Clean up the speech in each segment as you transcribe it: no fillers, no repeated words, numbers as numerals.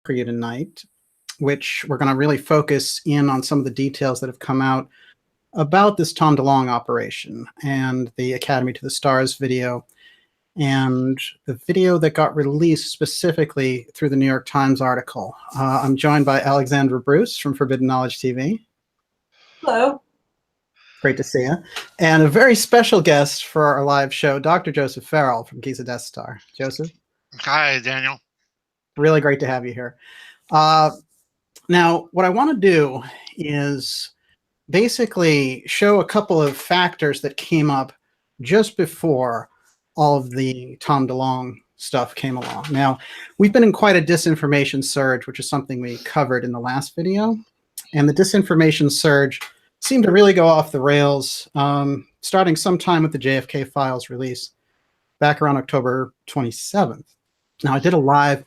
for you tonight, which we're going to really focus in on some of the details that have come out about this Tom DeLonge operation and the Academy to the Stars video, and the video that got released specifically through the New York Times article. I'm joined by Alexandra Bruce from Forbidden Knowledge TV. Hello. Great to see you. And a very special guest for our live show, Dr. Joseph Farrell from Giza Death Star. Joseph? Hi, Daniel. Really great to have you here. Now, what I want to do is basically show a couple of factors that came up just before all of the Tom DeLonge stuff came along. Now, we've been in quite a disinformation surge, which is something we covered in the last video. And the disinformation surge seemed to really go off the rails, starting sometime with the JFK Files release back around October 27th. Now, I did a live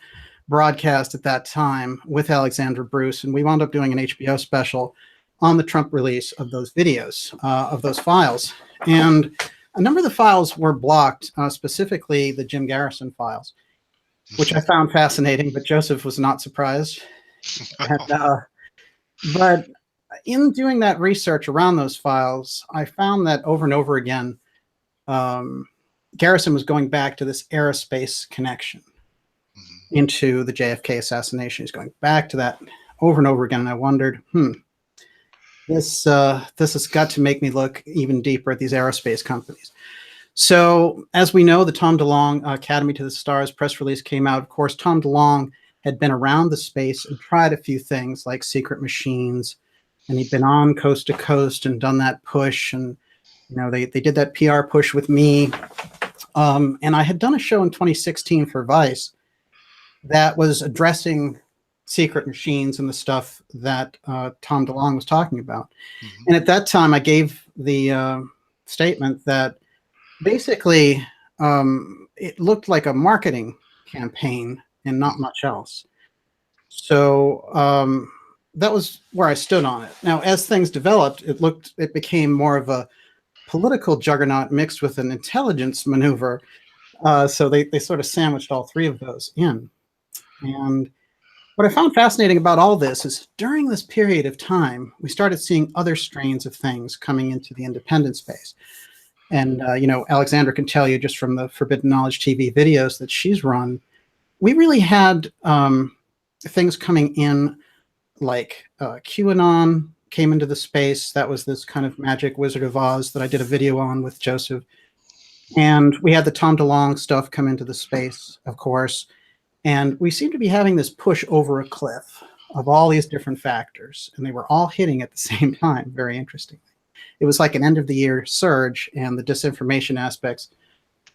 broadcast at that time with Alexandra Bruce, and we wound up doing an HBO special on the Trump release of those videos, of those files. And a number of the files were blocked, specifically the Jim Garrison files, which I found fascinating, but Joseph was not surprised. And, but in doing that research around those files, I found that over and over again, Garrison was going back to this aerospace connection into the JFK assassination. He's going back to that over and over again. And I wondered, this has got to make me look even deeper at these aerospace companies. So as we know, the Tom DeLonge Academy to the Stars press release came out. Of course, Tom DeLonge had been around the space and tried a few things like secret machines, and he'd been on Coast to Coast and done that push. And, you know, they did that PR push with me. And I had done a show in 2016 for Vice that was addressing secret machines and the stuff that Tom DeLonge was talking about. And at that time, I gave the statement that basically it looked like a marketing campaign and not much else. So that was where I stood on it. Now, as things developed, it became more of a political juggernaut mixed with an intelligence maneuver. So they sort of sandwiched all three of those in. And what I found fascinating about all this is during this period of time, we started seeing other strains of things coming into the independent space. And, you know, Alexandra can tell you just from the Forbidden Knowledge TV videos that she's run, we really had things coming in like QAnon came into the space. That was this kind of magic Wizard of Oz that I did a video on with Joseph. And we had the Tom DeLonge stuff come into the space, of course. And we seem to be having this push over a cliff of all these different factors, and they were all hitting at the same time, very interestingly. It was like an end-of-the-year surge, and the disinformation aspects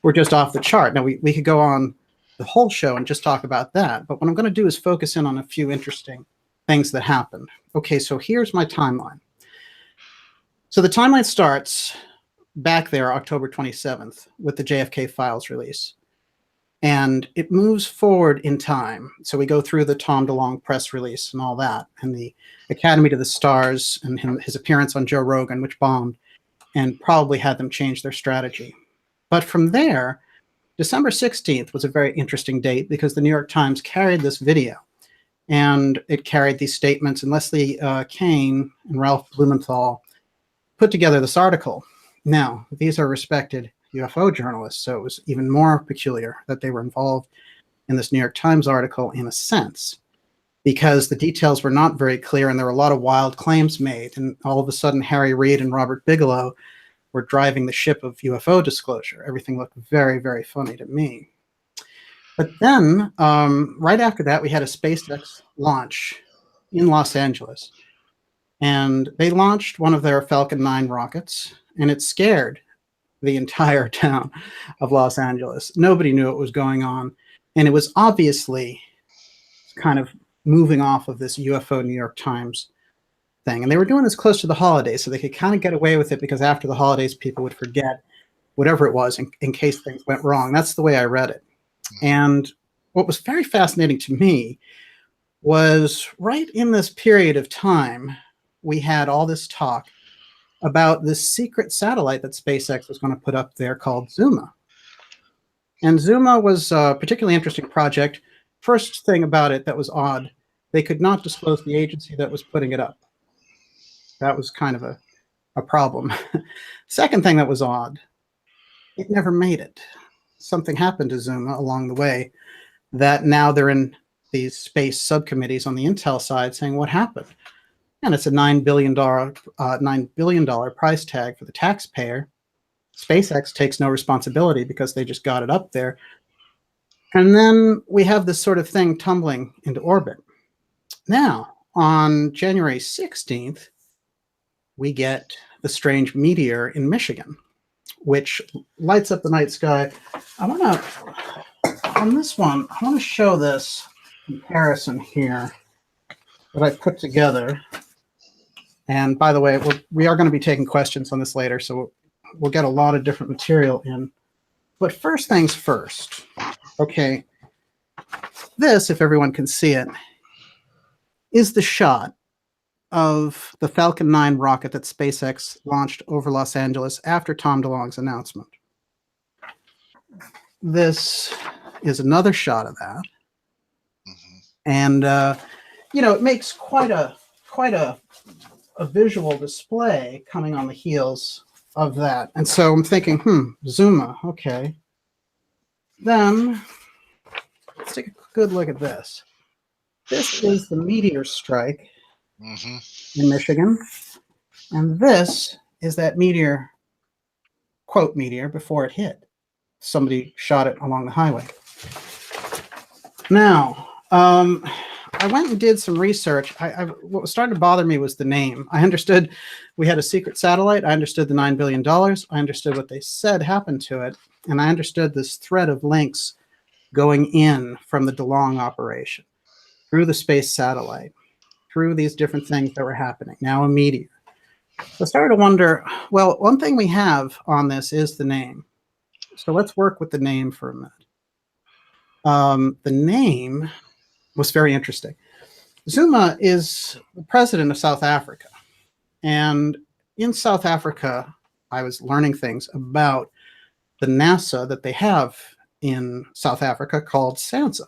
were just off the chart. Now, we could go on the whole show and just talk about that, but what I'm going to do is focus in on a few interesting things that happened. Okay, so here's my timeline. So the timeline starts back there, October 27th, with the JFK Files release. And it moves forward in time. So we go through the Tom DeLonge press release and all that, and the Academy to the Stars and his appearance on Joe Rogan, which bombed and probably had them change their strategy. But from there, December 16th was a very interesting date because the New York Times carried this video, and it carried these statements, and Leslie Kean and Ralph Blumenthal put together this article. Now, these are respected UFO journalists, so it was even more peculiar that they were involved in this New York Times article in a sense, because the details were not very clear and there were a lot of wild claims made, and all of a sudden Harry Reid and Robert Bigelow were driving the ship of UFO disclosure. Everything looked very, very funny to me. But then, right after that, we had a SpaceX launch in Los Angeles, and they launched one of their Falcon 9 rockets, and it scared the entire town of Los Angeles. Nobody knew what was going on. And it was obviously kind of moving off of this UFO New York Times thing. And they were doing this close to the holidays, so they could kind of get away with it because after the holidays, people would forget whatever it was in case things went wrong. That's the way I read it. And what was very fascinating to me was right in this period of time, we had all this talk about this secret satellite that SpaceX was going to put up there called Zuma. And Zuma was a particularly interesting project. First thing about it that was odd they could not disclose the agency that was putting it up. That was kind of a problem. Second thing that was odd, it never made it. Something happened to Zuma along the way that now they're in these space subcommittees on the Intel side saying, what happened? And it's a $9 billion price tag for the taxpayer. SpaceX takes no responsibility because they just got it up there. And then we have this sort of thing tumbling into orbit. Now, on January 16th, we get the strange meteor in Michigan, which lights up the night sky. On this one, I want to show this comparison here that I put together. And by the way, we are going to be taking questions on this later, so we'll get a lot of different material in. But first things first, okay, this, if everyone can see it, is the shot of the Falcon 9 rocket that SpaceX launched over Los Angeles after Tom DeLonge's announcement. This is another shot of that. Mm-hmm. And, you know, it makes quite a visual display coming on the heels of that. And so I'm thinking, Zuma, okay. Then let's take a good look at this. This is the meteor strike in Michigan. And this is that meteor, quote, meteor before it hit. Somebody shot it along the highway. Now, I went and did some research. What was starting to bother me was the name. I understood we had a secret satellite. I understood the $9 billion. I understood what they said happened to it. And I understood this thread of links going in from the DeLonge operation, through the space satellite, through these different things that were happening, now a meteor. So I started to wonder, well, one thing we have on this is the name. So let's work with the name for a minute. The name was very interesting. Zuma is the president of South Africa. And in South Africa, I was learning things about the NASA that they have in South Africa called SANSA,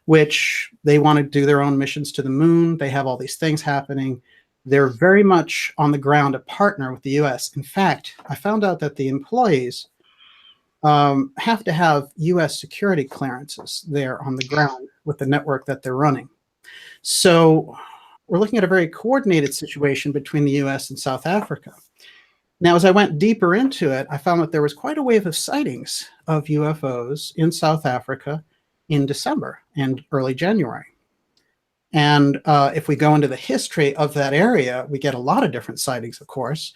which they want to do their own missions to the moon. They have all these things happening. They're very much on the ground a partner with the US. In fact, I found out that the employees have to have US security clearances there on the ground with the network that they're running. So we're looking at a very coordinated situation between the US and South Africa. Now, as I went deeper into it, I found that there was quite a wave of sightings of UFOs in South Africa in December and early January. And if we go into the history of that area, we get a lot of different sightings, of course.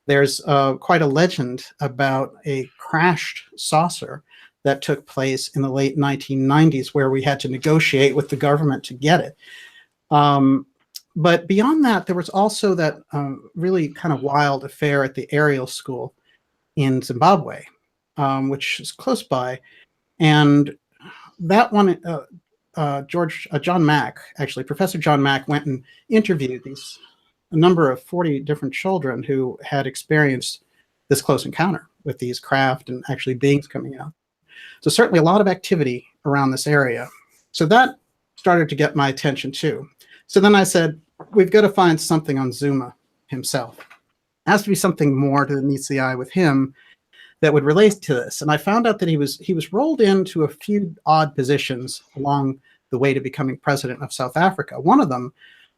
There's quite a legend about a crashed saucer that took place in the late 1990s where we had to negotiate with the government to get it. But beyond that, there was also that really kind of wild affair at the aerial school in Zimbabwe, which is close by. And that one, John Mack, actually, Professor John Mack went and interviewed a number of 40 different children who had experienced this close encounter with these craft and actually beings coming out. So certainly a lot of activity around this area. So that started to get my attention too. So then I said, we've got to find something on Zuma himself. It has to be something more to meet the eye with him that would relate to this. And I found out that he was rolled into a few odd positions along the way to becoming president of South Africa. One of them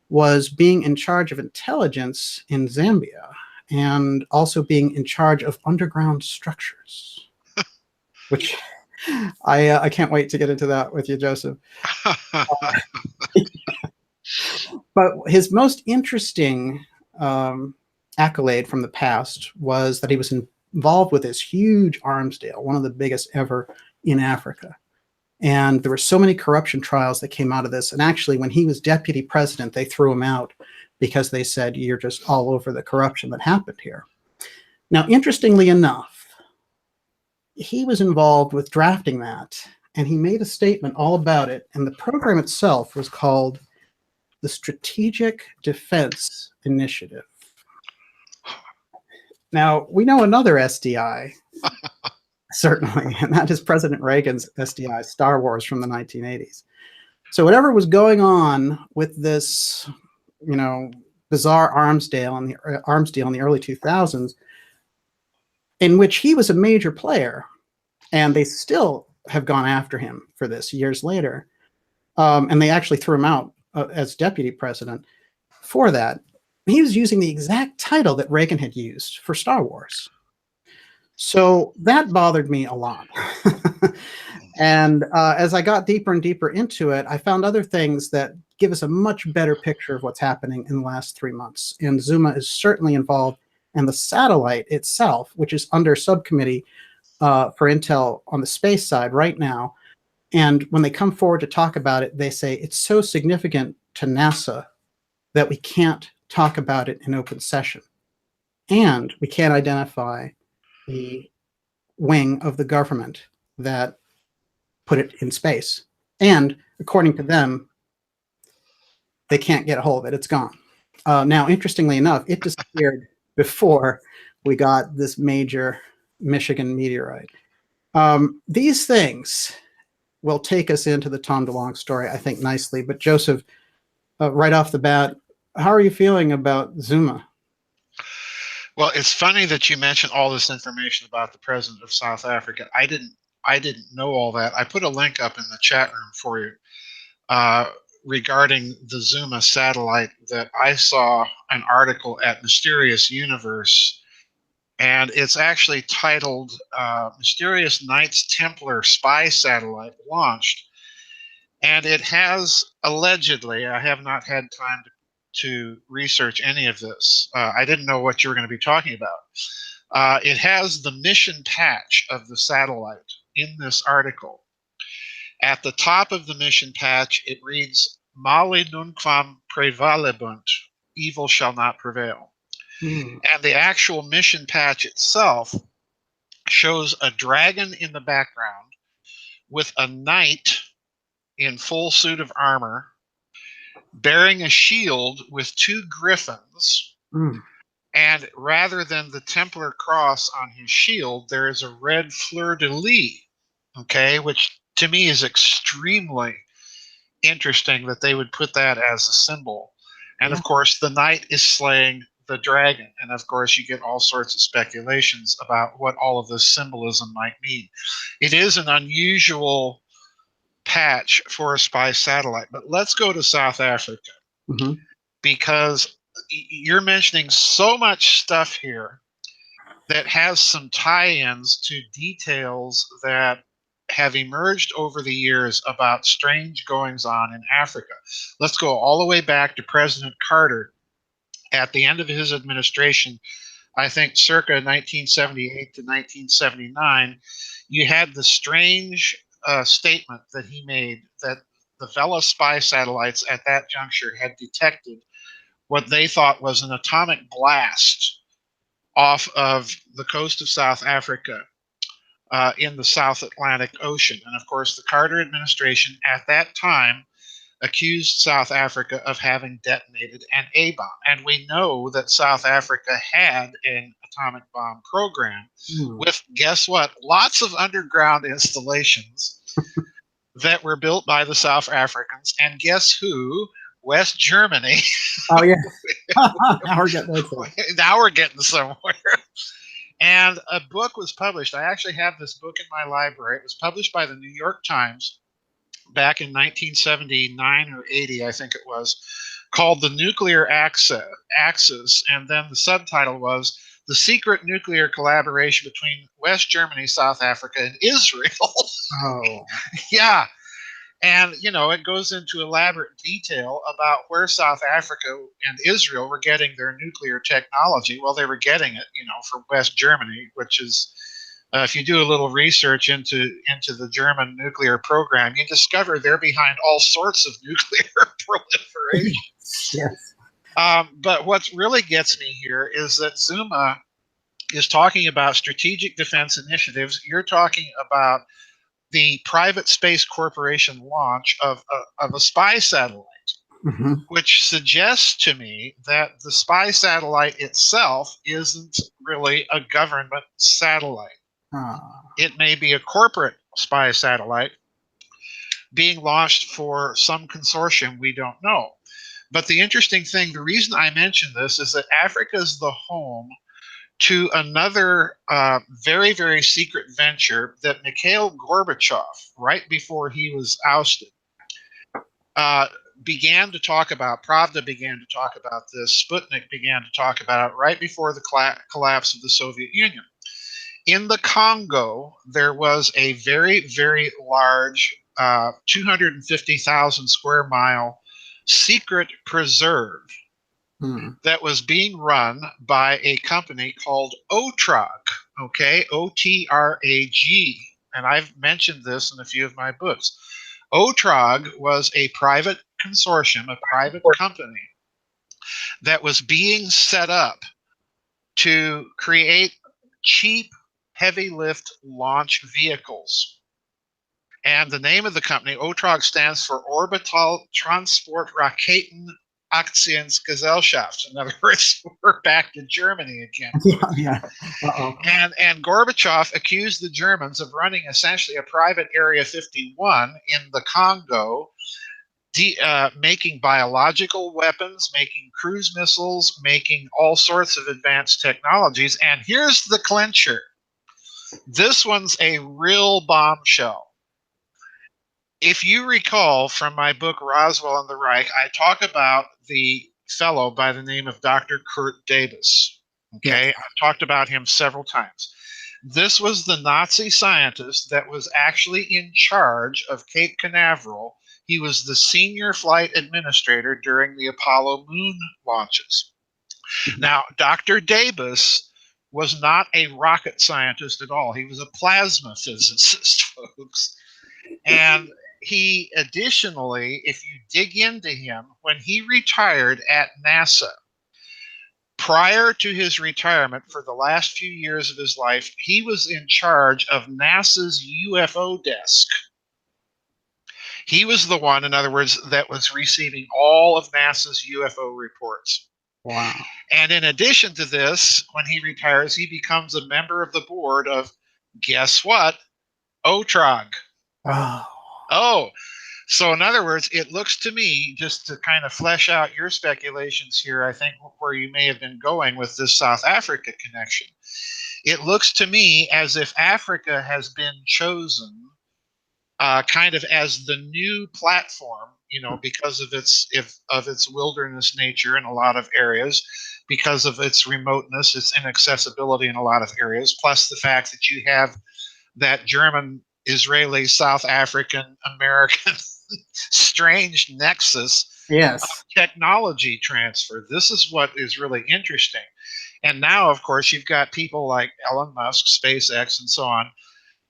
was being in charge of intelligence in Zambia and also being in charge of underground structures, which I can't wait to get into that with you, Joseph. But his most interesting accolade from the past was that he was involved with this huge arms deal, one of the biggest ever in Africa. And there were so many corruption trials that came out of this. And actually, when he was deputy president, they threw him out because they said, you're just all over the corruption that happened here. Now, interestingly enough, he was involved with drafting that, and he made a statement all about it. And the program itself was called the Strategic Defense Initiative. Now, we know another SDI, certainly, and that is President Reagan's SDI, Star Wars from the 1980s. So whatever was going on with this, bizarre arms deal in the early 2000s, in which he was a major player, and they still have gone after him for this years later, and they actually threw him out as deputy president for that. He was using the exact title that Reagan had used for Star Wars. So that bothered me a lot. And as I got deeper and deeper into it, I found other things that give us a much better picture of what's happening in the last 3 months. And Zuma is certainly involved. And the satellite itself, which is under subcommittee for intel on the space side right now. And when they come forward to talk about it, they say it's so significant to NASA that we can't talk about it in open session. And we can't identify the wing of the government that put it in space. And according to them, they can't get a hold of it. It's gone. Now, interestingly enough, it disappeared before we got this major Michigan meteorite. These things will take us into the Tom DeLonge story, I think, nicely. But Joseph, right off the bat, how are you feeling about Zuma? Well, it's funny that you mentioned all this information about the president of South Africa. I didn't know all that. I put a link up in the chat room for you regarding the Zuma satellite. That I saw an article at Mysterious Universe, and it's actually titled "Mysterious Knights Templar Spy Satellite Launched." And it has allegedly, I have not had time to research any of this. I didn't know what you were going to be talking about. It has the mission patch of the satellite in this article. At the top of the mission patch, it reads, Mali nunquam prevalebunt, evil shall not prevail. And the actual mission patch itself shows a dragon in the background with a knight in full suit of armor, bearing a shield with two griffins. And rather than the Templar cross on his shield, there is a red fleur-de-lis, okay, which to me is extremely interesting that they would put that as a symbol. And of course, the knight is slaying the dragon. And of course, you get all sorts of speculations about what all of this symbolism might mean. It is an unusual patch for a spy satellite. But let's go to South Africa, because you're mentioning so much stuff here that has some tie-ins to details that have emerged over the years about strange goings-on in Africa. Let's go all the way back to President Carter. At the end of his administration, I think circa 1978 to 1979, you had the strange statement that he made that the Vela spy satellites at that juncture had detected what they thought was an atomic blast off of the coast of South Africa in the South Atlantic Ocean. And of course, the Carter administration at that time accused South Africa of having detonated an A bomb. And we know that South Africa had an atomic bomb program with, guess what, lots of underground installations that were built by the South Africans. And guess who? West Germany. Oh, yeah. Now we're getting somewhere. And a book was published. I actually have this book in my library. It was published by the New York Times back in 1979 or 80, I think it was, called The Nuclear Axis. And then the subtitle was The Secret Nuclear Collaboration Between West Germany, South Africa, and Israel. Oh. Yeah. And, you know, it goes into elaborate detail about where South Africa and Israel were getting their nuclear technology. Well, they were getting it, you know, from West Germany, which is, if you do a little research into the German nuclear program, you discover they're behind all sorts of nuclear proliferation. Yes. But what really gets me here is that Zuma is talking about strategic defense initiatives. You're talking about the private space corporation launch of a spy satellite, which suggests to me that the spy satellite itself isn't really a government satellite. It may be a corporate spy satellite, being launched for some consortium we don't know. But the interesting thing, the reason I mention this is that Africa is the home to another very, very secret venture that Mikhail Gorbachev, right before he was ousted, began to talk about. Pravda began to talk about this. Sputnik began to talk about it right before the collapse of the Soviet Union. In the Congo, there was a very, very large 250,000 square mile secret preserve that was being run by a company called OTRAG, okay, OTRAG. And I've mentioned this in a few of my books. OTRAG was a private consortium, a private company that was being set up to create cheap heavy lift launch vehicles. And the name of the company, OTRAG, stands for Orbital Transport Raketen Aktiengesellschaft. In other words, we're back to Germany again. Yeah. Uh-oh. And Gorbachev accused the Germans of running essentially a private Area 51 in the Congo, making biological weapons, making cruise missiles, making all sorts of advanced technologies. And here's the clincher. This one's a real bombshell. If you recall from my book, Roswell and the Reich, I talk about the fellow by the name of Dr. Kurt Davis. Okay, yes. I've talked about him several times. This was the Nazi scientist that was actually in charge of Cape Canaveral. He was the senior flight administrator during the Apollo moon launches. Now, Dr. Davis was not a rocket scientist at all. He was a plasma physicist, folks. And he additionally, if you dig into him, when he retired at NASA, prior to his retirement for the last few years of his life, he was in charge of NASA's UFO desk. He was the one, in other words, that was receiving all of NASA's UFO reports. Wow. And in addition to this, when he retires, he becomes a member of the board of, guess what? OTRAG. Oh, so in other words, it looks to me, just to kind of flesh out your speculations here, I think where you may have been going with this South Africa connection, it looks to me as if Africa has been chosen kind of as the new platform, you know, because of its wilderness nature in a lot of areas, because of its remoteness, its inaccessibility in a lot of areas, plus the fact that you have that German, Israeli, South African, American strange nexus yes. of technology transfer. This is what is really interesting. And now, of course, you've got people like Elon Musk, SpaceX, and so on,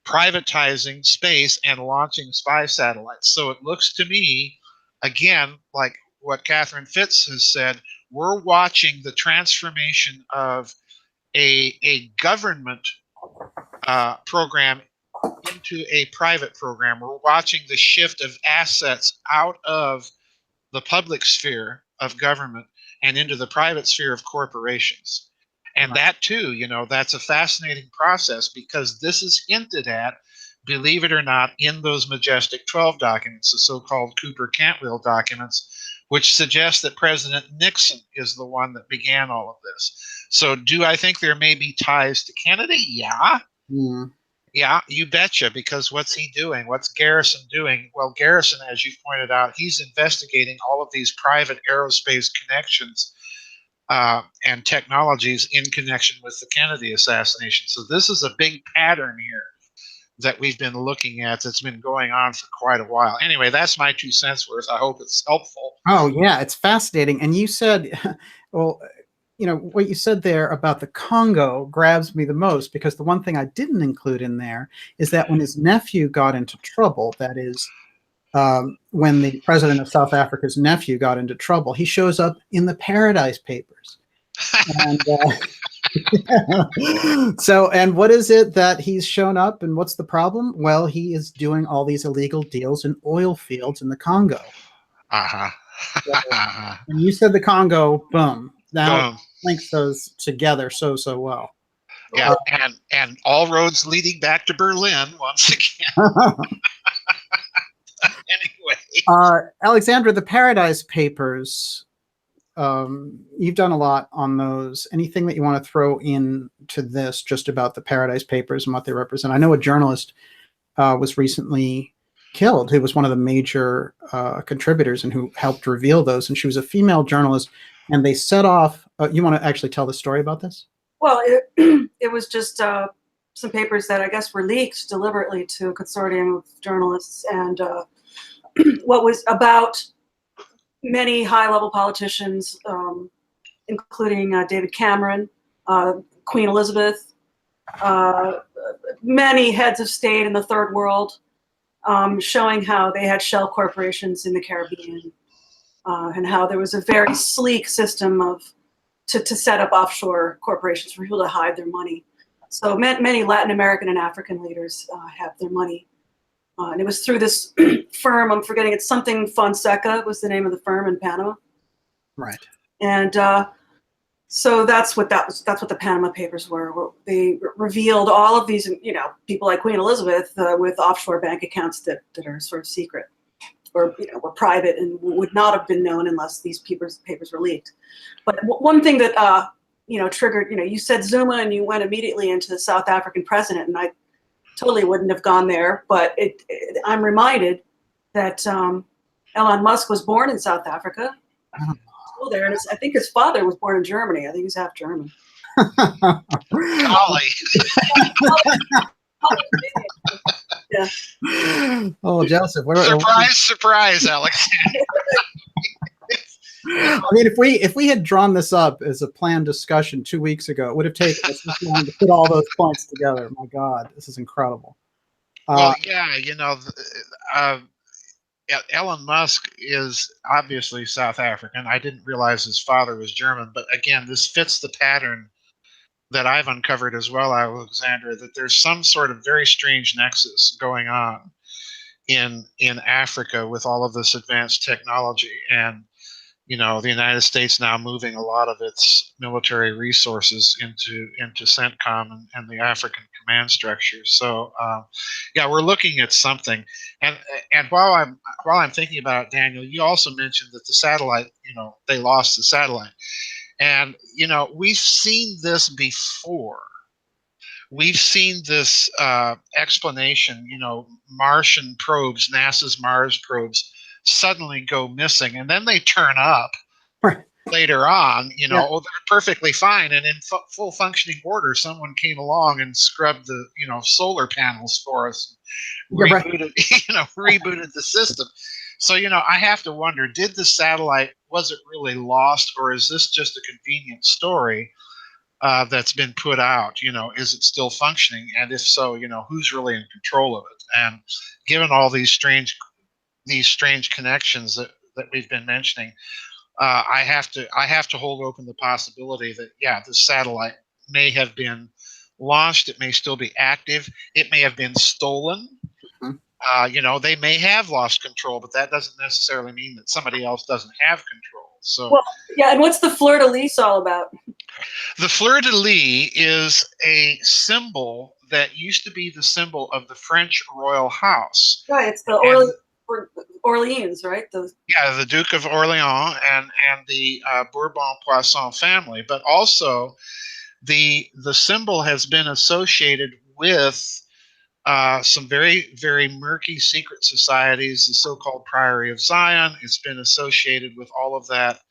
privatizing space and launching spy satellites. So it looks to me, again, like what Catherine Fitz has said, we're watching the transformation of a government program into a private program. We're watching the shift of assets out of the public sphere of government and into the private sphere of corporations. And that too, you know, that's a fascinating process because this is hinted at, believe it or not, in those Majestic 12 documents, the so-called Cooper-Cantwell documents, which suggest that President Nixon is the one that began all of this. So do I think there may be ties to Kennedy? Yeah. Mm. Yeah, you betcha, because what's he doing? What's Garrison doing? Well, Garrison, as you've pointed out, he's investigating all of these private aerospace connections and technologies in connection with the Kennedy assassination. So this is a big pattern here that we've been looking at that's been going on for quite a while. Anyway, that's my 2 cents worth. I hope it's helpful. Oh, yeah, it's fascinating. And you said, well, you know, what you said there about the Congo grabs me the most, because the one thing I didn't include in there is that when his nephew got into trouble, that is, when the president of South Africa's nephew got into trouble, he shows up in the Paradise Papers. And, so, and what is it that he's shown up, and what's the problem? Well, he is doing all these illegal deals in oil fields in the Congo. Uh-huh. So, when you said the Congo, boom. Now it links those together so well. Yeah, and all roads leading back to Berlin once again. Anyway. Alexandra, the Paradise Papers, you've done a lot on those. Anything that you want to throw into this just about the Paradise Papers and what they represent? I know a journalist was recently killed who was one of the major contributors and who helped reveal those, and she was a female journalist, and they set off you want to actually tell the story about this? Well, it was just some papers that I guess were leaked deliberately to a consortium of journalists, and what was about many high-level politicians, including David Cameron, Queen Elizabeth, many heads of state in the third world, showing how they had shell corporations in the Caribbean, and how there was a very sleek system to set up offshore corporations for people to hide their money. So many Latin American and African leaders have their money. And it was through this firm, I'm forgetting, it's something Fonseca was the name of the firm in Panama. Right. And so that's what the Panama Papers were. They revealed all of these, people like Queen Elizabeth with offshore bank accounts that are sort of secret, or were private and would not have been known unless these papers were leaked. But one thing that triggered, you said Zuma and you went immediately into the South African president, and I totally wouldn't have gone there, but I'm reminded that Elon Musk was born in South Africa. There, and I think his father was born in Germany. I think he's half German. Golly. Yeah. Oh, Joseph! Surprise, Alex. I mean, if we had drawn this up as a planned discussion 2 weeks ago, it would have taken us this long to put all those points together. My God, this is incredible. Well, yeah, Elon Musk is obviously South African. I didn't realize his father was German, but again, this fits the pattern that I've uncovered as well, Alexandra, that there's some sort of very strange nexus going on in Africa with all of this advanced technology, and the United States now moving a lot of its military resources into CENTCOM and the African command structure. So yeah, we're looking at something. And while I'm thinking about it, Daniel, you also mentioned that the satellite, they lost the satellite. And we've seen this before. We've seen this explanation, Martian probes, NASA's Mars probes, suddenly go missing, and then they turn up later on, they're perfectly fine, and in full functioning order, someone came along and scrubbed the solar panels for us, rebooted the system. So I have to wonder, did the satellite, was it really lost, or is this just a convenient story that's been put out? Is it still functioning, and if so, who's really in control of it? And given all these strange connections that we've been mentioning, I have to hold open the possibility that the satellite may have been launched. It may still be active. It may have been stolen. Mm-hmm. They may have lost control, but that doesn't necessarily mean that somebody else doesn't have control. So, well, yeah. And what's the fleur-de-lis all about? The fleur-de-lis is a symbol that used to be the symbol of the French royal house. Right. It's the Orleans, right? The Duke of Orleans and the Bourbon-Poisson family, but also the symbol has been associated with some very, very murky secret societies, the so-called Priory of Zion. It's been associated with all of that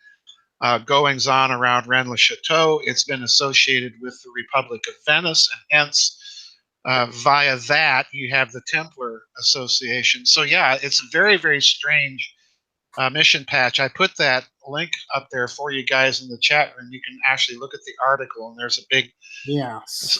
goings on around Rennes-le-Château. It's been associated with the Republic of Venice, and hence via that you have the Templar Association. So yeah, it's a very, very strange mission patch. I put that link up there for you guys in the chat room. You can actually look at the article, and there's a big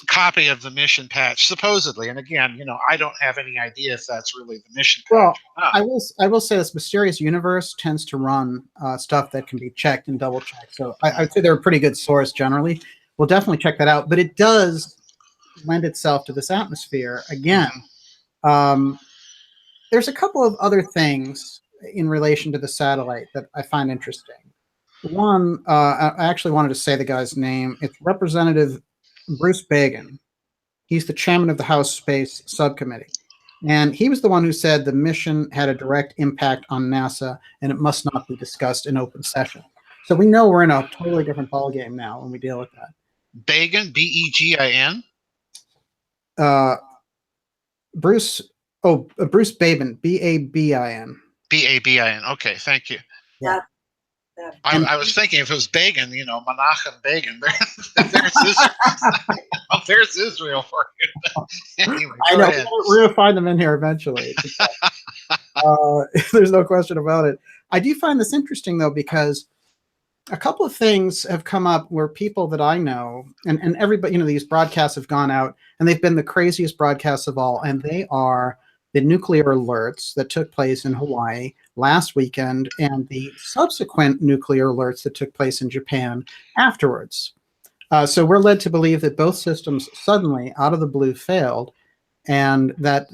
copy of the mission patch, supposedly. And again, I don't have any idea if that's really the mission patch. Well, I will say this Mysterious Universe tends to run stuff that can be checked and double checked. So I'd say they're a pretty good source generally. We'll definitely check that out. But it does lend itself to this atmosphere again. There's a couple of other things in relation to the satellite that I find interesting. One, I actually wanted to say the guy's name. It's Representative Bruce Bagan. He's the chairman of the House Space Subcommittee. And he was the one who said the mission had a direct impact on NASA and it must not be discussed in open session. So we know we're in a totally different ballgame now when we deal with that. Begin, Begin? Bruce Babin, Babin. Babin. Okay, thank you. Yeah. I was thinking if it was Begin, Menachem Begin, there's Israel for you. Anyway, I know we're going to find them in here eventually. There's no question about it. I do find this interesting though, because a couple of things have come up where people that I know and everybody, these broadcasts have gone out and they've been the craziest broadcasts of all. And they are the nuclear alerts that took place in Hawaii last weekend and the subsequent nuclear alerts that took place in Japan afterwards. So we're led to believe that both systems suddenly out of the blue failed, and that,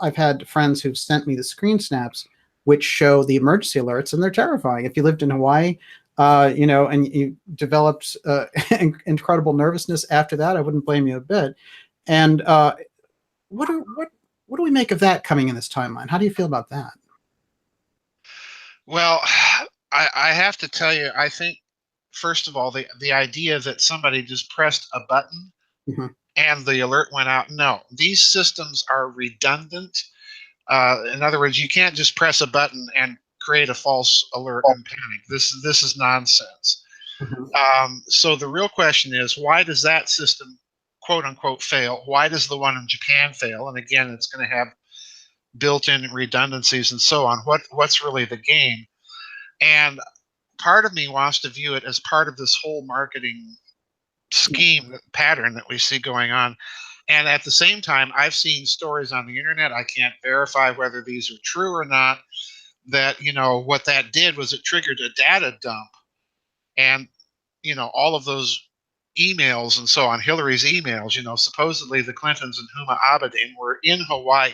I've had friends who've sent me the screen snaps which show the emergency alerts, and they're terrifying. If you lived in Hawaii, and you developed incredible nervousness after that, I wouldn't blame you a bit. And what do we make of that coming in this timeline? How do you feel about that? Well, I have to tell you, I think, first of all, the idea that somebody just pressed a button and the alert went out. No, these systems are redundant. In other words, you can't just press a button and create a false alert and panic. This is nonsense. So the real question is, why does that system, quote unquote, fail? Why does the one in Japan fail? And again, it's going to have built-in redundancies and so on. What's really the game? And part of me wants to view it as part of this whole marketing scheme pattern that we see going on. And at the same time, I've seen stories on the internet, I can't verify whether these are true or not, that, what that did was it triggered a data dump. And, all of those emails and so on, Hillary's emails, supposedly the Clintons and Huma Abedin were in Hawaii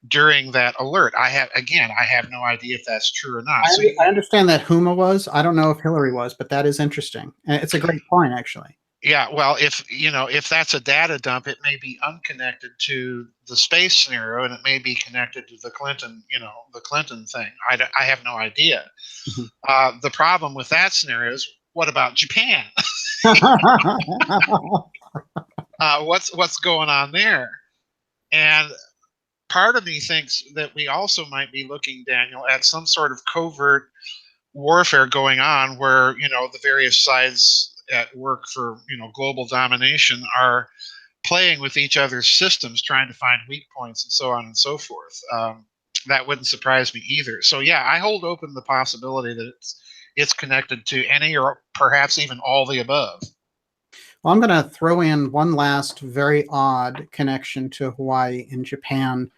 during that alert. I have no idea if that's true or not. I understand that Huma was. I don't know if Hillary was, but that is interesting. And it's a great point, actually. Yeah, well, if that's a data dump, it may be unconnected to the space scenario, and it may be connected to the Clinton, the Clinton thing. I have no idea. The problem with that scenario is, what about Japan? What's going on there? And part of me thinks that we also might be looking, Daniel, at some sort of covert warfare going on, where the various sides at work for global domination are playing with each other's systems, trying to find weak points and so on and so forth. That wouldn't surprise me either. So yeah, I hold open the possibility that it's connected to any or perhaps even all the above. Well, I'm going to throw in one last very odd connection to Hawaii and Japan,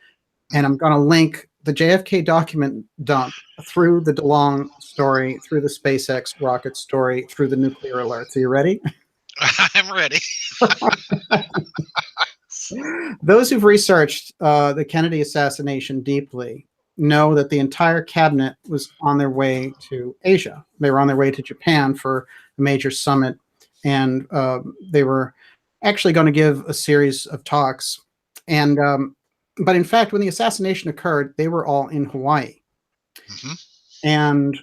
and I'm going to link the JFK document dump through the Delonge story, through the SpaceX rocket story, through the nuclear alerts. Are you ready? I'm ready. Those who've researched the Kennedy assassination deeply know that the entire cabinet was on their way to Asia. They were on their way to Japan for a major summit, and they were actually going to give a series of talks. And but in fact, when the assassination occurred, they were all in Hawaii. And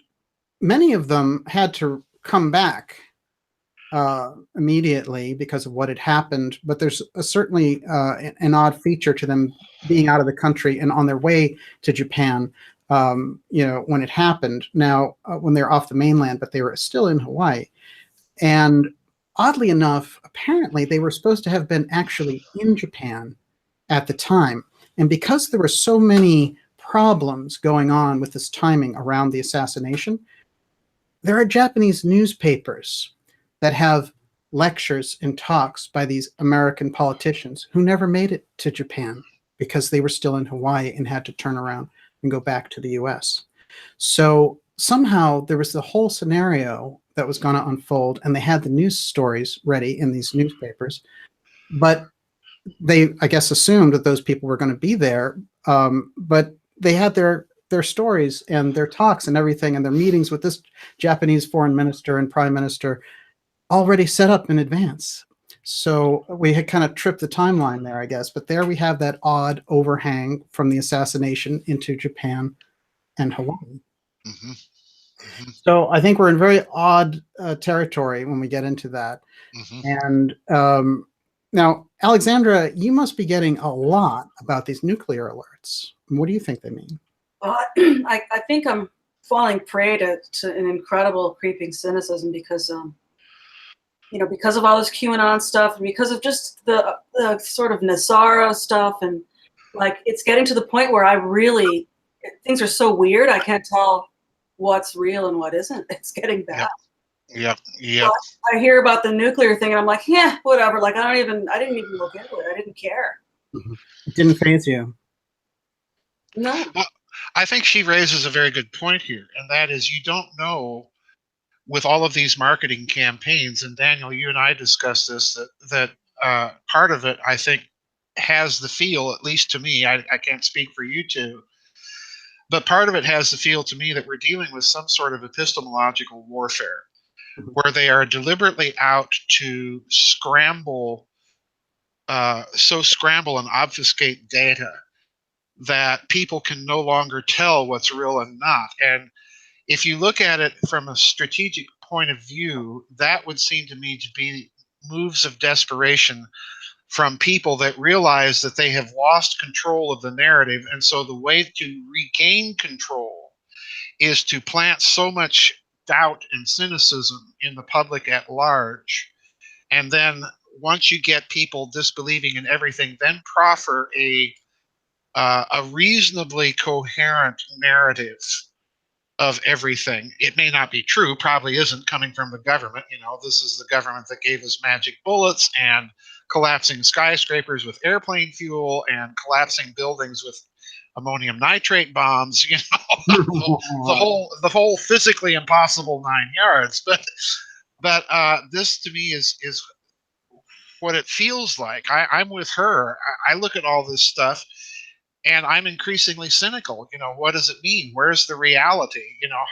many of them had to come back immediately because of what had happened. But there's certainly an odd feature to them being out of the country and on their way to Japan, when it happened. Now, when they're off the mainland, but they were still in Hawaii. And oddly enough, apparently they were supposed to have been actually in Japan at the time. And because there were so many problems going on with this timing around the assassination, there are Japanese newspapers that have lectures and talks by these American politicians who never made it to Japan because they were still in Hawaii and had to turn around and go back to the US. So somehow there was the whole scenario that was going to unfold, and they had the news stories ready in these newspapers, but they, I guess, assumed that those people were going to be there, but they had their stories and their talks and everything and their meetings with this Japanese foreign minister and prime minister already set up in advance. So we had kind of tripped the timeline there, I guess. But there we have that odd overhang from the assassination into Japan and Hawaii. Mm-hmm. Mm-hmm. So I think we're in very odd territory when we get into that. Mm-hmm. And now, Alexandra, you must be getting a lot about these nuclear alerts. What do you think they mean? Well, I think I'm falling prey to an incredible creeping cynicism because, because of all this QAnon stuff and because of just the sort of Nasara stuff. And like, it's getting to the point where things are so weird. I can't tell what's real and what isn't. It's getting bad. Yep. So I hear about the nuclear thing and I'm like, yeah, whatever. Like, I didn't even look into it. I didn't care. Mm-hmm. It didn't faze you. No. Well, I think she raises a very good point here, and that is you don't know with all of these marketing campaigns, and Daniel, you and I discussed this, that part of it, I think, has the feel, at least to me, I can't speak for you two, but part of it has the feel to me that we're dealing with some sort of epistemological warfare, where they are deliberately out to scramble and obfuscate data that people can no longer tell what's real and not. And if you look at it from a strategic point of view, that would seem to me to be moves of desperation from people that realize that they have lost control of the narrative. And so the way to regain control is to plant so much doubt and cynicism in the public at large. And then once you get people disbelieving in everything, then proffer a reasonably coherent narrative of everything. It may not be true, probably isn't coming from the government. This is the government that gave us magic bullets and collapsing skyscrapers with airplane fuel and collapsing buildings with ammonium nitrate bombs, the whole physically impossible 9 yards. But this to me is what it feels like. I'm with her. I look at all this stuff and I'm increasingly cynical. What does it mean? Where's the reality?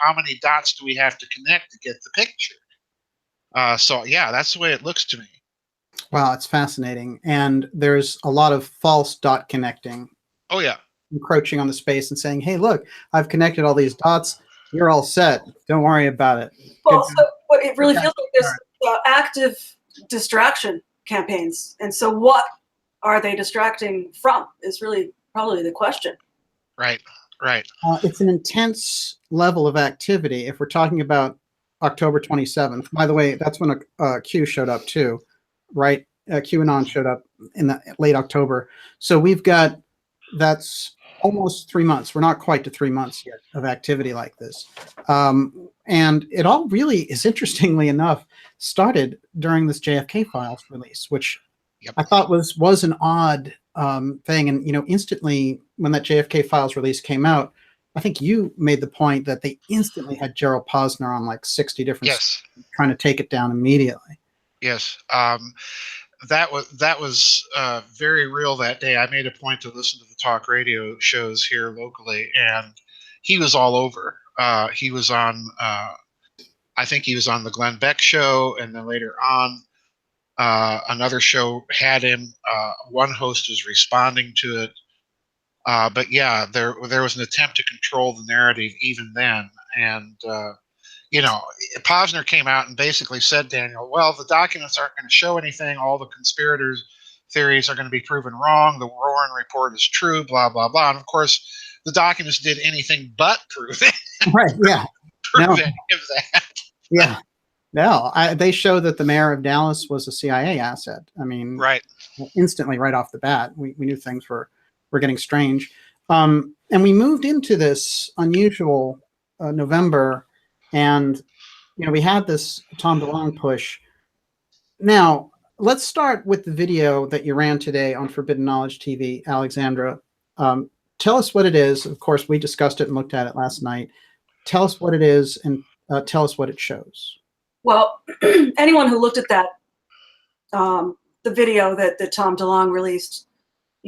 How many dots do we have to connect to get the picture? So yeah, that's the way it looks to me. Wow, it's fascinating. And there's a lot of false dot connecting. Oh yeah. Encroaching on the space and saying, hey, look, I've connected all these dots. You're all set. Don't worry about it. Well, so what it really feels like there's active distraction campaigns. And so what are they distracting from is really probably the question. Right. It's an intense level of activity. If we're talking about October 27th, by the way, that's when Q showed up too, right? QAnon showed up in the late October. So that's almost 3 months. We're not quite to 3 months yet of activity like this. And it all really is, interestingly enough, started during this JFK files release, which I thought was an odd thing. And, instantly when that JFK files release came out, I think you made the point that they instantly had Gerald Posner on like 60 different trying to take it down immediately. Yes. That was very real that day. I made a point to listen to the talk radio shows here locally, and he was all over. He was on, I think he was on the Glenn Beck show, and then later on, another show had him. One host was responding to it, but yeah, there was an attempt to control the narrative even then, and Posner came out and basically said, Daniel, well, the documents aren't going to show anything. All the conspirators' theories are going to be proven wrong. The Warren report is true, blah, blah, blah. And of course, the documents did anything but prove it. Right, yeah. Prove any of that. Yeah. No, they showed that the mayor of Dallas was a CIA asset. I mean, right. Instantly, right off the bat, we knew things were getting strange. And we moved into this unusual November, and we had this Tom DeLonge push. Now, let's start with the video that you ran today on Forbidden Knowledge TV, Alexandra. Tell us what it is. Of course, we discussed it and looked at it last night. Tell us what it is and tell us what it shows. Well, anyone who looked at that, the video that Tom DeLonge released,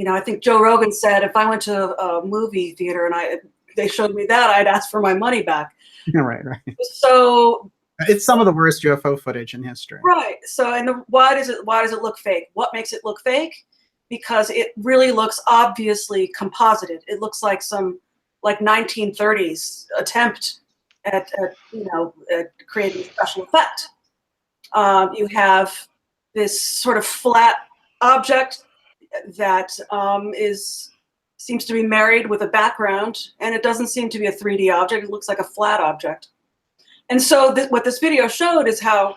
I think Joe Rogan said if I went to a movie theater and they showed me that, I'd ask for my money back. Right. So It's some of the worst UFO footage in history. Right. So, and why does it look fake? What makes it look fake? Because it really looks obviously composited. It looks like some 1930s attempt at creating a special effect. You have this sort of flat object that seems to be married with a background, and it doesn't seem to be a 3D object. It looks like a flat object. And so what this video showed is how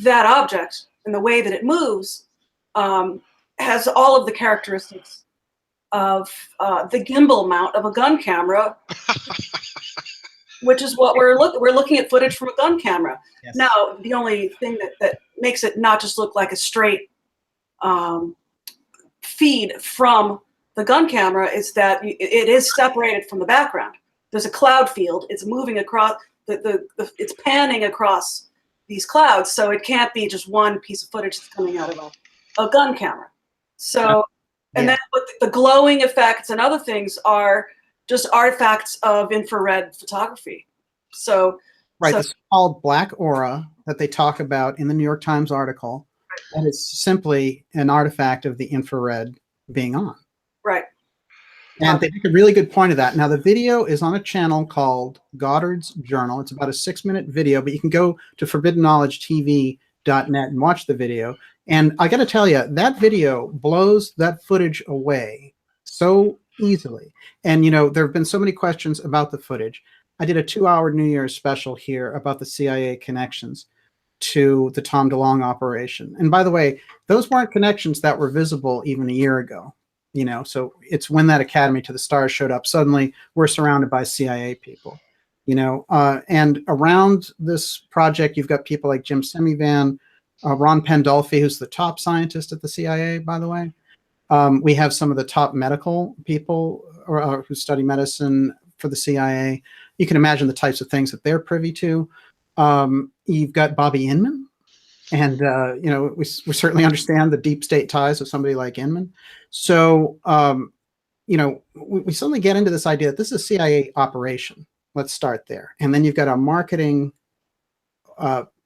that object and the way that it moves has all of the characteristics of the gimbal mount of a gun camera, which is what we're looking at footage from a gun camera. Yes. Now, the only thing that makes it not just look like a straight feed from the gun camera is that it is separated from the background. There's a cloud field. It's moving across. It's panning across these clouds, so it can't be just one piece of footage that's coming out of a gun camera. So, and then the glowing effects and other things are just artifacts of infrared photography. So, right, it's called black aura that they talk about in the New York Times article, and it's simply an artifact of the infrared being on. Right. And they make a really good point of that. Now, the video is on a channel called Goddard's Journal. It's about a 6-minute video, but you can go to forbiddenknowledgetv.net and watch the video. And I got to tell you, that video blows that footage away so easily. And, there have been so many questions about the footage. I did a 2-hour New Year's special here about the CIA connections to the Tom DeLonge operation. And by the way, those weren't connections that were visible even a year ago. So it's when that Academy to the Stars showed up, suddenly we're surrounded by CIA people, and around this project, you've got people like Jim Semivan, Ron Pandolfi, who's the top scientist at the CIA, by the way. We have some of the top medical people who study medicine for the CIA. You can imagine the types of things that they're privy to. You've got Bobby Inman. And, we certainly understand the deep state ties of somebody like Inman. So, we suddenly get into this idea that this is a CIA operation. Let's start there. And then you've got a marketing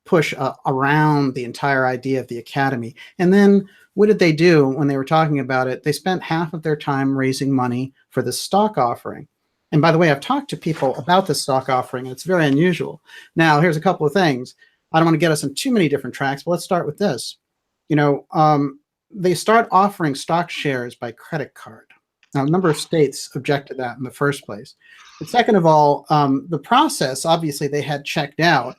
push around the entire idea of the Academy. And then what did they do when they were talking about it? They spent half of their time raising money for the stock offering. And by the way, I've talked to people about this stock offering, and it's very unusual. Now, here's a couple of things. I don't want to get us on too many different tracks, but let's start with this. They start offering stock shares by credit card. Now, a number of states object to that in the first place. But second of all, the process, obviously, they had checked out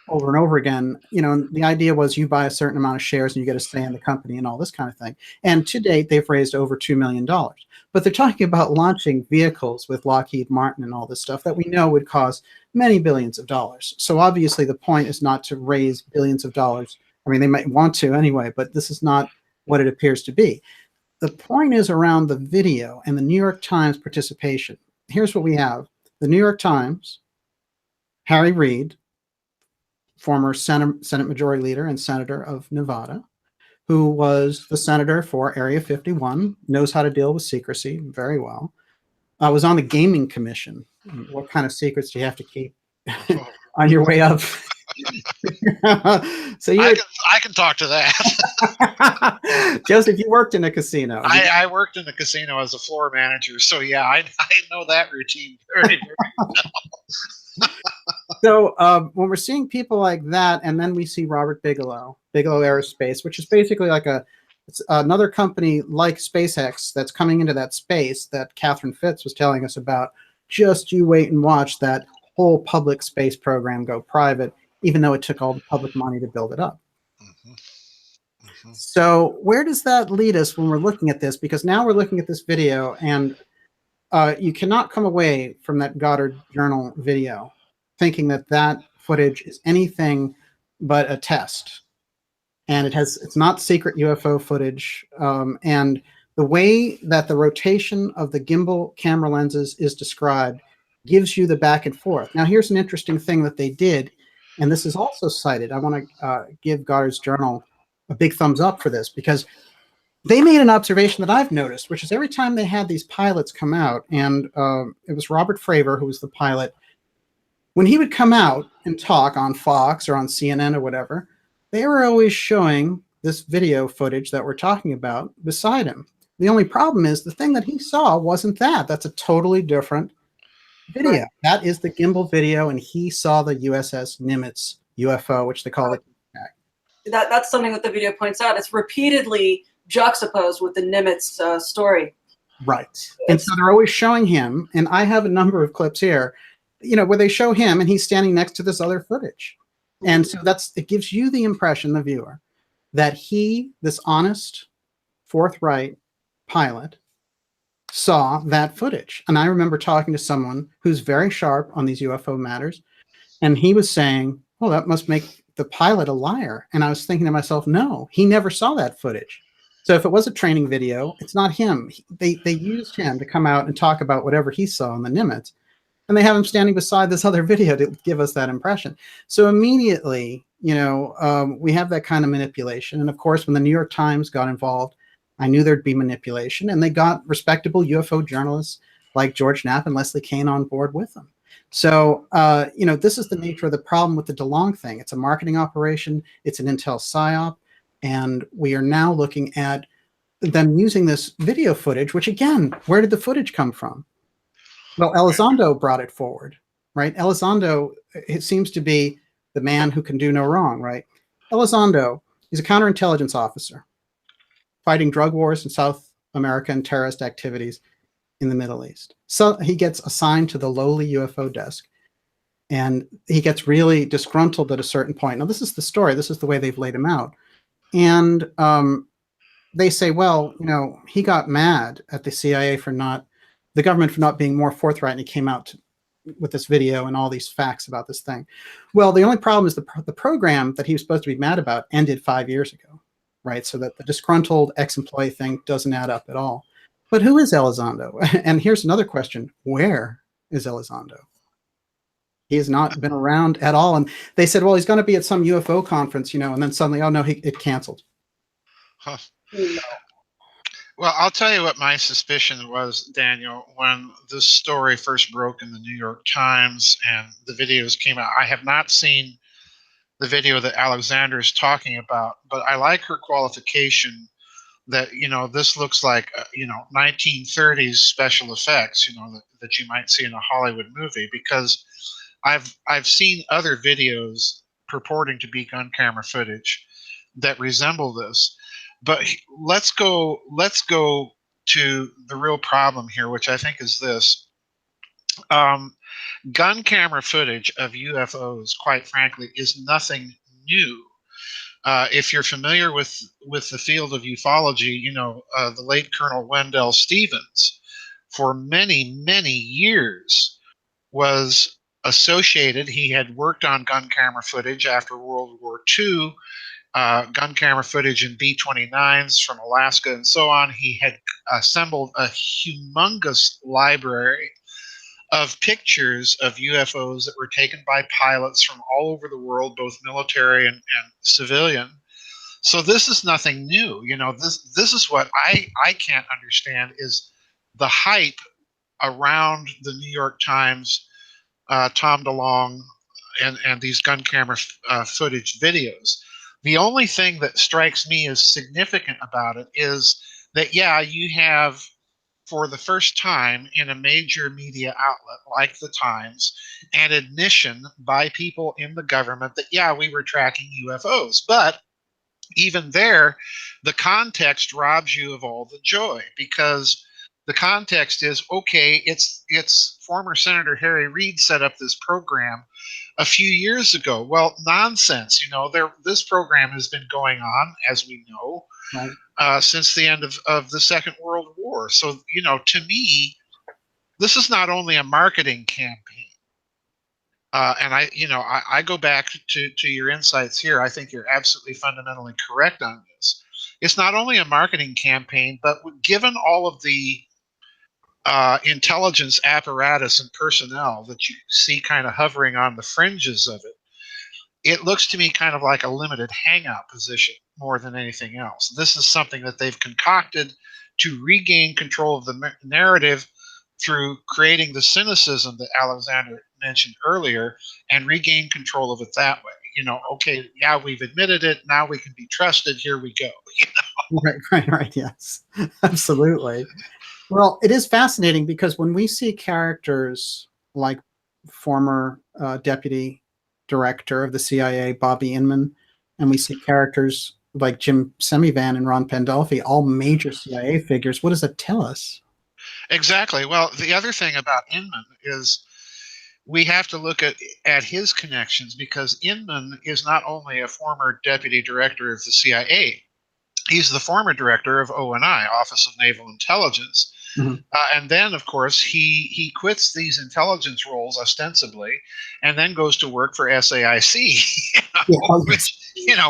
over and over again. The idea was you buy a certain amount of shares and you get a say in the company and all this kind of thing. And to date, they've raised over $2 million. But they're talking about launching vehicles with Lockheed Martin and all this stuff that we know would cost many billions of dollars. So obviously the point is not to raise billions of dollars. I mean, they might want to anyway, but this is not what it appears to be. The point is around the video and the New York Times participation. Here's what we have. The New York Times, Harry Reid, former Senate Majority Leader and Senator of Nevada, who was the senator for Area 51, knows how to deal with secrecy very well. Was on the Gaming Commission. What kind of secrets do you have to keep on your way up? So I can talk to that. Joseph, you worked in a casino. I worked in a casino as a floor manager, so yeah, I know that routine very, very well. So when we're seeing people like that, and then we see Robert Bigelow Aerospace, which is basically like it's another company like SpaceX that's coming into that space that Catherine Fitz was telling us about. Just you wait and watch that whole public space program go private, even though it took all the public money to build it up. Mm-hmm. Mm-hmm. So where does that lead us when we're looking at this? Because now we're looking at this video, and you cannot come away from that Goddard Journal video thinking that footage is anything but a test. And it's not secret UFO footage. And the way that the rotation of the gimbal camera lenses is described gives you the back and forth. Now, here's an interesting thing that they did, and this is also cited. I want to give Goddard's Journal a big thumbs up for this, because they made an observation that I've noticed, which is every time they had these pilots come out, and it was Robert Fravor, who was the pilot, when he would come out and talk on Fox or on CNN or whatever, they were always showing this video footage that we're talking about beside him. The only problem is the thing that he saw wasn't that. That's a totally different video. Right. That is the gimbal video, and he saw the USS Nimitz UFO, which they call it. That's something that the video points out. It's repeatedly juxtaposed with the Nimitz story. Right. And so they're always showing him, and I have a number of clips here, where they show him and he's standing next to this other footage. And so it gives you the impression, the viewer, that he, this honest, forthright pilot, saw that footage. And I remember talking to someone who's very sharp on these UFO matters, and he was saying, well, that must make the pilot a liar. And I was thinking to myself, no, he never saw that footage. So if it was a training video, it's not him. They used him to come out and talk about whatever he saw in the Nimitz, and they have him standing beside this other video to give us that impression. So immediately, we have that kind of manipulation. And of course, when the New York Times got involved, I knew there'd be manipulation, and they got respectable UFO journalists like George Knapp and Leslie Kean on board with them. So, this is the nature of the problem with the Delonge thing. It's a marketing operation. It's an intel psyop. And we are now looking at them using this video footage, which again, where did the footage come from? Well, Elizondo brought it forward, right? Elizondo, it seems to be the man who can do no wrong, right? Elizondo is a counterintelligence officer fighting drug wars in South America and terrorist activities in the Middle East. So he gets assigned to the lowly UFO desk, and he gets really disgruntled at a certain point. Now, this is the story. This is the way they've laid him out. And they say, well, he got mad at the CIA the government for not being more forthright, and he came out with this video and all these facts about this thing. Well, the only problem is the program that he was supposed to be mad about ended 5 years ago, right? So that the disgruntled ex-employee thing doesn't add up at all. But who is Elizondo? And here's another question. Where is Elizondo? He has not been around at all. And they said, well, he's going to be at some UFO conference, and then suddenly, oh no, it canceled. Huh. Well, I'll tell you what my suspicion was, Daniel, when this story first broke in the New York Times and the videos came out. I have not seen the video that Alexandra is talking about, but I like her qualification that, this looks like, 1930s special effects, that you might see in a Hollywood movie, because I've seen other videos purporting to be gun camera footage that resemble this. But let's go to the real problem here, which I think is this. Gun camera footage of UFOs, quite frankly, is nothing new. If you're familiar with the field of ufology, the late Colonel Wendell Stevens, for many, many years, was associated. He had worked on gun camera footage after World War II, gun camera footage in B-29s from Alaska and so on. He had assembled a humongous library of pictures of UFOs that were taken by pilots from all over the world, both military and civilian. So this is nothing new. This is what I can't understand, is the hype around the New York Times, Tom DeLonge, and these gun camera footage videos. The only thing that strikes me as significant about it is that, yeah, you have, for the first time in a major media outlet like the Times, an admission by people in the government that, yeah, we were tracking UFOs. But even there, the context robs you of all the joy, because the context is, okay, it's former Senator Harry Reid set up this program a few years ago. Well, nonsense. This program has been going on, as we know, right, since the end of the Second World War. So, to me, this is not only a marketing campaign. And I go back to your insights here. I think you're absolutely fundamentally correct on this. It's not only a marketing campaign, but given all of the intelligence apparatus and personnel that you see kind of hovering on the fringes of it, it looks to me kind of like a limited hangout position more than anything else. This is something that they've concocted to regain control of the narrative through creating the cynicism that Alexandra mentioned earlier and regain control of it that way. You know, okay, yeah, we've admitted it. Now we can be trusted. Here we go. Right. Yes, absolutely. Well, it is fascinating because when we see characters like former deputy director of the CIA, Bobby Inman, and we see characters like Jim Semivan and Ron Pandolfi, all major CIA figures, what does that tell us? Exactly. Well, the other thing about Inman is we have to look at his connections, because Inman is not only a former deputy director of the CIA, he's the former director of ONI, Office of Naval Intelligence. Mhm. And then, of course, he quits these intelligence roles ostensibly, and then goes to work for SAIC, Yeah, oh, yes.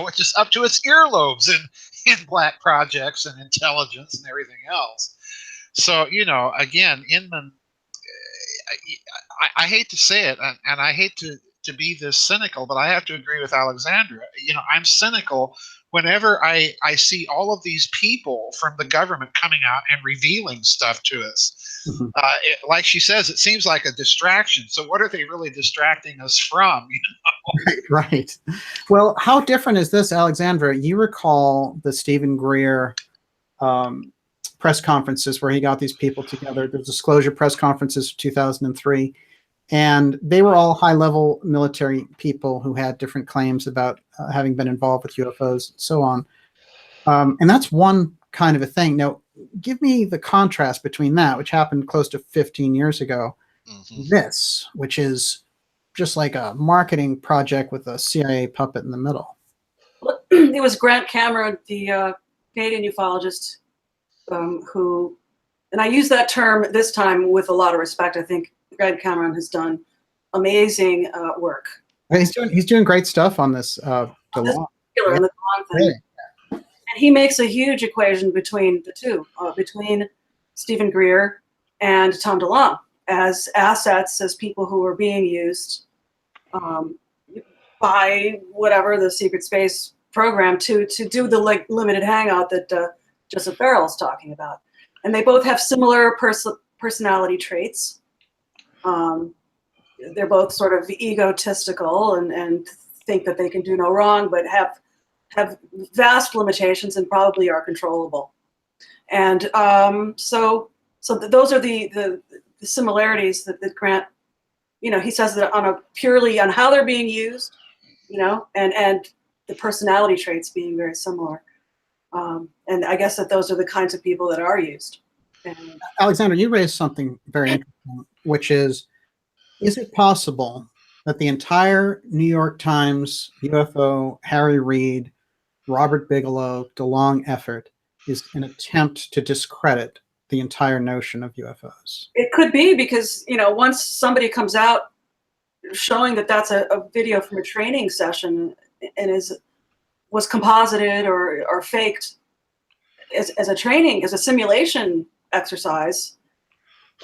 which is up to its earlobes in black projects and intelligence and everything else. So, again, Inman, I hate to say it, and I hate to be this cynical, but I have to agree with Alexandra. I'm cynical whenever I see all of these people from the government coming out and revealing stuff to us. Mhm. Like she says, it seems like a distraction. So what are they really distracting us from? Right. Well, how different is this, Alexandra? You recall the Stephen Greer press conferences where he got these people together, the disclosure press conferences of 2003. And they were all high-level military people who had different claims about having been involved with UFOs and so on. And that's one kind of a thing. Now, give me the contrast between that, which happened close to 15 years ago, this, which is just like a marketing project with a CIA puppet in the middle. It was Grant Cameron, the Canadian ufologist, who, and I use that term this time with a lot of respect. I think Grant Cameron has done amazing work. He's doing great stuff on this. On this particular, on the Delonge thing. Yeah. And he makes a huge equation between the two, between Stephen Greer and Tom DeLonge as assets, as people who are being used by whatever the secret space program to do the limited hangout that Joseph Farrell is talking about. And they both have similar personality traits. They're both sort of egotistical and think that they can do no wrong, but have vast limitations and probably are controllable. And so those are the similarities that Grant, he says that on how they're being used, and the personality traits being very similar. And I guess that those are the kinds of people that are used. And Alexander, you raised something very interesting, which is it possible that the entire New York Times UFO, Harry Reid, Robert Bigelow, DeLonge effort is an attempt to discredit the entire notion of UFOs? it could be because, once somebody comes out showing that that's a video from a training session and was composited or faked as a simulation exercise,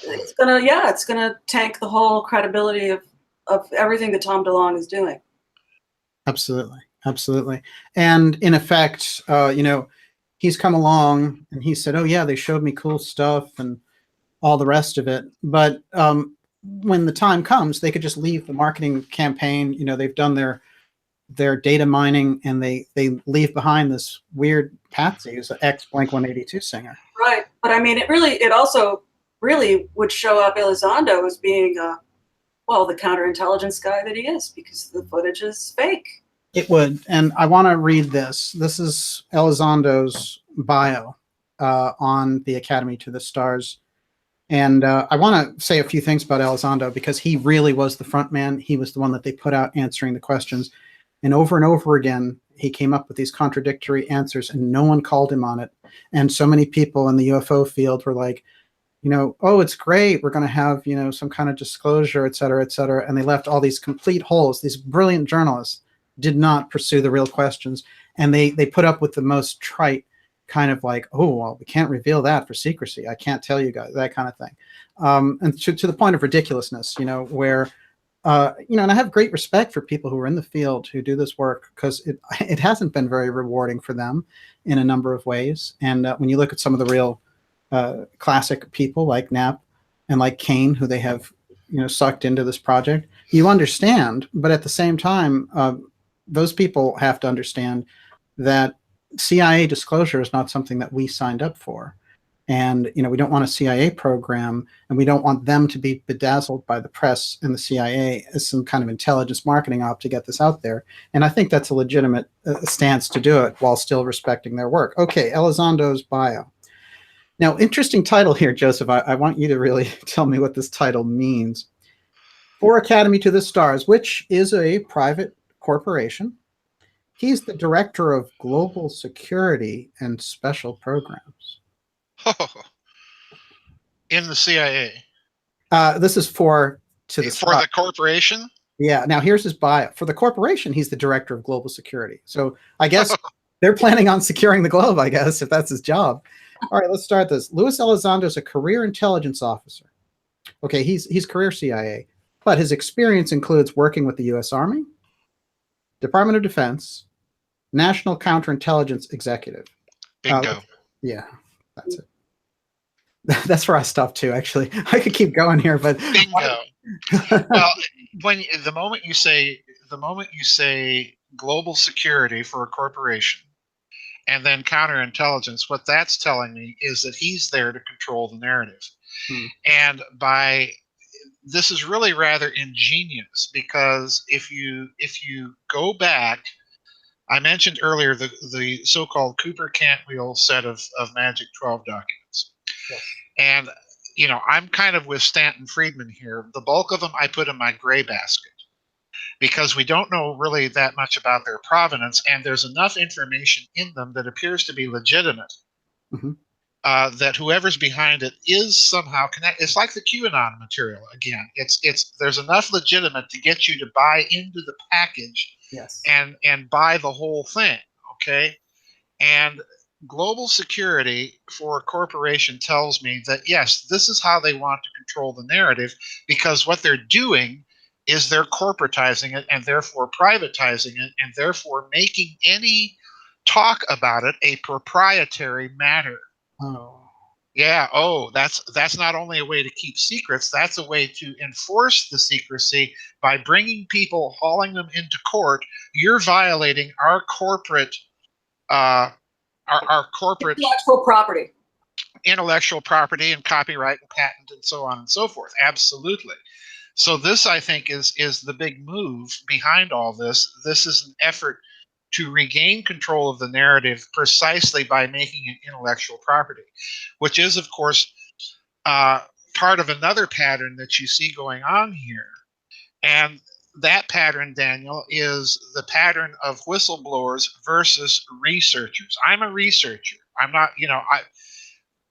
it's gonna tank the whole credibility of everything that Tom DeLonge is doing. Absolutely. And in effect, he's come along and he said, oh yeah, they showed me cool stuff and all the rest of it. But when the time comes, they could just leave the marketing campaign. They've done their data mining and they leave behind this weird patsy who's an ex Blink-182 singer. Right. But I mean, it also really would show up Elizondo as being, the counterintelligence guy that he is, because the footage is fake. It would. And I want to read this. This is Elizondo's bio on the Academy to the Stars. And I want to say a few things about Elizondo because he really was the front man. He was the one that they put out answering the questions. And over again, he came up with these contradictory answers and no one called him on it. And so many people in the UFO field were like, oh, it's great. We're going to have, some kind of disclosure, et cetera, et cetera. And they left all these complete holes. These brilliant journalists did not pursue the real questions. And they put up with the most trite kind of like, oh, well, we can't reveal that for secrecy. I can't tell you guys, that kind of thing. And to the point of ridiculousness, where, and I have great respect for people who are in the field who do this work because it hasn't been very rewarding for them in a number of ways. And when you look at some of the real classic people like Knapp and like Kane, who they have, sucked into this project, you understand, but at the same time, those people have to understand that CIA disclosure is not something that we signed up for. And, we don't want a CIA program, and we don't want them to be bedazzled by the press and the CIA as some kind of intelligence marketing op to get this out there. And I think that's a legitimate stance to do it while still respecting their work. Okay, Elizondo's bio. Now, interesting title here, Joseph. I want you to really tell me what this title means. For Academy to the Stars, which is a private corporation. He's the director of global security and special programs. In the CIA. This is for the corporation. Yeah. Now here's his bio. For the corporation, he's the director of global security. So I guess they're planning on securing the globe, I guess, if that's his job. All right, let's start this. Luis Elizondo is a career intelligence officer. Okay, he's career CIA, but his experience includes working with the U.S. Army, Department of Defense, National Counterintelligence Executive. Bingo. Yeah, that's it. That's where I stopped too. Actually, I could keep going here, but bingo. Well, the moment you say global security for a corporation, and then counterintelligence, what that's telling me is that he's there to control the narrative. And this is really rather ingenious, because if you go back, I mentioned earlier the so-called Cooper-Cantwell set of Magic 12 documents. Yes. And, I'm kind of with Stanton Friedman here. The bulk of them I put in my gray basket, because we don't know really that much about their provenance, and there's enough information in them that appears to be legitimate, that whoever's behind it is somehow connected. It's like the QAnon material again. There's enough legitimate to get you to buy into the package, yes, and buy the whole thing. Okay, and global security for a corporation tells me that yes, this is how they want to control the narrative, because what they're doing is they're corporatizing it, and therefore privatizing it, and therefore making any talk about it a proprietary matter. Oh. Yeah. Oh, that's not only a way to keep secrets, that's a way to enforce the secrecy by bringing people, hauling them into court. You're violating our corporate our corporate intellectual property and copyright and patent and so on and so forth. Absolutely. So this, I think, is the big move behind all this. This is an effort to regain control of the narrative precisely by making it intellectual property, which is, of course, part of another pattern that you see going on here. And that pattern, Daniel, is the pattern of whistleblowers versus researchers. I'm a researcher. I'm not,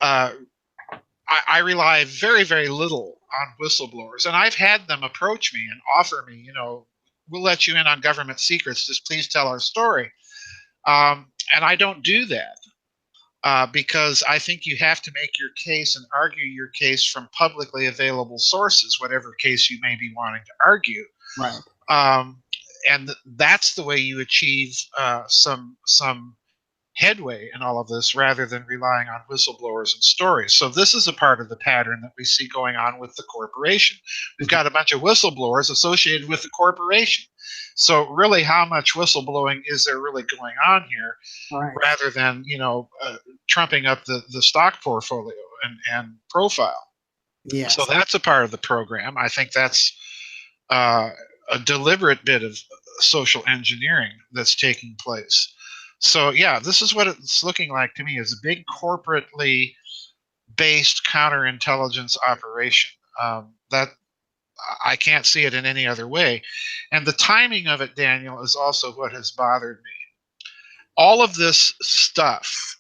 I rely very, very little on whistleblowers, and I've had them approach me and offer me, we'll let you in on government secrets. Just please tell our story. And I don't do that because I think you have to make your case and argue your case from publicly available sources, whatever case you may be wanting to argue. Right. And that's the way you achieve some headway in all of this, rather than relying on whistleblowers and stories. So this is a part of the pattern that we see going on with the corporation. We've got a bunch of whistleblowers associated with the corporation. So really, how much whistleblowing is there really going on here, right, rather than trumping up the stock portfolio and profile? Yes. So that's a part of the program. I think that's a deliberate bit of social engineering that's taking place. So yeah, this is what it's looking like to me, as a big corporately based counterintelligence operation. That I can't see it in any other way. And the timing of it, Daniel, is also what has bothered me. All of this stuff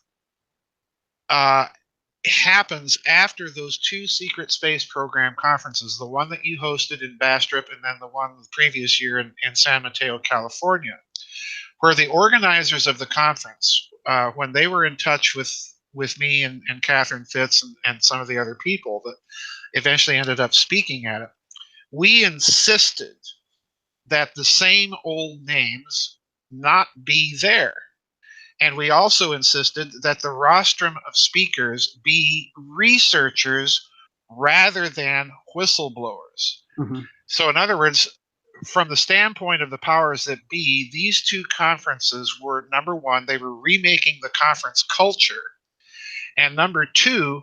happens after those two secret space program conferences, the one that you hosted in Bastrop and then the one the previous year in San Mateo, California, where the organizers of the conference, when they were in touch with me and Catherine Fitz and some of the other people that eventually ended up speaking at it, we insisted that the same old names not be there. And we also insisted that the rostrum of speakers be researchers rather than whistleblowers. Mm-hmm. So in other words, from the standpoint of the powers that be, these two conferences were, number one, they were remaking the conference culture, and number two,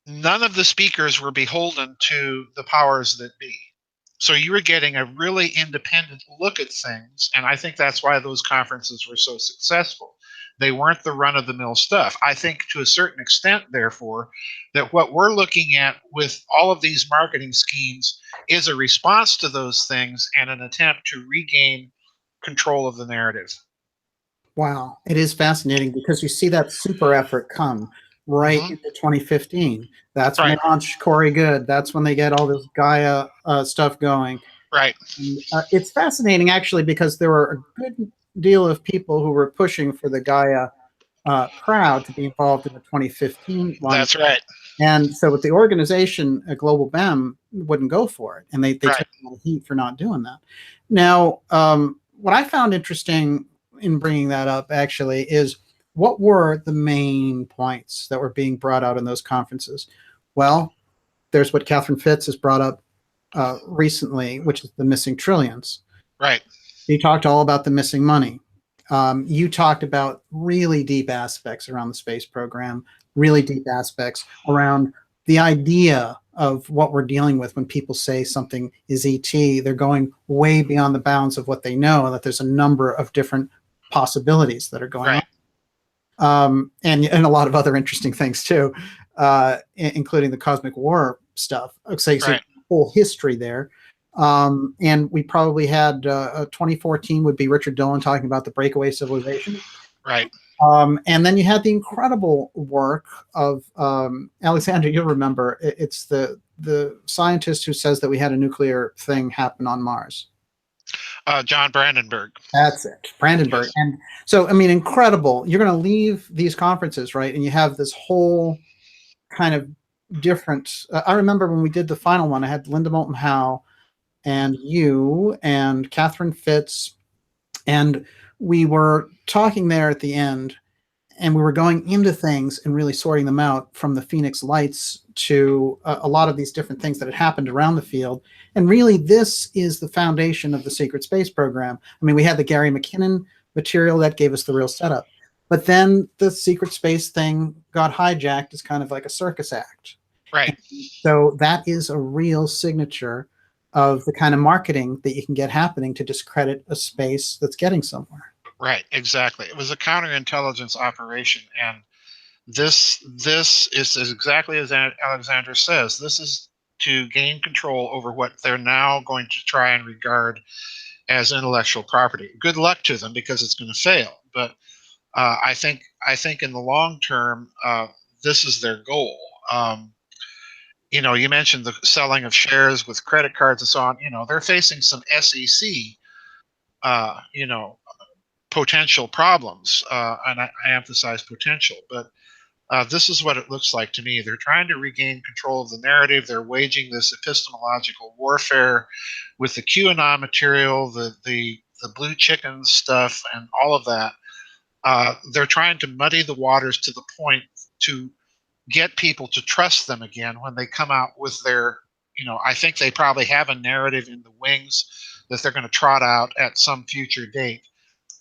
none of the speakers were beholden to the powers that be. So you were getting a really independent look at things, and I think that's why those conferences were so successful. They weren't the run-of-the-mill stuff. I think to a certain extent, therefore, that what we're looking at with all of these marketing schemes is a response to those things and an attempt to regain control of the narrative. Wow, it is fascinating because you see that super effort come right into 2015. That's when they launch Corey Good. That's when they get all this Gaia stuff going. Right. And, it's fascinating, actually, because there were a good deal of people who were pushing for the Gaia crowd to be involved in the 2015 one. That's right. And so with the organization, Global BEM wouldn't go for it. And they took a lot of heat for not doing that. Now, what I found interesting in bringing that up, actually, is what were the main points that were being brought out in those conferences? Well, there's what Catherine Fitz has brought up recently, which is the missing trillions. Right. You talked all about the missing money. You talked about really deep aspects around the space program, really deep aspects around the idea of what we're dealing with when people say something is ET. They're going way beyond the bounds of what they know, and that there's a number of different possibilities that are going on. And a lot of other interesting things too, including the cosmic war stuff. So a whole history there. And we probably had 2014 would be Richard Dillon talking about the breakaway civilization. Right. And then you had the incredible work of Alexandra. You'll remember, it's the scientist who says that we had a nuclear thing happen on Mars. John Brandenburg. That's it, Brandenburg. Yes. And so, I mean, incredible. You're going to leave these conferences, right? And you have this whole kind of different. I remember when we did the final one, I had Linda Moulton Howe and you and Catherine Fitz, and we were talking there at the end, and we were going into things and really sorting them out, from the Phoenix Lights to a lot of these different things that had happened around the field. And really, this is the foundation of the secret space program. I mean, we had the Gary McKinnon material that gave us the real setup. But then the secret space thing got hijacked as kind of like a circus act. Right. And so that is a real signature of the kind of marketing that you can get happening to discredit a space that's getting somewhere. Right, exactly. It was a counterintelligence operation, and this is exactly as Alexandra says. This is to gain control over what they're now going to try and regard as intellectual property. Good luck to them, because it's going to fail. But I think in the long term, this is their goal. You know, you mentioned the selling of shares with credit cards and so on. You know, they're facing some SEC, potential problems, and I emphasize potential, but this is what it looks like to me. They're trying to regain control of the narrative. They're waging this epistemological warfare with the QAnon material, the blue chicken stuff, and all of that. They're trying to muddy the waters to the point to get people to trust them again when they come out with their, I think they probably have a narrative in the wings that they're going to trot out at some future date.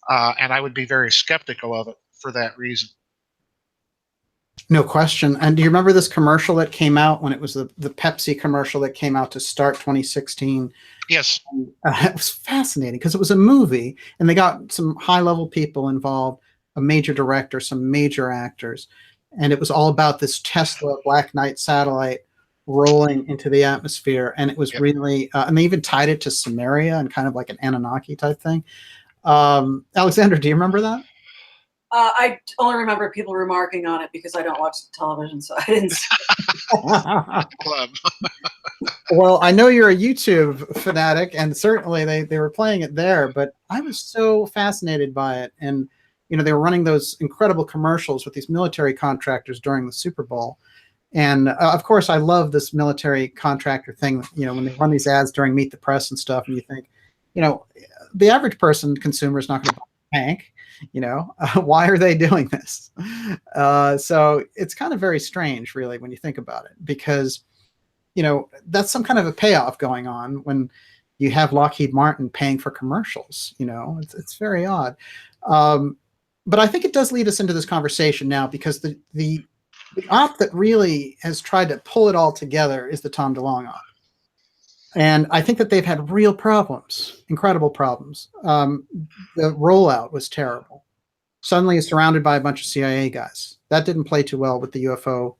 And I would be very skeptical of it for that reason. No question. And do you remember this commercial that came out when it was the Pepsi commercial that came out to start 2016? Yes. It was fascinating because it was a movie, and they got some high-level people involved, a major director, some major actors, and it was all about this Tesla Black Knight satellite rolling into the atmosphere. And it was really, and they even tied it to Samaria and kind of like an Anunnaki type thing. Alexandra, do you remember that? I only remember people remarking on it because I don't watch television, so I didn't see it. Club. Well, I know you're a YouTube fanatic, and certainly they were playing it there, but I was so fascinated by it. And, they were running those incredible commercials with these military contractors during the Super Bowl. And of course, I love this military contractor thing, when they run these ads during Meet the Press and stuff, and you think, the average consumer is not going to buy a tank. Why are they doing this? So it's kind of very strange, really, when you think about it, because, that's some kind of a payoff going on when, you have Lockheed Martin paying for commercials. You know, it's very odd. But I think it does lead us into this conversation now, because the op that really has tried to pull it all together is the Tom DeLonge op. And I think that they've had real problems, incredible problems. The rollout was terrible. Suddenly it's surrounded by a bunch of CIA guys. That didn't play too well with the UFO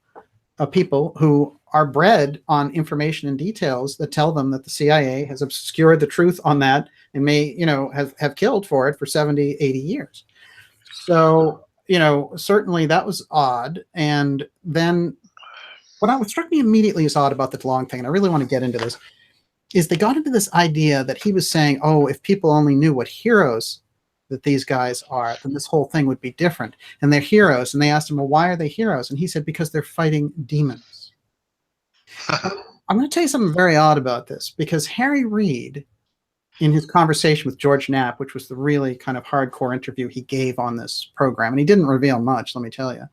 people who are bred on information and details that tell them that the CIA has obscured the truth on that and may, you know, have killed for it for 70, 80 years. So, you know, certainly that was odd. And then what struck me immediately as odd about the DeLonge thing, and I really want to get into this, is they got into this idea that he was saying, oh, if people only knew what heroes that these guys are, then this whole thing would be different. And they're heroes. And they asked him, well, why are they heroes? And he said, because they're fighting demons. I'm going to tell you something very odd about this, because Harry Reid, in his conversation with George Knapp, which was the really kind of hardcore interview he gave on this program, and he didn't reveal much, let me tell you,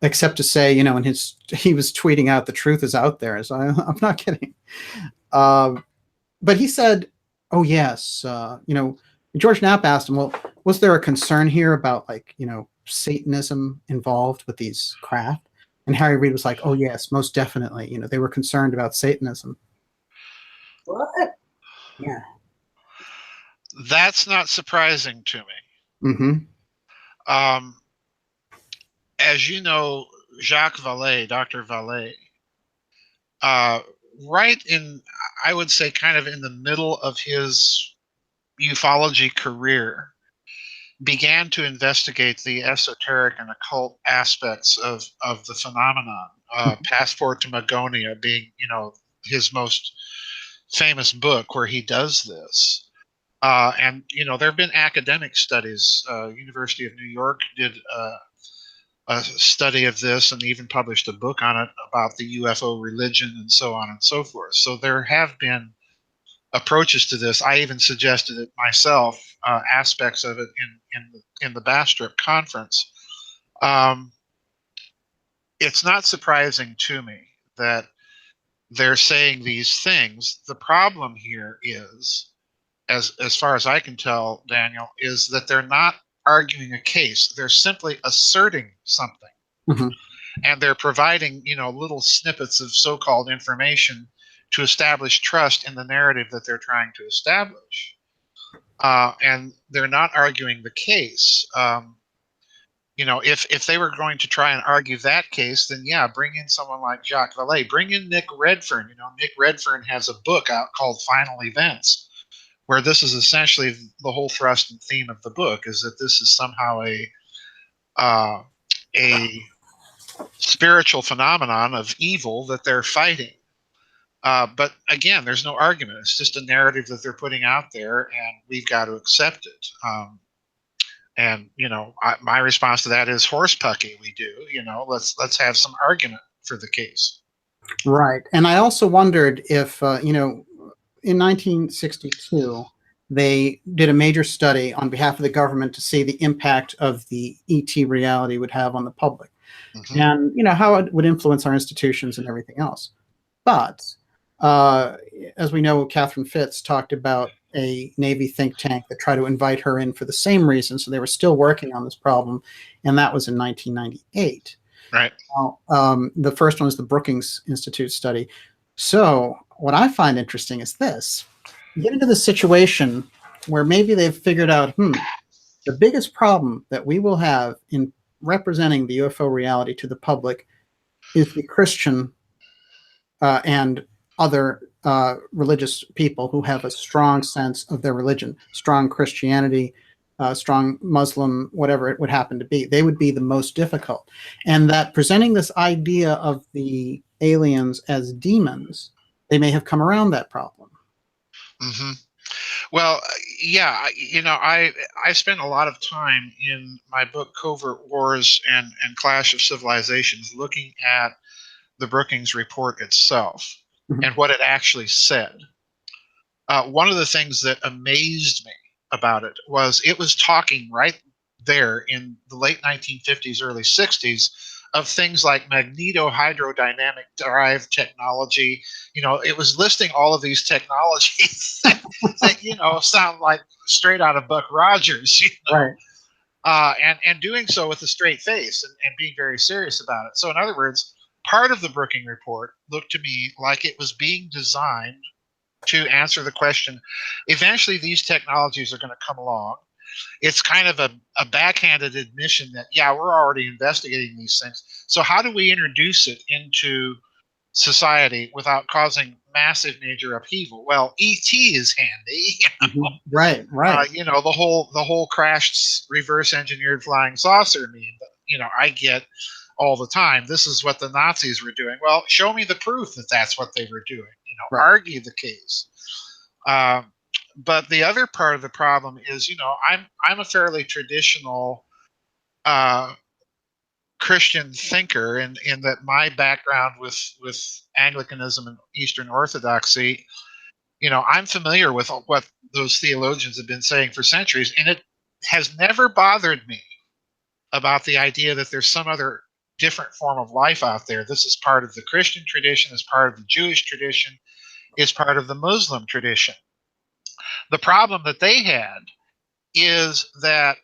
except to say, you know, he was tweeting out, the truth is out there. So I'm not kidding. But he said, oh, yes, you know, George Knapp asked him, well, was there a concern here about, like, you know, Satanism involved with these craft? And Harry Reid was like, oh, yes, most definitely. You know, they were concerned about Satanism. What? Yeah. That's not surprising to me. Mm-hmm. As you know, Jacques Vallée, Dr. Vallée, right in, I would say, kind of in the middle of his ufology career, began to investigate the esoteric and occult aspects of the phenomenon. Passport to Magonia being, you know, his most famous book where he does this. And, you know, there have been academic studies. University of New York did a study of this and even published a book on it about the UFO religion and so on and so forth. So there have been approaches to this. I even suggested it myself, aspects of it in the Bastrop conference. It's not surprising to me that they're saying these things. The problem here is, as far as I can tell, Daniel, is that they're not arguing a case. They're simply asserting something. Mm-hmm. And they're providing, you know, little snippets of so-called information to establish trust in the narrative that they're trying to establish. And they're not arguing the case. You know, if they were going to try and argue that case, then yeah, bring in someone like Jacques Vallée. Bring in Nick Redfern. You know, Nick Redfern has a book out called Final Events, where this is essentially the whole thrust and theme of the book, is that this is somehow a spiritual phenomenon of evil that they're fighting. But again, there's no argument. It's just a narrative that they're putting out there, and we've got to accept it. And you know, my response to that is horsepucky. We do, you know, let's have some argument for the case. Right. And I also wondered if, you know, in 1962, they did a major study on behalf of the government to see the impact of the ET reality would have on the public, Mm-hmm. and, you know, how it would influence our institutions and everything else. But as we know, Catherine Fitz talked about a Navy think tank that tried to invite her in for the same reason. So they were still working on this problem. And that was in 1998. Right. The first one is the Brookings Institute study. So what I find interesting is this. You get into the situation where maybe they've figured out, the biggest problem that we will have in representing the UFO reality to the public is the Christian and other religious people who have a strong sense of their religion, strong Christianity, strong Muslim, whatever it would happen to be. They would be the most difficult. And that presenting this idea of the aliens as demons, they may have come around that problem. Mm-hmm. Well, yeah, you know, I spent a lot of time in my book Covert Wars and Clash of Civilizations looking at the Brookings report itself and what it actually said. One of the things that amazed me about it was talking right there in the late 1950s, early 60s of things like magnetohydrodynamic drive technology. It was listing all of these technologies that sound like straight out of Buck Rogers. Right. And doing so with a straight face and being very serious about it. So in other words, part of the Brookings report looked to me like it was being designed to answer the question, eventually these technologies are going to come along. It's kind of a backhanded admission that, yeah, we're already investigating these things. So how do we introduce it into society without causing massive major upheaval? Well, ET is handy. Right. The whole crashed reverse engineered flying saucer meme. I get all the time. This is what the Nazis were doing. Well, show me the proof that that's what they were doing. Right. Argue the case. But the other part of the problem is, I'm a fairly traditional Christian thinker in that my background with Anglicanism and Eastern Orthodoxy, I'm familiar with what those theologians have been saying for centuries, and it has never bothered me about the idea that there's some other different form of life out there. This is part of the Christian tradition, is part of the Jewish tradition, is part of the Muslim tradition. The problem that they had is that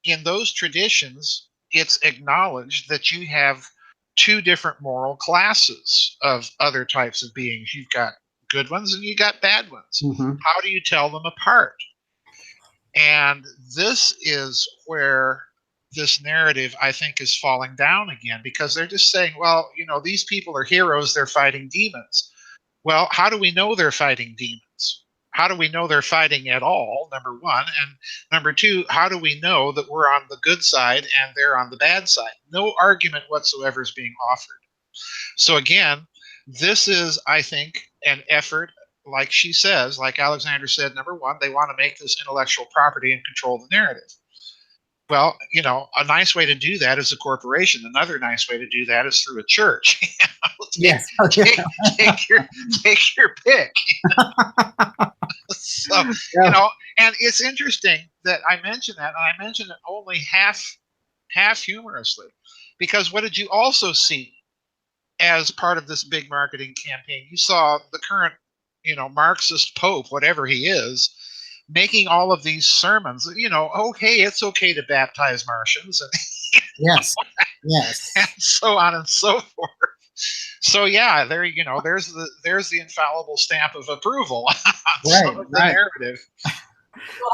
in those traditions, it's acknowledged that you have two different moral classes of other types of beings. You've got good ones and you got bad ones. How do you tell them apart? And this is where this narrative, I think, is falling down again, because they're just saying, well, these people are heroes, they're fighting demons. Well, how do we know they're fighting demons? How do we know they're fighting at all, number one? And number two, how do we know that we're on the good side and they're on the bad side? No argument whatsoever is being offered. So again, this is, I think, an effort, like she says, like Alexandra said, number one, they want to make this intellectual property and control the narrative. Well, a nice way to do that is a corporation. Another nice way to do that is through a church. Yes. Take your pick. So, and it's interesting that I mentioned that, and I mentioned it only half humorously, because what did you also see as part of this big marketing campaign? You saw the current, Marxist Pope, whatever he is, making all of these sermons, hey, it's okay to baptize Martians, and yes, and so on and so forth. So yeah, there's the infallible stamp of approval on some of the narrative.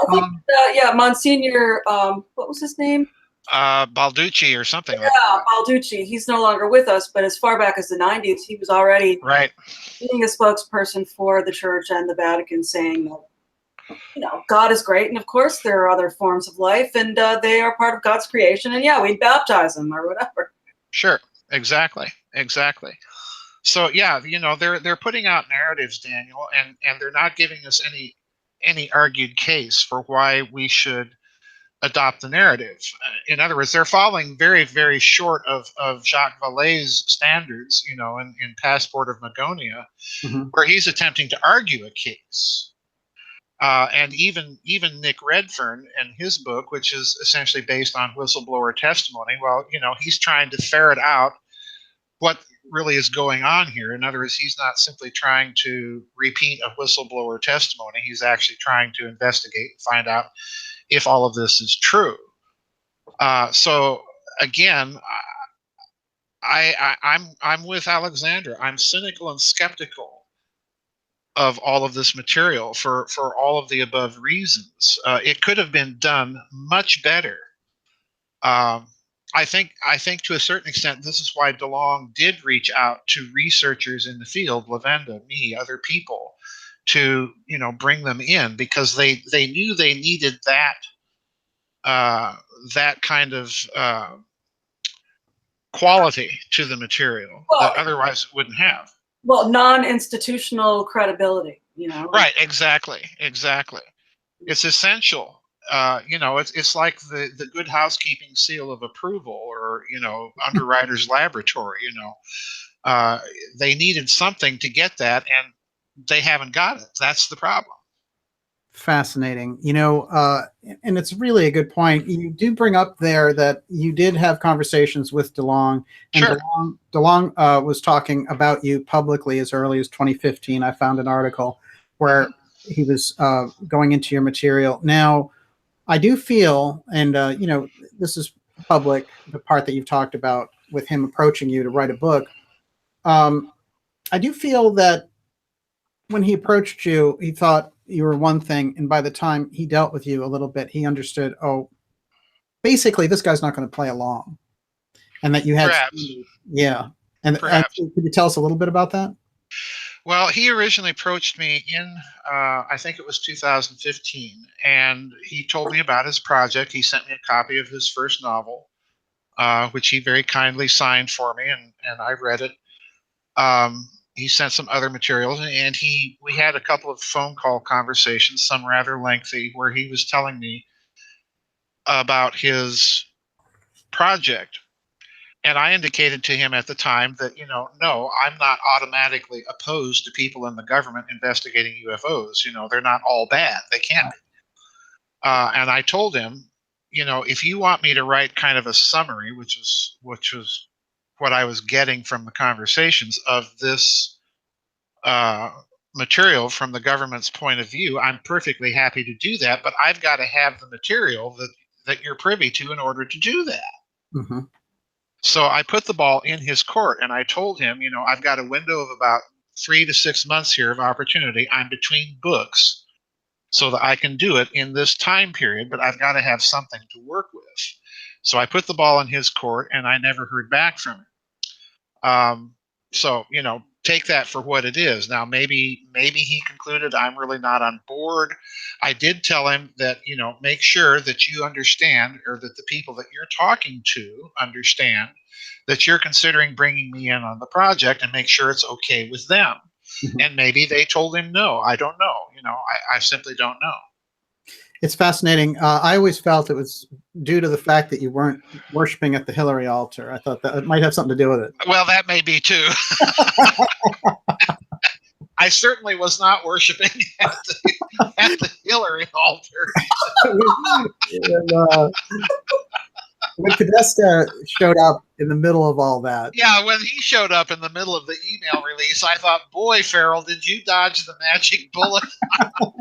Well, I think, Monsignor, what was his name? Balducci or something like that. Balducci. He's no longer with us, but as far back as the 90s, he was already being a spokesperson for the Church and the Vatican, saying that, God is great, and of course there are other forms of life, and they are part of God's creation, and we baptize them or whatever. Sure, exactly. So yeah, they're putting out narratives, Daniel, and they're not giving us any argued case for why we should adopt the narrative. In other words, they're falling very, very short of Jacques Vallée's standards, in Passport of Magonia, where he's attempting to argue a case. And even Nick Redfern and his book, which is essentially based on whistleblower testimony, well, he's trying to ferret out what really is going on here. In other words, he's not simply trying to repeat a whistleblower testimony. He's actually trying to investigate and find out if all of this is true. So again, I'm with Alexandra. I'm cynical and skeptical of all of this material for all of the above reasons. It could have been done much better. I think to a certain extent, this is why Delonge did reach out to researchers in the field, Lavenda, me, other people, to bring them in, because they knew they needed that kind of quality to the material that otherwise it wouldn't have. Well, non-institutional credibility, Right, exactly. It's essential. It's like the good housekeeping seal of approval, or underwriter's laboratory. They needed something to get that, and they haven't got it. That's the problem. Fascinating. And it's really a good point. You do bring up there that you did have conversations with Delonge, and Sure. Delonge was talking about you publicly as early as 2015. I found an article where he was going into your material. Now, I do feel, and this is public, the part that you've talked about with him approaching you to write a book. I do feel that when he approached you, he thought you were one thing, and by the time he dealt with you a little bit, he understood, oh, basically this guy's not going to play along, and that you had, Perhaps. yeah. And Perhaps. could you tell us a little bit about that? Well, he originally approached me in, I think it was 2015, and he told me about his project. He sent me a copy of his first novel, which he very kindly signed for me, and I read it. He sent some other materials, and we had a couple of phone call conversations, some rather lengthy, where he was telling me about his project. And I indicated to him at the time that, no, I'm not automatically opposed to people in the government investigating UFOs. They're not all bad. They can't be. And I told him, if you want me to write kind of a summary, which was what I was getting from the conversations of this material from the government's point of view, I'm perfectly happy to do that. But I've got to have the material that you're privy to in order to do that. Mm-hmm. So I put the ball in his court, and I told him, I've got a window of about 3 to 6 months here of opportunity. I'm between books so that I can do it in this time period, but I've got to have something to work with. So I put the ball in his court, and I never heard back from him. So, take that for what it is. Now, maybe he concluded I'm really not on board. I did tell him that, make sure that you understand, or that the people that you're talking to understand that you're considering bringing me in on the project, and make sure it's okay with them. Mm-hmm. And maybe they told him no. I don't know. I simply don't know. It's fascinating. I always felt it was due to the fact that you weren't worshiping at the Hillary altar. I thought that it might have something to do with it. Well, that may be too. I certainly was not worshiping at the Hillary altar. When Podesta showed up in the middle of all that. Yeah, when he showed up in the middle of the email release, I thought, boy, Farrell, did you dodge the magic bullet on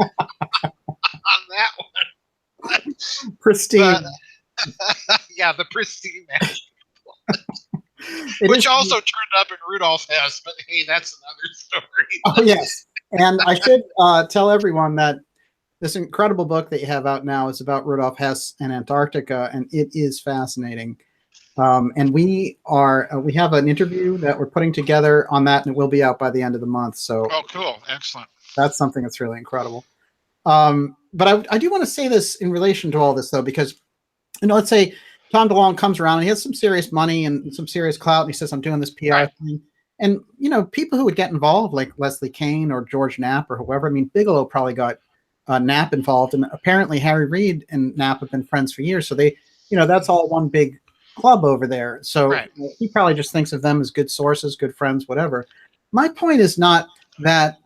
that one? Pristine. Yeah, the pristine magic bullet. Which also turned up in Rudolph Hess, but hey, that's another story. Oh, yes. And I should tell everyone that this incredible book that you have out now is about Rudolph Hess and Antarctica, and it is fascinating. And we have an interview that we're putting together on that, and it will be out by the end of the month. So, oh, cool, excellent. That's something that's really incredible. But I do want to say this in relation to all this, though, because let's say Tom DeLonge comes around and he has some serious money and some serious clout, and he says, "I'm doing this PR thing." And people who would get involved, like Leslie Kean or George Knapp or whoever. I mean, Bigelow probably got Knapp involved, and apparently Harry Reid and Knapp have been friends for years. So they, that's all one big club over there. So he probably just thinks of them as good sources, good friends, whatever. My point is not that,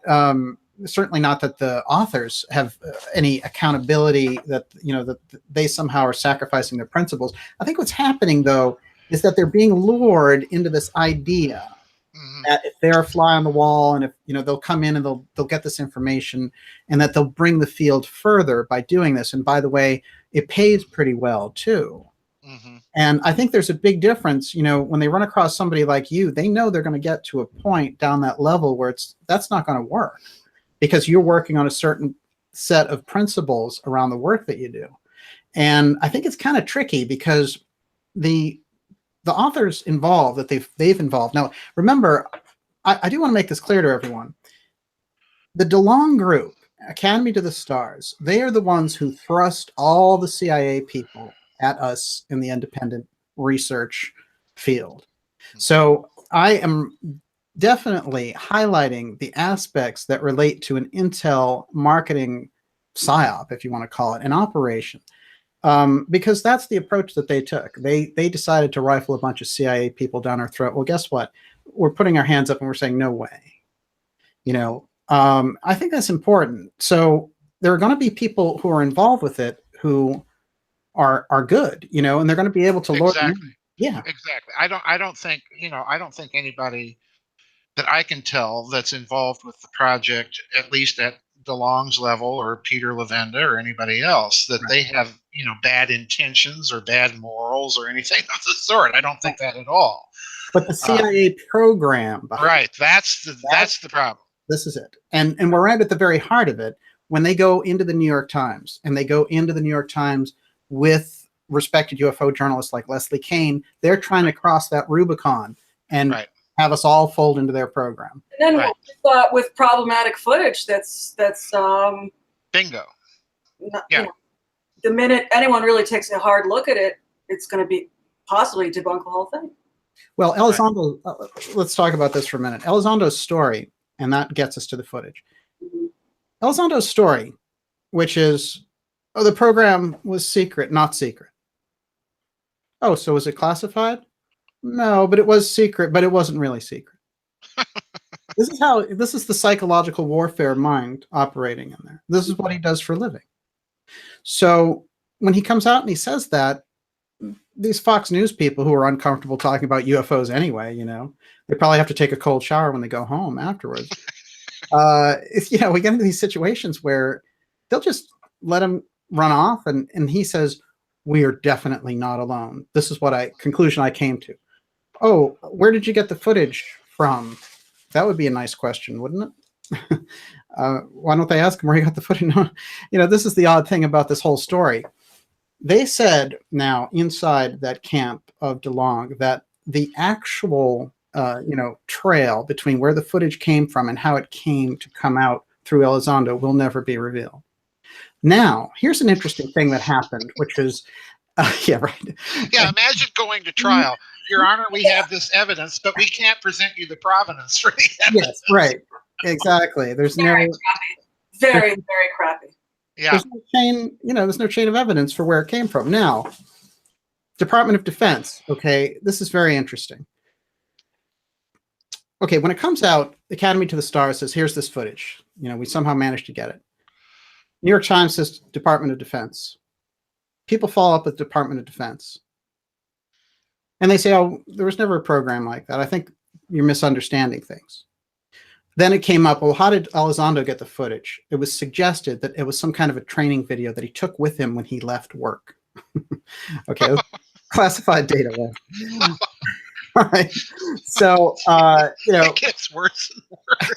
certainly not that the authors have any accountability that, that they somehow are sacrificing their principles. I think what's happening, though, is that they're being lured into this idea that if they're a fly on the wall, and if they'll come in and they'll get this information, and that they'll bring the field further by doing this. And by the way, it pays pretty well too. Mm-hmm. And I think there's a big difference. When they run across somebody like you, they know they're going to get to a point down that level where that's not going to work, because you're working on a certain set of principles around the work that you do. And I think it's kind of tricky because the authors involved that they've involved. Now, remember, I do want to make this clear to everyone. The DeLonge group, Academy to the Stars, they are the ones who thrust all the CIA people at us in the independent research field. So I am definitely highlighting the aspects that relate to an intel marketing psyop, if you want to call it, an operation. Because that's the approach that they took. They decided to rifle a bunch of CIA people down our throat. Well, guess what? We're putting our hands up and we're saying, no way. I think that's important. So there are going to be people who are involved with it who are good, you know, and they're going to be able to lord them in. Exactly. Yeah. Exactly. I don't think, I don't think anybody that I can tell that's involved with the project, at least at Delonge's level or Peter Lavenda or anybody else, that they have, bad intentions or bad morals or anything of the sort. I don't think that at all. But the CIA program behind Right. That's the problem. this is it. And we're right at the very heart of it. When they go into the New York Times, and they go into the New York Times with respected UFO journalists like Leslie Kean, they're trying to cross that Rubicon and have us all fold into their program. And then with problematic footage, that's bingo. The minute anyone really takes a hard look at it, it's going to be possibly debunk the whole thing. Well, Elizondo, let's talk about this for a minute. Elizondo's story, and that gets us to the footage. Elizondo's story, which is, the program was secret, not secret. Oh, so was it classified? No, but it was secret, but it wasn't really secret. This is the psychological warfare mind operating in there. This is what he does for a living. So when he comes out and he says that, these Fox News people who are uncomfortable talking about UFOs anyway, they probably have to take a cold shower when they go home afterwards. We get into these situations where they'll just let him run off, and he says, we are definitely not alone. This is what conclusion I came to. Oh, where did you get the footage from? That would be a nice question, wouldn't it? Why don't they ask him where he got the footage? No, this is the odd thing about this whole story. They said now inside that camp of Delonge that the actual trail between where the footage came from and how it came to come out through Elizondo will never be revealed. Now, here's an interesting thing that happened, which is, Yeah, imagine going to trial. Your Honor, we have this evidence, but we can't present you the provenance for the evidence. Yes, right. Exactly. There's very very crappy. Yeah. There's no chain, there's no chain of evidence for where it came from. Now, Department of Defense, okay, this is very interesting. Okay, when it comes out, Academy to the Stars says, here's this footage. We somehow managed to get it. New York Times says Department of Defense. People follow up with Department of Defense. And they say, oh, there was never a program like that. I think you're misunderstanding things. Then it came up, well, how did Elizondo get the footage? It was suggested that it was some kind of a training video that he took with him when he left work. Okay, classified data. All right. So, it gets worse and worse.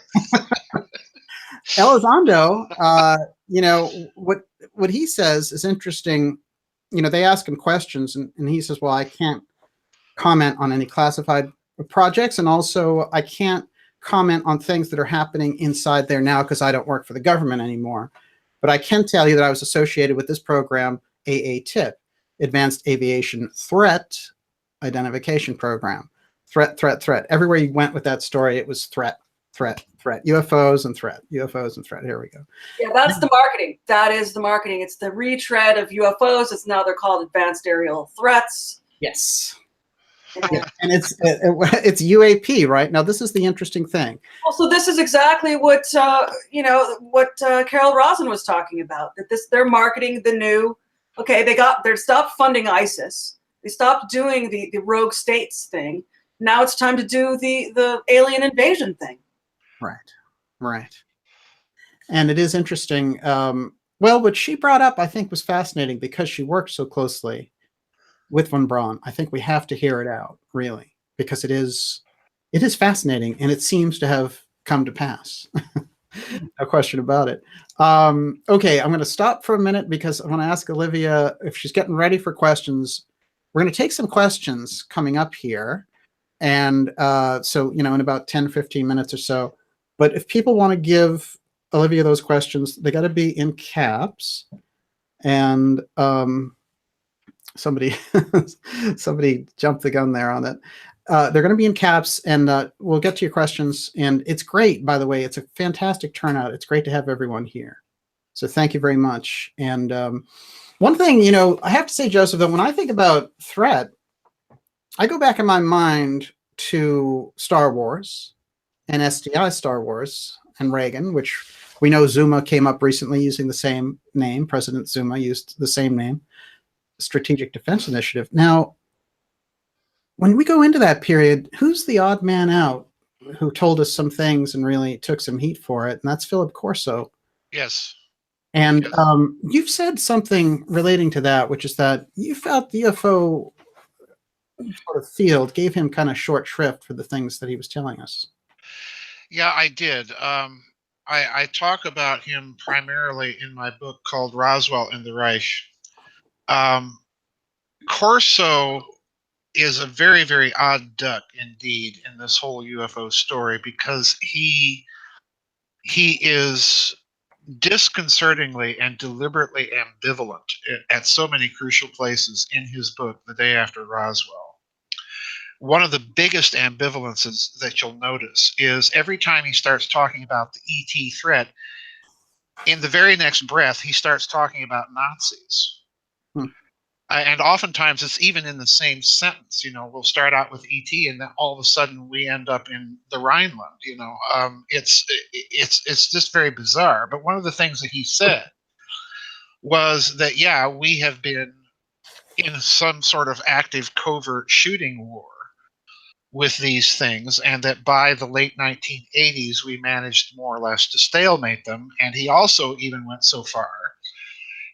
Elizondo, what he says is interesting. They ask him questions, and he says, well, I can't comment on any classified projects, and also I can't comment on things that are happening inside there now because I don't work for the government anymore. But I can tell you that I was associated with this program, AATIP, Advanced Aviation Threat Identification Program. Threat. Everywhere you went with that story, it was threat. UFOs and threat. Here we go. Yeah, that's the marketing. That is the marketing. It's the retread of UFOs. It's now they're called advanced aerial threats. Yes. Yeah, and it's UAP, right? Now, this is the interesting thing. Well, so this is exactly what Carol Rosin was talking about. That they're marketing the new. Okay, they stopped funding ISIS. They stopped doing the rogue states thing. Now it's time to do the alien invasion thing. Right. And it is interesting. Well, what she brought up, I think, was fascinating because she worked so closely with von Braun. I think we have to hear it out, really, because it is fascinating, and it seems to have come to pass. No question about it. Okay, I'm going to stop for a minute because I want to ask Olivia if she's getting ready for questions. We're going to take some questions coming up here, and so, in about 10, 15 minutes or so. But if people want to give Olivia those questions, they got to be in caps. And somebody jumped the gun there on it. They're going to be in caps, and we'll get to your questions. And it's great, by the way. It's a fantastic turnout. It's great to have everyone here. So thank you very much. And one thing, I have to say, Joseph, that when I think about threat, I go back in my mind to Star Wars and SDI Star Wars and Reagan, which We know Zuma came up recently using the same name. President Zuma used the same name, Strategic Defense Initiative. Now, when we go into that period, who's the odd man out who told us some things and really took some heat for it? And that's Philip Corso. Yes. And Yes. You've said something relating to that, which is that you felt the UFO sort of field gave him kind of short shrift for the things that he was telling us. Yeah, I did. I talk about him primarily in my book called Roswell and the Reich. Corso is a very, very odd duck indeed in this whole UFO story, because he is disconcertingly and deliberately ambivalent at so many crucial places in his book, The Day After Roswell. One of the biggest ambivalences that you'll notice is every time he starts talking about the ET threat, in the very next breath, he starts talking about Nazis. And oftentimes it's even in the same sentence. We'll start out with ET, and then all of a sudden we end up in the Rhineland. It's just very bizarre. But one of the things that he said was that, yeah, we have been in some sort of active covert shooting war with these things, and that by the late 1980s we managed more or less to stalemate them. And he also even went so far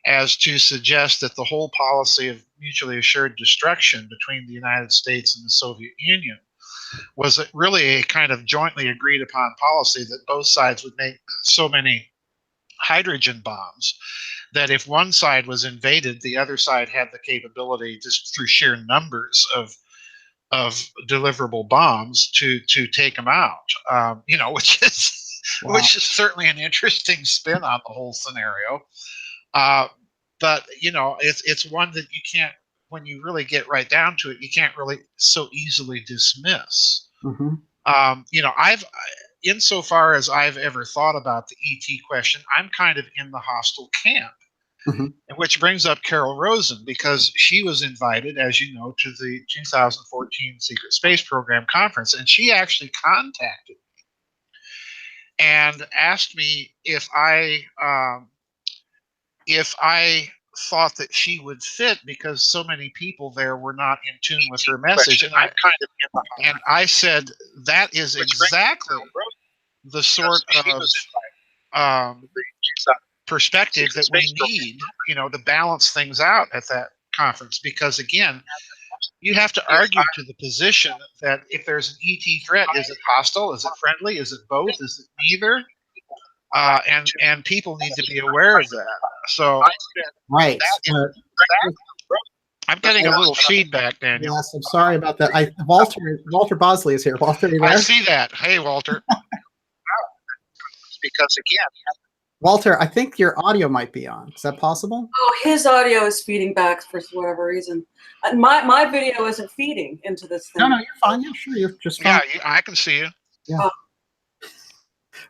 as to suggest that the whole policy of mutually assured destruction between the United States and the Soviet Union was really a kind of jointly agreed upon policy, that both sides would make so many hydrogen bombs that if one side was invaded, the other side had the capability, just through sheer numbers of deliverable bombs, to take them out. Which is Wow. which is certainly an interesting spin on the whole scenario. But it's one that you can't, when you really get right down to it, you can't really so easily dismiss. I've, insofar as I've ever thought about the ET question, I'm kind of in the hostile camp. Which brings up Carol Rosen, because she was invited, as you know, to the 2014 Secret Space Program conference, and she actually contacted me and asked me if I thought that she would fit, because so many people there were not in tune with her message. And I said, that is exactly the sort of perspective that we need, to balance things out at that conference. Because again, you have to argue to the position that if there's an ET threat, is it hostile? Is it friendly? Is it both? Is it neither? And people need to be aware of that. So, right. I'm getting a little feedback, Daniel. Yes, I'm sorry about that. Walter Bosley is here. Walter, are you there? I see that. Hey, Walter. Because again, Walter, I think your audio might be on. Is that possible? Oh, his audio is feeding back for whatever reason. My video isn't feeding into this thing. No, you're fine. Yeah, sure, you're just fine. Yeah, I can see you. Yeah.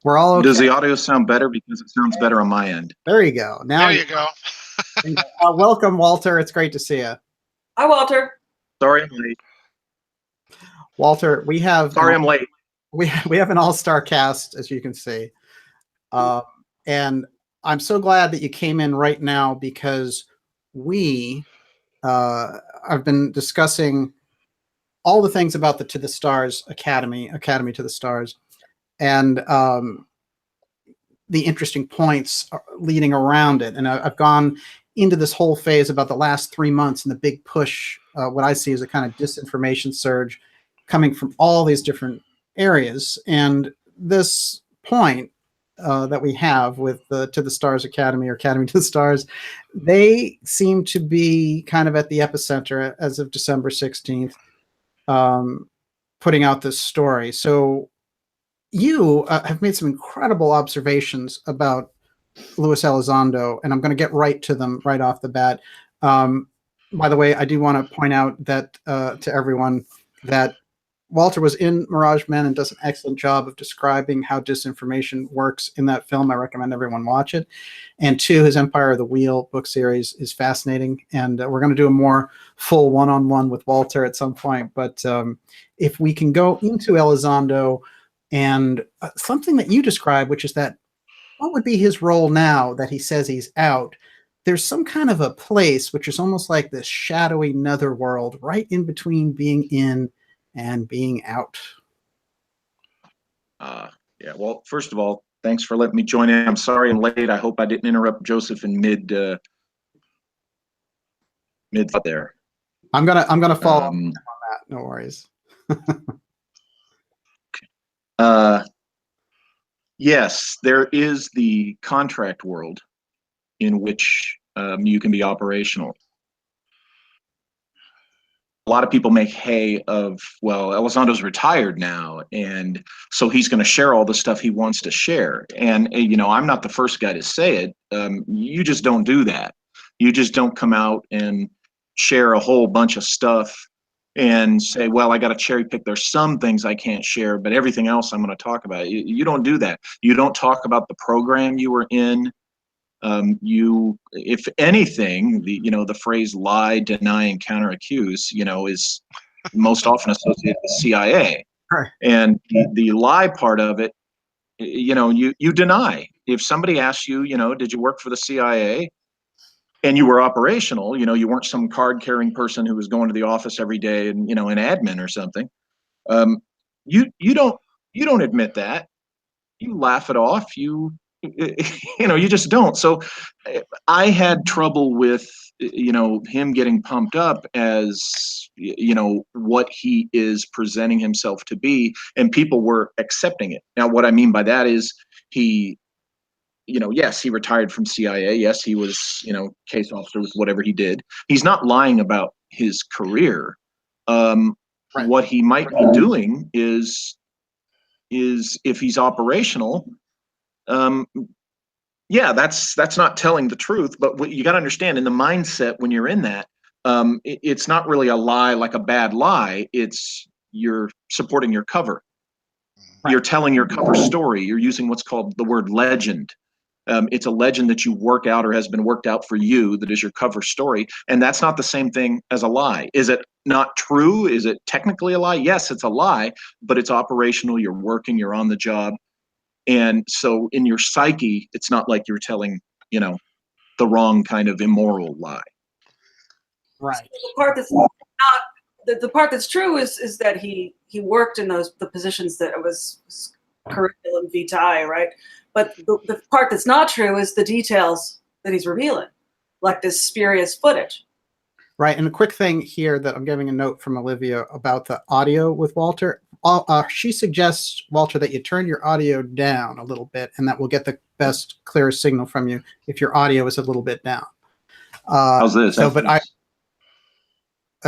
We're all okay. Does the audio sound better? Because it sounds better on my end. There you go. Now there you go. Welcome, Walter. It's great to see you. Hi, Walter. Sorry I'm late. Walter, we have. Sorry I'm late. We have an all-star cast, as you can see. And I'm so glad that you came in right now, because we have been discussing all the things about the To the Stars Academy to the Stars, and the interesting points leading around it. And I've gone into this whole phase about the last 3 months and the big push, what I see as a kind of disinformation surge coming from all these different areas. And this point that we have with the To the Stars Academy, or Academy to the Stars, they seem to be kind of at the epicenter as of December 16th, putting out this story. So you have made some incredible observations about Luis Elizondo, and I'm going to get right to them right off the bat. By the way, I do want to point out that to everyone that Walter was in Mirage Men and does an excellent job of describing how disinformation works in that film. I recommend everyone watch it. And two, his Empire of the Wheel book series is fascinating. And we're going to do a more full one-on-one with Walter at some point. But if we can go into Elizondo and something that you describe, which is that what would be his role now that he says he's out? There's some kind of a place which is almost like this shadowy netherworld right in between being in and being out. Yeah, well, first of all, thanks for letting me join in. I'm sorry I'm late. I hope I didn't interrupt Joseph in mid there. I'm gonna follow up on that. No worries. Yes, there is the contract world in which you can be operational. A lot of people make hay of, well, Elizondo's retired now, and so he's going to share all the stuff he wants to share. And, you know, I'm not the first guy to say it. You just don't do that. You just don't come out and share a whole bunch of stuff and say, well, I got to cherry pick. There's some things I can't share, but everything else I'm going to talk about. You don't do that. You don't talk about the program you were in. If anything, the phrase lie, deny, and counter accuse, is most often associated with CIA. Right. And the lie part of it, you deny. If somebody asks you, did you work for the CIA? And you were operational, you weren't some card carrying person who was going to the office every day and, an admin or something. You don't admit that. You laugh it off. You just don't. So I had trouble with, him getting pumped up as, what he is presenting himself to be, and people were accepting it. Now, what I mean by that is he, yes, he retired from CIA. Yes, he was, case officer with whatever he did. He's not lying about his career. Right. What he might be doing is if he's operational, yeah, that's not telling the truth. But what you got to understand, in the mindset when you're in that, it's not really a lie like a bad lie. It's you're supporting your cover. Right. You're telling your cover story. You're using what's called the word legend. It's a legend that you work out or has been worked out for you that is your cover story. And that's not the same thing as a lie. Is it not true? Is it technically a lie? Yes, it's a lie, but it's operational. You're working, you're on the job. And so in your psyche, it's not like you're telling, the wrong kind of immoral lie. Right. The part that's not, the part that's true is that he worked in the positions that it was curriculum vitae, right? But the part that's not true is the details that he's revealing, like this spurious footage. Right, and a quick thing here that I'm giving a note from Olivia about the audio with Walter. She suggests, Walter, that you turn your audio down a little bit, and that will get the best, clearest signal from you if your audio is a little bit down. How's this? So, that's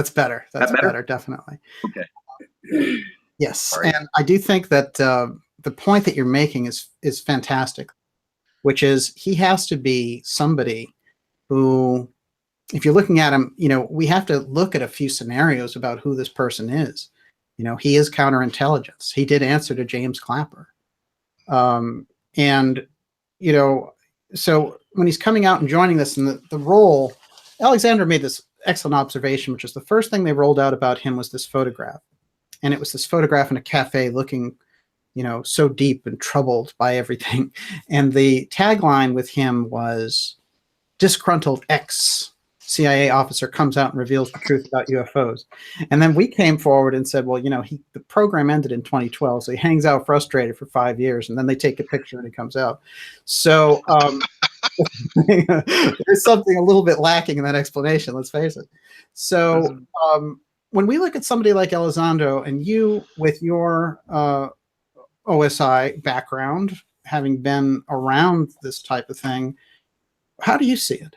better. That's better, definitely. Okay. Yes, right. And I do think that the point that you're making is fantastic, which is he has to be somebody who, if you're looking at him, we have to look at a few scenarios about who this person is. He is counterintelligence. He did answer to James Clapper. So when he's coming out and joining this, and the role, Alexandra made this excellent observation, which is the first thing they rolled out about him was this photograph. And it was this photograph in a cafe looking, so deep and troubled by everything. And the tagline with him was, disgruntled ex-CIA officer comes out and reveals the truth about UFOs. And then we came forward and said, well, the program ended in 2012, so he hangs out frustrated for 5 years, and then they take a picture and he comes out. So there's something a little bit lacking in that explanation, let's face it. So when we look at somebody like Elizondo, and you with your OSI background, having been around this type of thing, how do you see it?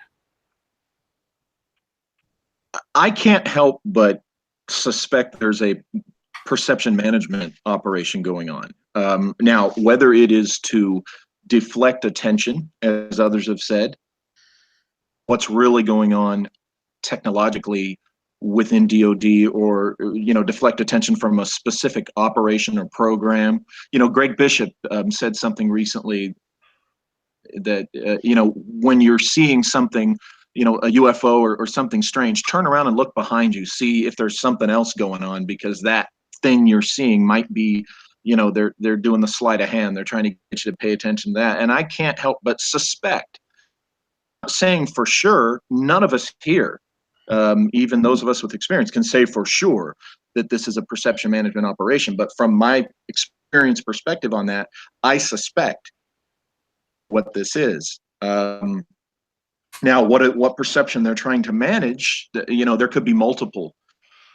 I can't help but suspect there's a perception management operation going on. Now, whether it is to deflect attention, as others have said, what's really going on technologically within DOD, or deflect attention from a specific operation or program. Greg Bishop said something recently that when you're seeing something, a UFO or something strange, turn around and look behind you, see if there's something else going on, because that thing you're seeing might be you know, they're doing the sleight of hand. They're trying to get you to pay attention to that. And I can't help but suspect, saying for sure, none of us here, even those of us with experience, can say for sure that this is a perception management operation. But from my experience perspective on that, I suspect what this is. Now, what perception they're trying to manage, you know, there could be multiple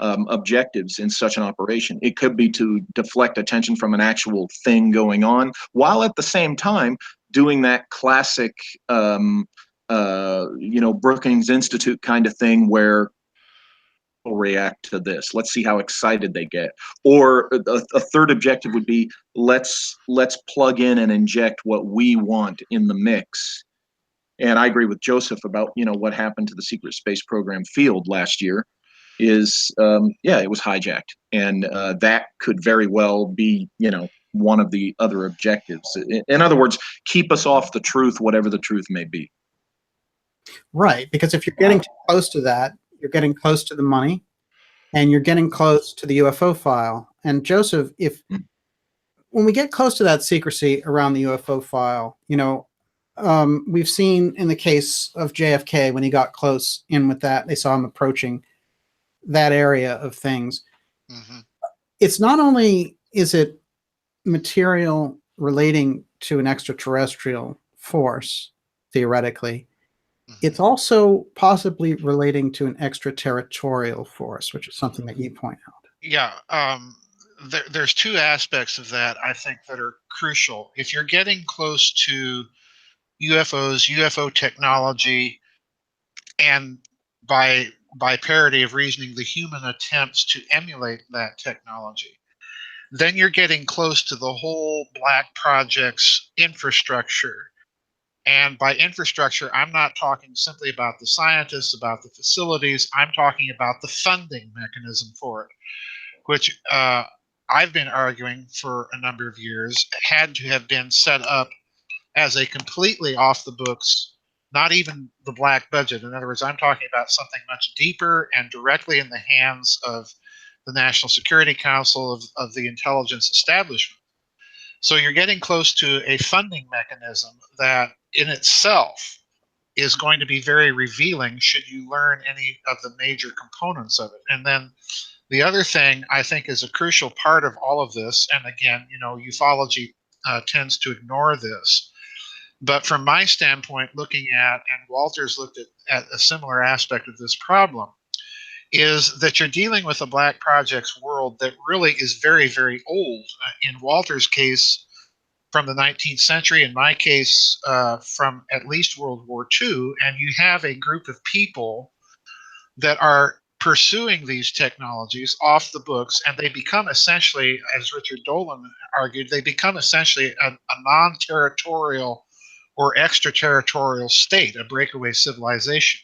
objectives in such an operation. It could be to deflect attention from an actual thing going on, while at the same time doing that classic, you know, Brookings Institute kind of thing where people react to this. Let's see how excited they get. Or a third objective would be let's plug in and inject what we want in the mix. And I agree with Joseph about, you know, what happened to the secret space program field last year is, yeah, it was hijacked. And that could very well be, you know, one of the other objectives. In other words, keep us off the truth, whatever the truth may be. Right, because if you're getting too close to that, you're getting close to the money, and you're getting close to the UFO file. And Joseph, when we get close to that secrecy around the UFO file, you know, we've seen in the case of JFK, when he got close in with that, they saw him approaching that area of things. Mm-hmm. It's not only is it material relating to an extraterrestrial force, theoretically, it's also possibly relating to an extraterritorial force, which is something that you point out. Yeah, there's two aspects of that I think that are crucial. If you're getting close to UFOs, UFO technology, and by parity of reasoning, the human attempts to emulate that technology, then you're getting close to the whole Black Project's infrastructure. And by infrastructure, I'm not talking simply about the scientists, about the facilities. I'm talking about the funding mechanism for it, which I've been arguing for a number of years had to have been set up as a completely off the books, not even the black budget. In other words, I'm talking about something much deeper and directly in the hands of the National Security Council, of the intelligence establishment. So you're getting close to a funding mechanism that in itself is going to be very revealing should you learn any of the major components of it. And then the other thing I think is a crucial part of all of this, and again, you know, ufology tends to ignore this, but from my standpoint, looking at, and Walter's looked at a similar aspect of this problem, is that you're dealing with a Black Projects world that really is very, very old. In Walter's case, from the 19th century, in my case, from at least World War II, and you have a group of people that are pursuing these technologies off the books, and they become essentially, as Richard Dolan argued, they become essentially a non-territorial or extraterritorial state, a breakaway civilization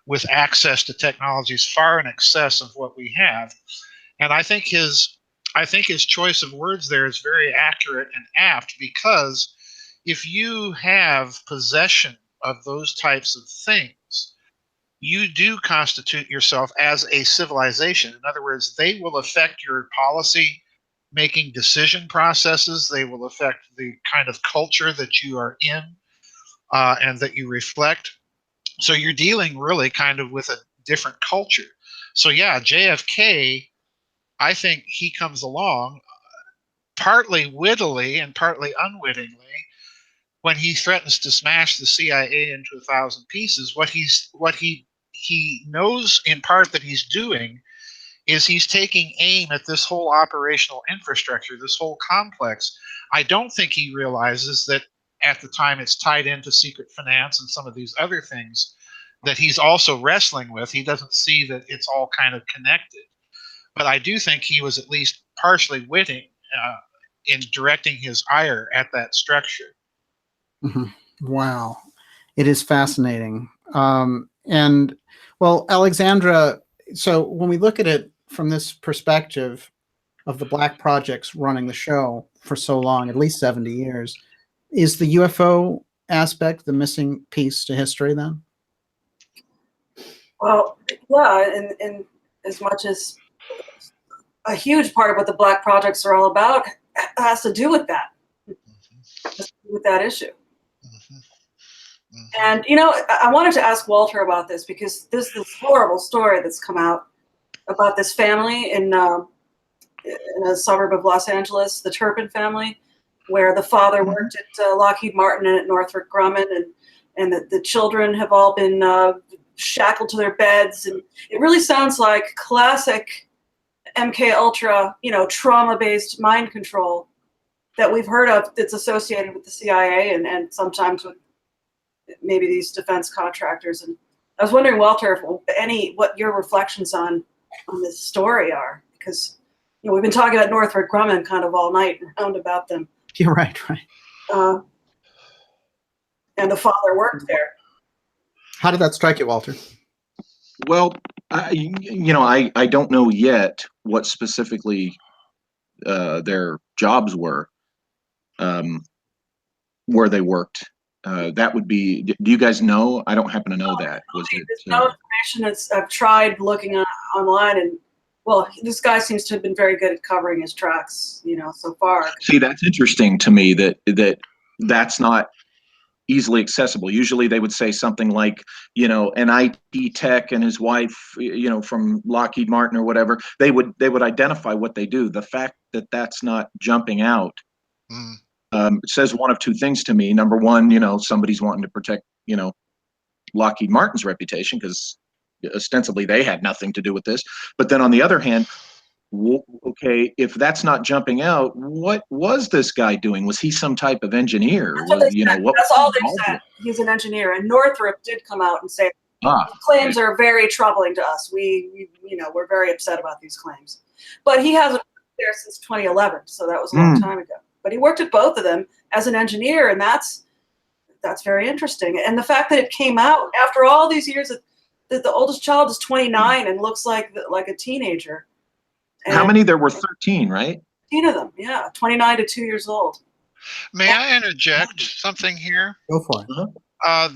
with access to technologies far in excess of what we have. And I think his choice of words there is very accurate and apt, because if you have possession of those types of things, you do constitute yourself as a civilization. In other words, they will affect your policy making decision processes. They will affect the kind of culture that you are in and that you reflect. So you're dealing really kind of with a different culture. So yeah, JFK, I think he comes along partly wittily and partly unwittingly when he threatens to smash the CIA into 1,000 pieces. What he knows in part that he's doing is he's taking aim at this whole operational infrastructure, this whole complex. I don't think he realizes that at the time it's tied into secret finance and some of these other things that he's also wrestling with. He doesn't see that it's all kind of connected. But I do think he was at least partially witting in directing his ire at that structure. Mm-hmm. Wow. It is fascinating. And well, Alexandra, so when we look at it from this perspective of the Black Projects running the show for so long, at least 70 years, is the UFO aspect the missing piece to history then? Well, yeah, and as much as a huge part of what the Black Projects are all about has to do with that, with that issue. And I wanted to ask Walter about this because there's this horrible story that's come out about this family in a suburb of Los Angeles, the Turpin family, where the father worked at Lockheed Martin and at Northrop Grumman, and the children have all been shackled to their beds, and it really sounds like classic MK Ultra, trauma-based mind control that we've heard of that's associated with the CIA and sometimes with maybe these defense contractors. And I was wondering, Walter, what your reflections on this story are, because we've been talking about Northrop Grumman kind of all night around about them. You're right. And the father worked there. How did that strike you, Walter? Well, I don't know yet what specifically their jobs were, where they worked. That would be. Do you guys know? I don't happen to know that. There's no information. I've tried looking online, and this guy seems to have been very good at covering his tracks, so far. See, that's interesting to me that's not easily accessible. Usually they would say something like, an IT tech and his wife, from Lockheed Martin or whatever. They would identify what they do. The fact that that's not jumping out says one of two things to me. Number one, somebody's wanting to protect, Lockheed Martin's reputation, because ostensibly they had nothing to do with this. But then on the other hand, okay, if that's not jumping out, what was this guy doing? Was he some type of engineer? That's all they said. He's an engineer. And Northrop did come out and say, the claims are very troubling to us. We're very upset about these claims. But he hasn't worked there since 2011, so that was a long time ago. But he worked at both of them as an engineer, and that's very interesting. And the fact that it came out after all these years, that the oldest child is 29 and looks like a teenager. And how many? There were 13, right? 13 of them, yeah, 29 to 2 years old. May I interject something here? Go for it.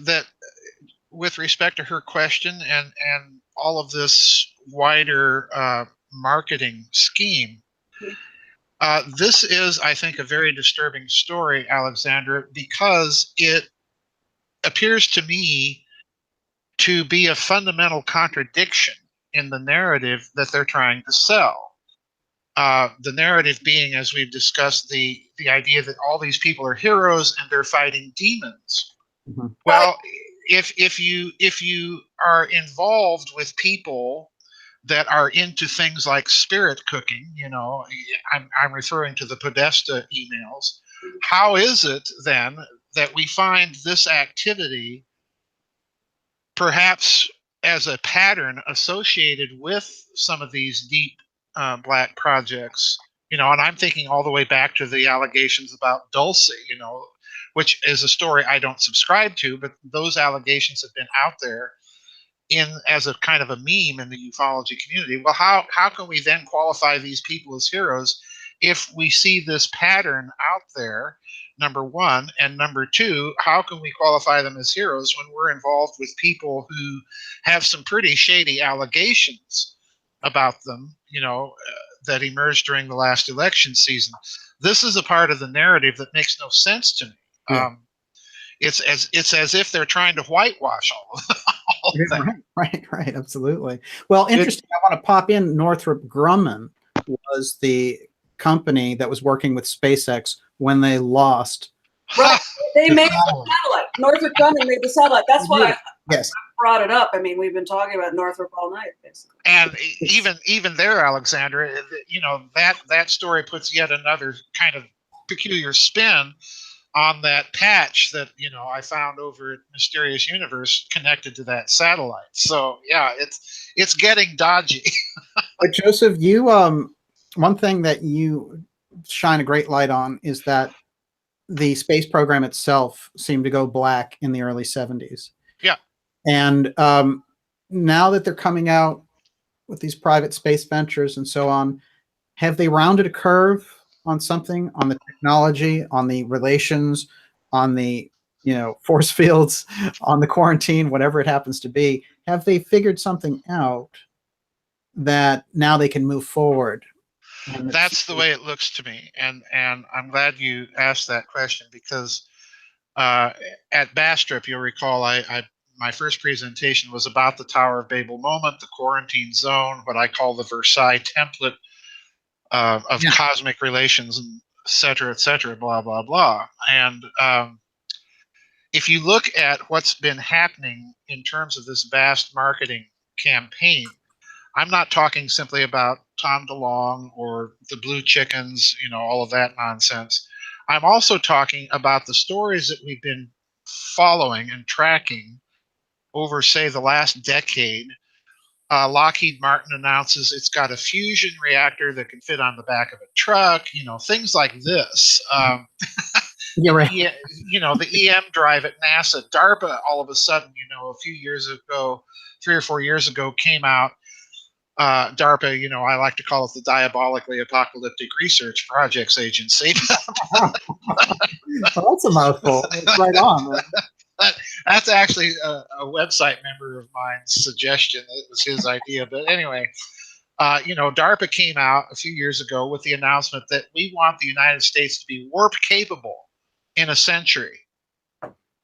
That with respect to her question and all of this wider marketing scheme, this is, I think, a very disturbing story, Alexandra, because it appears to me to be a fundamental contradiction in the narrative that they're trying to sell. The narrative being, as we've discussed, the idea that all these people are heroes and they're fighting demons. Mm-hmm. Well, if you are involved with people that are into things like spirit cooking, I'm referring to the Podesta emails. How is it then that we find this activity perhaps as a pattern associated with some of these deep black projects, and I'm thinking all the way back to the allegations about Dulce, which is a story I don't subscribe to, but those allegations have been out there as a kind of a meme in the ufology community. Well, how can we then qualify these people as heroes if we see this pattern out there, number one, and number two, how can we qualify them as heroes when we're involved with people who have some pretty shady allegations about them, that emerged during the last election season? This is a part of the narrative that makes no sense to me. Yeah. It's as if they're trying to whitewash all of that. Right, absolutely. Well, interesting. I want to pop in. Northrop Grumman was the company that was working with SpaceX when they lost. Right, they made the satellite. Northrop Grumman made the satellite. That's why I brought it up. I mean, we've been talking about Northrop all night, basically. And even there, Alexandra, that story puts yet another kind of peculiar spin on that patch that I found over at Mysterious Universe connected to that satellite. So yeah, it's getting dodgy. But Joseph, you one thing that you shine a great light on is that the space program itself seemed to go black in the early 70s. Yeah. And now that they're coming out with these private space ventures and so on, have they rounded a curve on something, on the technology, on the relations, on the force fields, on the quarantine, whatever it happens to be? Have they figured something out that now they can move forward And That's the way it looks to me, and I'm glad you asked that question because at Bastrop, you'll recall, my first presentation was about the Tower of Babel moment, the quarantine zone, what I call the Versailles template of cosmic relations, and et cetera, blah blah blah. And if you look at what's been happening in terms of this vast marketing campaign, I'm not talking simply about Tom DeLonge or the Blue Chickens, all of that nonsense. I'm also talking about the stories that we've been following and tracking over, say, the last decade. Lockheed Martin announces it's got a fusion reactor that can fit on the back of a truck, things like this. You're right. The EM drive at NASA, DARPA, all of a sudden, a few years ago, 3 or 4 years ago, came out. DARPA, I like to call it the Diabolically Apocalyptic Research Projects Agency. Well, that's a mouthful. It's right on. That's actually a website member of mine's suggestion. It was his idea. But anyway, DARPA came out a few years ago with the announcement that we want the United States to be warp capable in a century.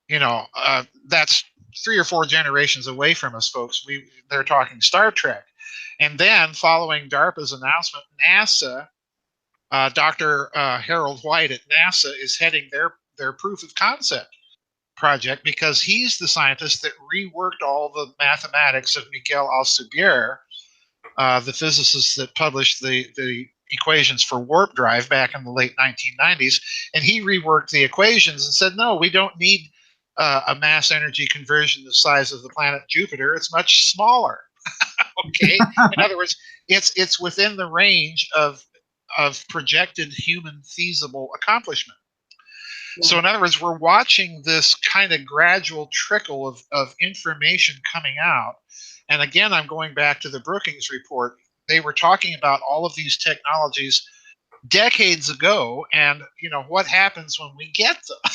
That's 3 or 4 generations away from us, folks. They're talking Star Trek. And then, following DARPA's announcement, NASA, Dr. Harold White at NASA is heading their proof of concept project because he's the scientist that reworked all the mathematics of Miguel Alcubierre, the physicist that published the equations for warp drive back in the late 1990s. And he reworked the equations and said, no, we don't need a mass energy conversion the size of the planet Jupiter. It's much smaller. Okay. In other words, it's within the range of projected human feasible accomplishment. Yeah. So in other words, we're watching this kind of gradual trickle of information coming out. And again, I'm going back to the Brookings report. They were talking about all of these technologies decades ago, and what happens when we get them?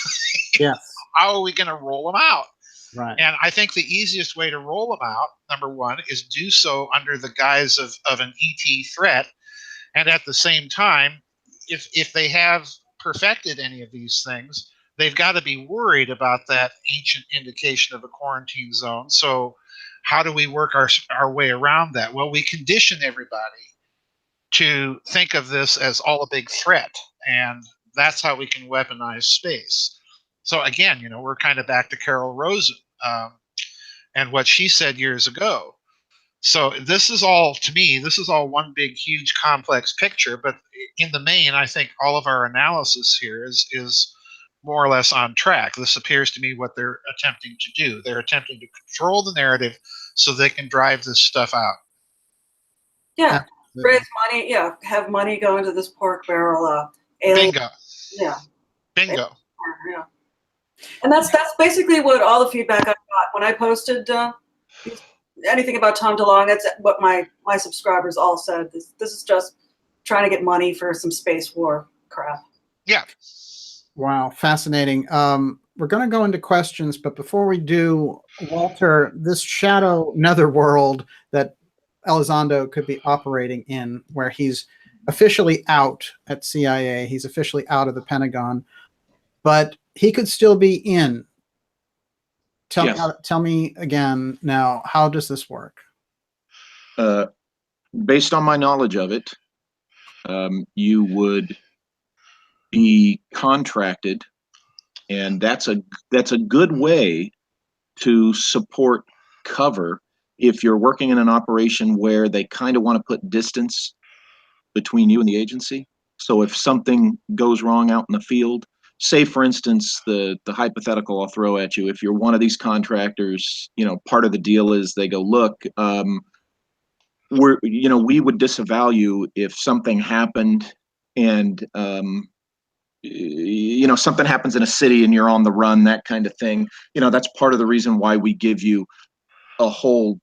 Yes. How are we going to roll them out? Right. And I think the easiest way to roll them out, number one, is do so under the guise of an ET threat. And at the same time, if they have perfected any of these things, they've got to be worried about that ancient indication of a quarantine zone. So how do we work our way around that? Well, we condition everybody to think of this as all a big threat. And that's how we can weaponize space. So again, we're kind of back to Carol Rosen and what she said years ago. So this is all, to me, this is all one big, huge, complex picture. But in the main, I think all of our analysis here is more or less on track. This appears to me what they're attempting to do. They're attempting to control the narrative so they can drive this stuff out. Yeah, raise money. Yeah, have money go into this pork barrel. Alien. Bingo. Yeah. Bingo. Yeah. And that's basically what all the feedback I got when I posted anything about Tom DeLonge. That's what my subscribers all said. This is just trying to get money for some space war crap. Yeah. Wow, fascinating. We're going to go into questions, but before we do, Walter, this shadow netherworld that Elizondo could be operating in, where he's officially out at CIA, he's officially out of the Pentagon, but he could still be in. Tell me again now, how does this work? Based on my knowledge of it, you would be contracted, and that's a good way to support cover if you're working in an operation where they kind of want to put distance between you and the agency. So if something goes wrong out in the field, say for instance, the hypothetical I'll throw at you, if you're one of these contractors, part of the deal is they go, look, we would disavow you if something happened and something happens in a city and you're on the run, that kind of thing. That's part of the reason why we give you a whole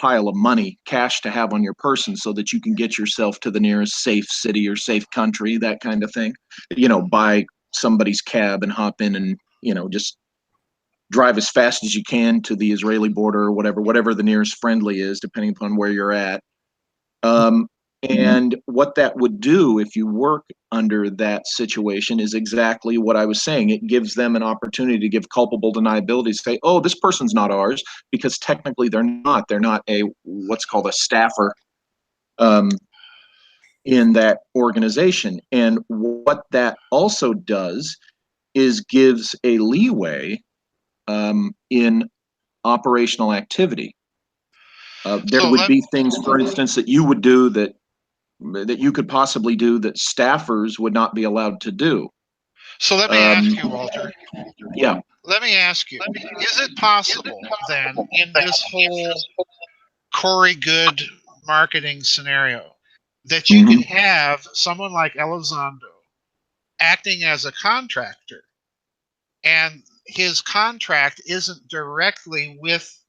pile of money, cash to have on your person, so that you can get yourself to the nearest safe city or safe country, that kind of thing. Buy somebody's cab and hop in and just drive as fast as you can to the Israeli border or whatever the nearest friendly is, depending upon where you're at. And what that would do if you work under that situation is exactly what I was saying. It gives them an opportunity to give culpable deniability, say, oh, this person's not ours, because technically they're not. They're not a what's called a staffer in that organization. And what that also does is gives a leeway in operational activity. There So would be things, for instance, that you would do that you could possibly do that staffers would not be allowed to do. So let me ask you, Walter. Yeah. Let me ask you, is it possible then in this whole Corey Good marketing scenario that you could have someone like Elizondo acting as a contractor, and his contract isn't directly with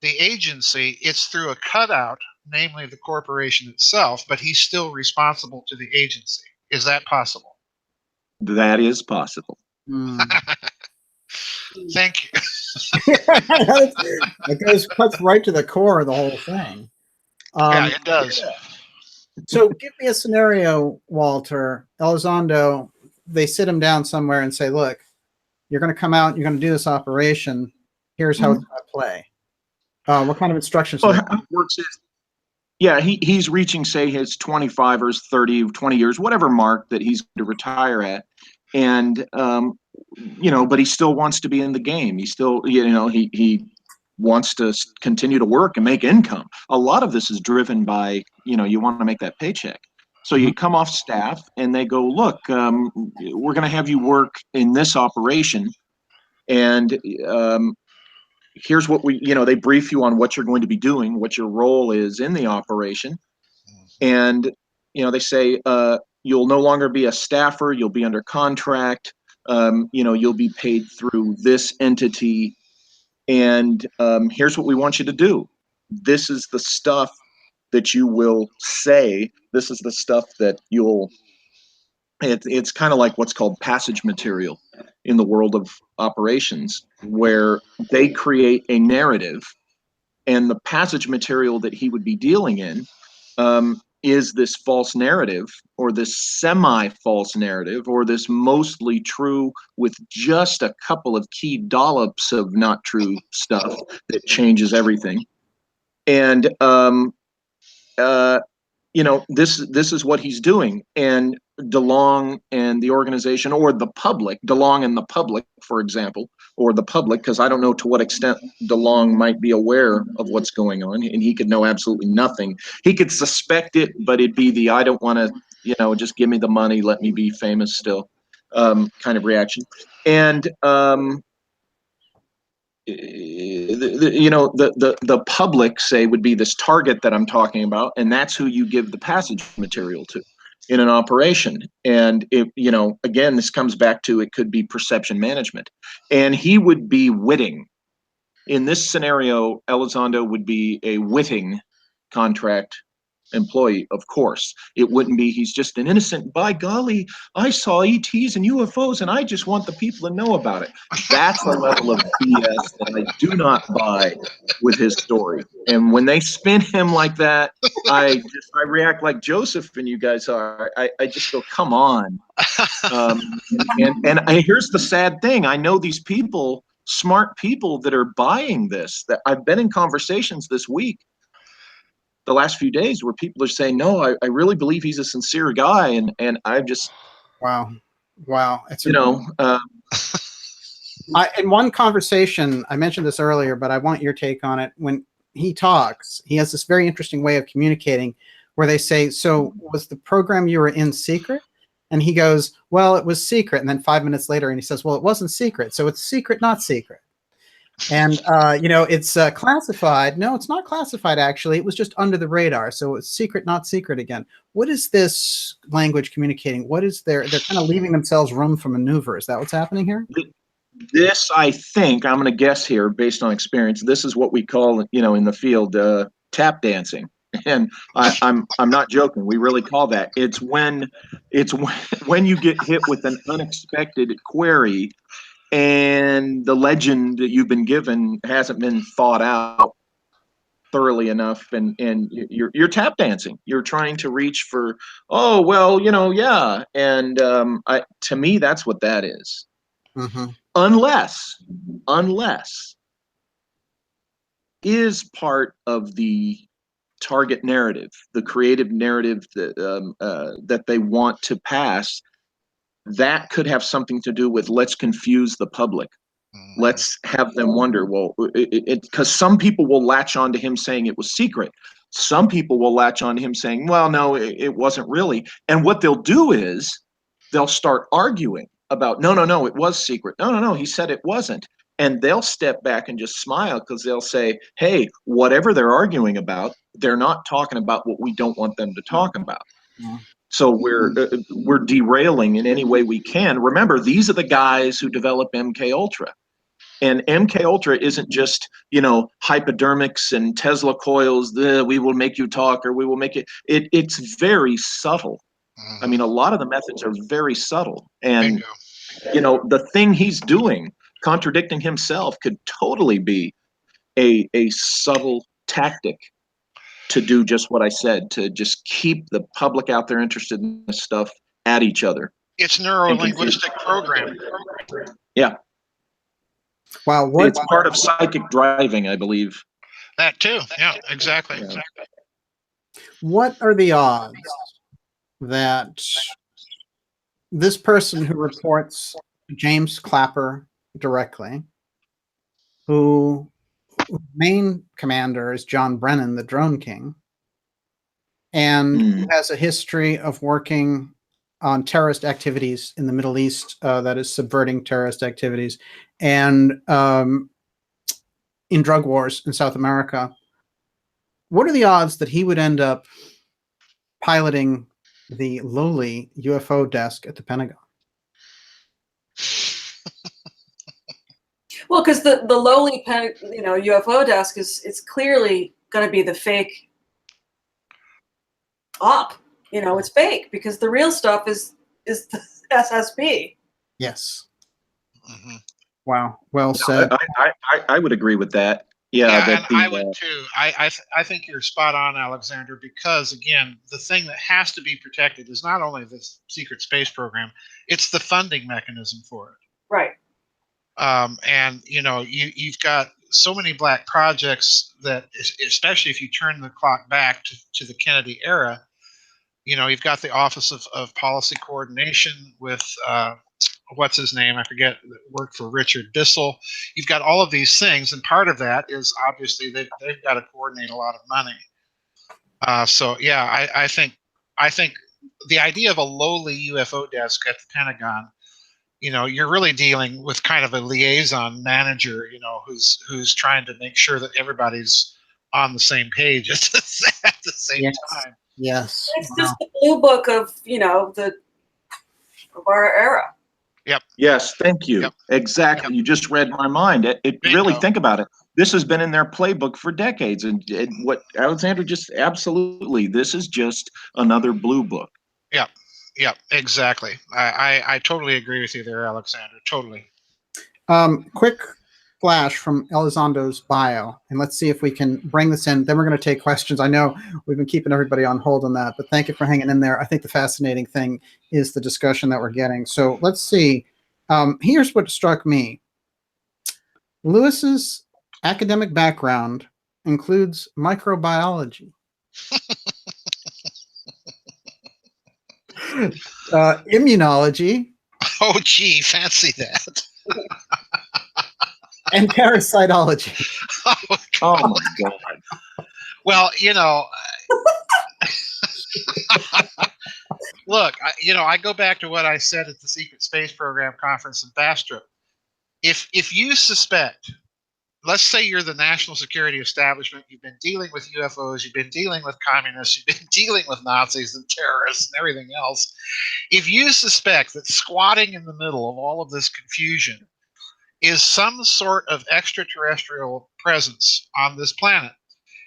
the agency, it's through a cutout, namely the corporation itself, but he's still responsible to the agency? Is that possible? That is possible. Thank you. It cuts right to the core of the whole thing. Yeah, it does. So give me a scenario, Walter. Elizondo, they sit him down somewhere and say, look, you're going to come out, you're going to do this operation. Here's how it's going to play. What kind of instructions? Well, how it works is, yeah, he's reaching, say, his 25 or 30, 20 years, whatever mark that he's going to retire at. And, you know, but he still wants to be in the game. He still, you know, he wants to continue to work and make income. A lot of this is driven by, you know, you want to make that paycheck. So you come off staff and they go, look, we're going to have you work in this operation. And here's what we, you know, they brief you on what you're going to be doing, what your role is in the operation. And, you know, they say, you'll no longer be a staffer, you'll be under contract, you know, you'll be paid through this entity. And here's what we want you to do. This is the stuff that you will say. This is the stuff that you'll, it's kind of like what's called passage material in the world of operations, where they create a narrative, and the passage material that he would be dealing in is this false narrative, or this semi-false narrative, or this mostly true with just a couple of key dollops of not true stuff that changes everything. And you know, this is what he's doing. And DeLonge and the organization, or the public, DeLonge and the public, for example, or the public, because I don't know to what extent DeLonge might be aware of what's going on, and he could know absolutely nothing. He could suspect it, but it'd be the, I don't want to, you know, just give me the money, let me be famous still kind of reaction. And you know, the public, say, would be this target that I'm talking about, and that's who you give the passage material to in an operation. And it, you know, again, this comes back to, it could be perception management. And he would be witting. In this scenario, Elizondo would be a witting contract employee, of course. It wouldn't be, he's just an innocent, by golly, I saw ETs and UFOs and I just want the people to know about it. That's the level of BS that I do not buy with his story. And when they spin him like that, I react like Joseph and you guys are. I just go, come on. Here's the sad thing. I know these people, smart people, that are buying this, that I've been in conversations this week, the last few days, where people are saying, no, I really believe he's a sincere guy. And I've just, wow. It's, you know, in one conversation, I mentioned this earlier, but I want your take on it. When he talks, he has this very interesting way of communicating where they say, so was the program you were in secret? And he goes, well, it was secret. And then 5 minutes later, and he says, well, it wasn't secret. So it's secret, not secret. And, you know, it's classified. No, it's not classified, actually. It was just under the radar. So it's secret, not secret again. What is this language communicating? What is they're kind of leaving themselves room for maneuver. Is that what's happening here? This, I think, I'm going to guess here based on experience, this is what we call, you know, in the field, tap dancing. And I'm not joking. We really call that. It's when you get hit with an unexpected query, and the legend that you've been given hasn't been thought out thoroughly enough, and you're tap dancing. You're trying to reach for, oh well, yeah. And to me, that's what that is. Mm-hmm. Unless is part of the target narrative, the creative narrative that they want to pass, that could have something to do with, let's confuse the public. Let's have them wonder, well, because some people will latch on to him saying it was secret. Some people will latch on to him saying, well, no, it wasn't really. And what they'll do is they'll start arguing about, no, it was secret. No, he said it wasn't. And they'll step back and just smile, because they'll say, hey, whatever they're arguing about, they're not talking about what we don't want them to talk about. Yeah. So we're derailing in any way we can. Remember, these are the guys who develop MK Ultra. And MK Ultra isn't just, hypodermics and Tesla coils, we will make you talk, or we will make it's very subtle. I mean, a lot of the methods are very subtle. And, the thing he's doing, contradicting himself, could totally be a subtle tactic to do just what I said, to just keep the public out there interested in this stuff at each other. It's neuro-linguistic programming. Yeah. Wow. It's part of psychic driving, I believe. That too. Yeah, exactly. Yeah. What are the odds that this person who reports James Clapper directly, whose main commander is John Brennan, the Drone King, and who has a history of working on terrorist activities in the Middle East, that is subverting terrorist activities, and in drug wars in South America, what are the odds that he would end up piloting the lowly UFO desk at the Pentagon? Well, because the lowly UFO desk is clearly going to be the fake op. It's fake, because the real stuff is the SSB. Yes. Mm-hmm. Wow. Well said. I would agree with that. Yeah, I would too. I think you're spot on, Alexander, because again, the thing that has to be protected is not only the secret space program, it's the funding mechanism for it. Right. And you've got so many black projects that, especially if you turn the clock back to the Kennedy era, you've got the Office of Policy Coordination with what's his name? I forget. That worked for Richard Bissell. You've got all of these things, and part of that is obviously they've got to coordinate a lot of money. So yeah, I think the idea of a lowly UFO desk at the Pentagon, you're really dealing with kind of a liaison manager, who's trying to make sure that everybody's on the same page at the same time. Yes. It's just the blue book of of our era. Yep. Yes, thank you. Yep. Exactly. Yep. You just read my mind. It really, think about it. This has been in their playbook for decades. And what Alexandra just, absolutely, this is just another blue book. Yep. Yep. Exactly. I totally agree with you there, Alexander. Totally. Quick flash from Elizondo's bio, and let's see if we can bring this in. Then we're going to take questions. I know we've been keeping everybody on hold on that, but thank you for hanging in there. I think the fascinating thing is the discussion that we're getting. So let's see. Here's what struck me. Lewis's academic background includes microbiology, immunology. Oh, gee, fancy that. And parasitology. Oh my God. Well, look, I go back to what I said at the Secret Space Program conference in Bastrop. If you suspect, let's say you're the national security establishment, you've been dealing with UFOs, you've been dealing with communists, you've been dealing with Nazis and terrorists and everything else. If you suspect that squatting in the middle of all of this confusion is some sort of extraterrestrial presence on this planet.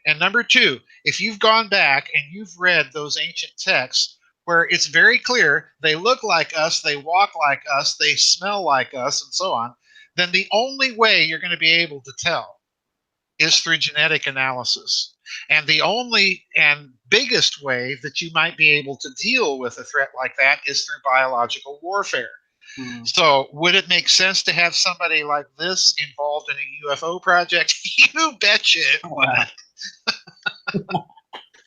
And number two, if you've gone back and you've read those ancient texts where it's very clear they look like us, they walk like us, they smell like us, and so on, then the only way you're going to be able to tell is through genetic analysis. And the only and biggest way that you might be able to deal with a threat like that is through biological warfare. So would it make sense to have somebody like this involved in a UFO project? You betcha it would.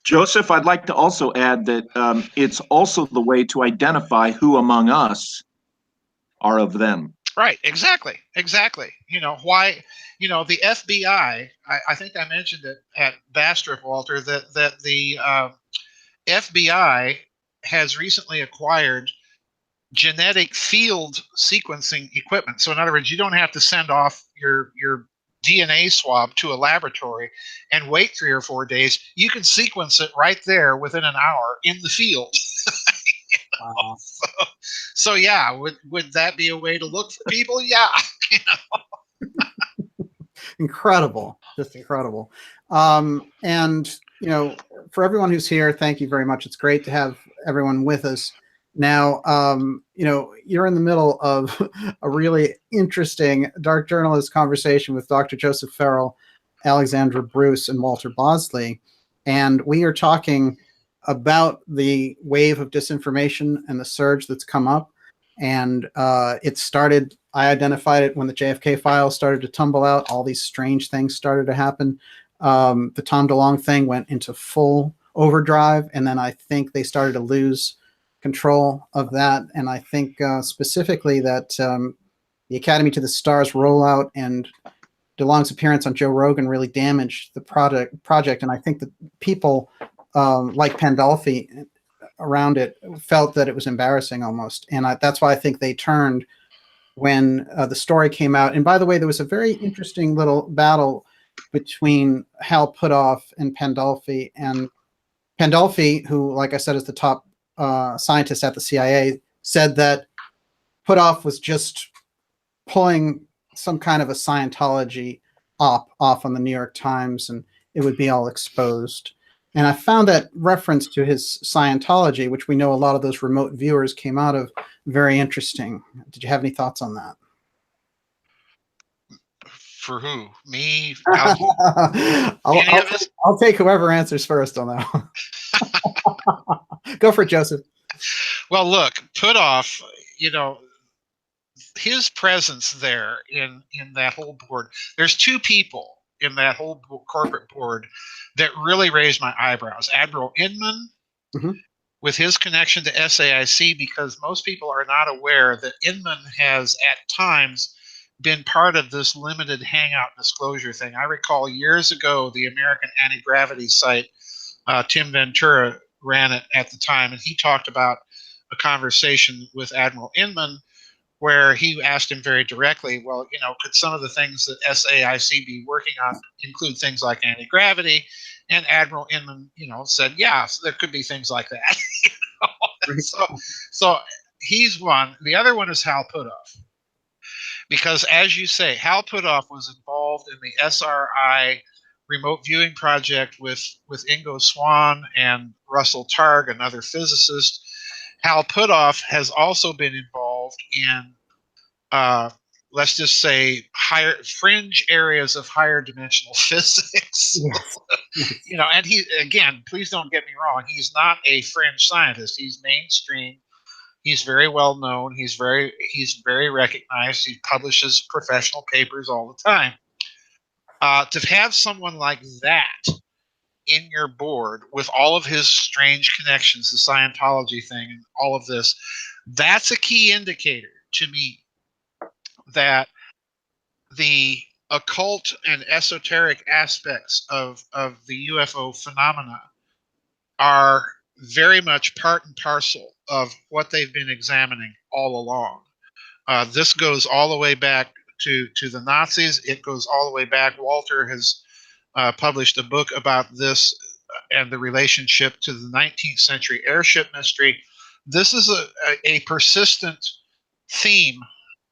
Joseph, I'd like to also add that it's also the way to identify who among us are of them. Right, exactly. Why, the FBI, I think I mentioned it at Bastrop, Walter, that the FBI has recently acquired genetic field sequencing equipment. So in other words, you don't have to send off your DNA swab to a laboratory and wait 3 or 4 days. You can sequence it right there within an hour in the field. Wow. So yeah, would that be a way to look for people? Yeah. Incredible, just incredible. And for everyone who's here, thank you very much. It's great to have everyone with us. Now, you're in the middle of a really interesting dark journalist conversation with Dr. Joseph Farrell, Alexandra Bruce, and Walter Bosley. And we are talking about the wave of disinformation and the surge that's come up. And it started, I identified it when the JFK files started to tumble out. All these strange things started to happen. The Tom DeLonge thing went into full overdrive. And then I think they started to lose control of that. And I think specifically that the Academy to the Stars rollout and DeLonge's appearance on Joe Rogan really damaged the project. And I think that people like Pandolfi around it felt that it was embarrassing almost. And that's why I think they turned when the story came out. And by the way, there was a very interesting little battle between Hal Puthoff and Pandolfi. And Pandolfi, who, like I said, is the top scientist at the CIA, said that Puthoff was just pulling some kind of a Scientology off on the New York Times, and it would be all exposed. And I found that reference to his Scientology, which we know a lot of those remote viewers came out of, very interesting. Did you have any thoughts on that? For who? Me? I'll take whoever answers first on that one. Go for it, Joseph. Well, look, Puthoff, his presence there in that whole board. There's two people in that whole corporate board that really raised my eyebrows. Admiral Inman, with his connection to SAIC, because most people are not aware that Inman has at times been part of this limited hangout disclosure thing. I recall years ago, the American Anti-Gravity site, Tim Ventura ran it at the time, and he talked about a conversation with Admiral Inman where he asked him very directly, well, could some of the things that SAIC be working on include things like anti-gravity? And Admiral Inman, said, yeah, so there could be things like that. So he's one. The other one is Hal Puthoff. Because as you say, Hal Puthoff was involved in the SRI remote viewing project with Ingo Swann and Russell Targ, another physicist. Hal Puthoff has also been involved in, let's just say, higher fringe areas of higher dimensional physics. Yes. And he, again, please don't get me wrong, he's not a fringe scientist. He's mainstream. He's very well known. He's very recognized. He publishes professional papers all the time. To have someone like that in your board with all of his strange connections, the Scientology thing, and all of this, that's a key indicator to me that the occult and esoteric aspects of the UFO phenomena are very much part and parcel of what they've been examining all along. This goes all the way back to the Nazis. It goes all the way back. Walter has published a book about this and the relationship to the 19th century airship mystery. This is a persistent theme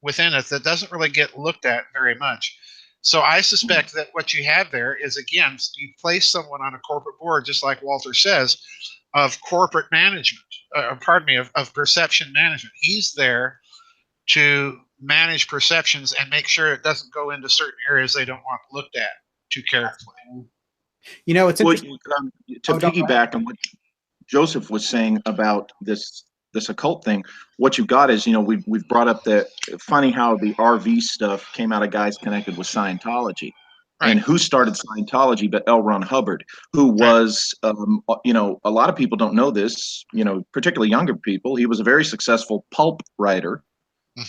within it that doesn't really get looked at very much. So I suspect that what you have there is, again, you place someone on a corporate board, just like Walter says, of corporate management, of perception management. He's there to manage perceptions and make sure it doesn't go into certain areas they don't want looked at too carefully. You know, it's Well, interesting. to Oh, don't go ahead. piggyback on what Joseph was saying about this occult thing, what you've got is, we've brought up the funny how the RV stuff came out of guys connected with Scientology. Right. And who started Scientology but L. Ron Hubbard, who was, a lot of people don't know this, particularly younger people. He was a very successful pulp writer,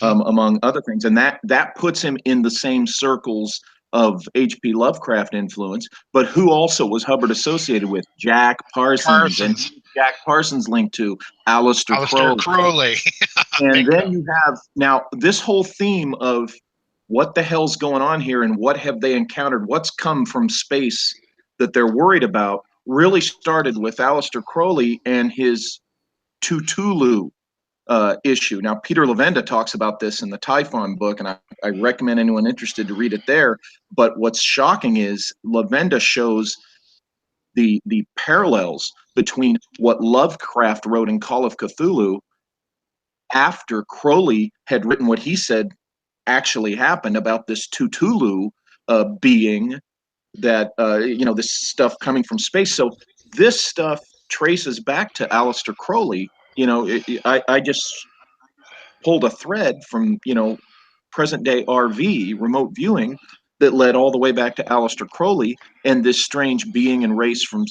among other things. And that puts him in the same circles of H.P. Lovecraft influence. But who also was Hubbard associated with? Jack Parsons. And Jack Parsons linked to Aleister Crowley. And then you have now this whole theme of what the hell's going on here and what have they encountered? What's come from space that they're worried about really started with Aleister Crowley and his Cthulhu issue. Now, Peter Levenda talks about this in the Typhon book, and I recommend anyone interested to read it there. But what's shocking is Levenda shows the parallels between what Lovecraft wrote in Call of Cthulhu after Crowley had written what he said actually happened about this Cthulhu being that, this stuff coming from space. So this stuff traces back to Aleister Crowley. I just pulled a thread from, present day RV remote viewing that led all the way back to Aleister Crowley and this strange being and race from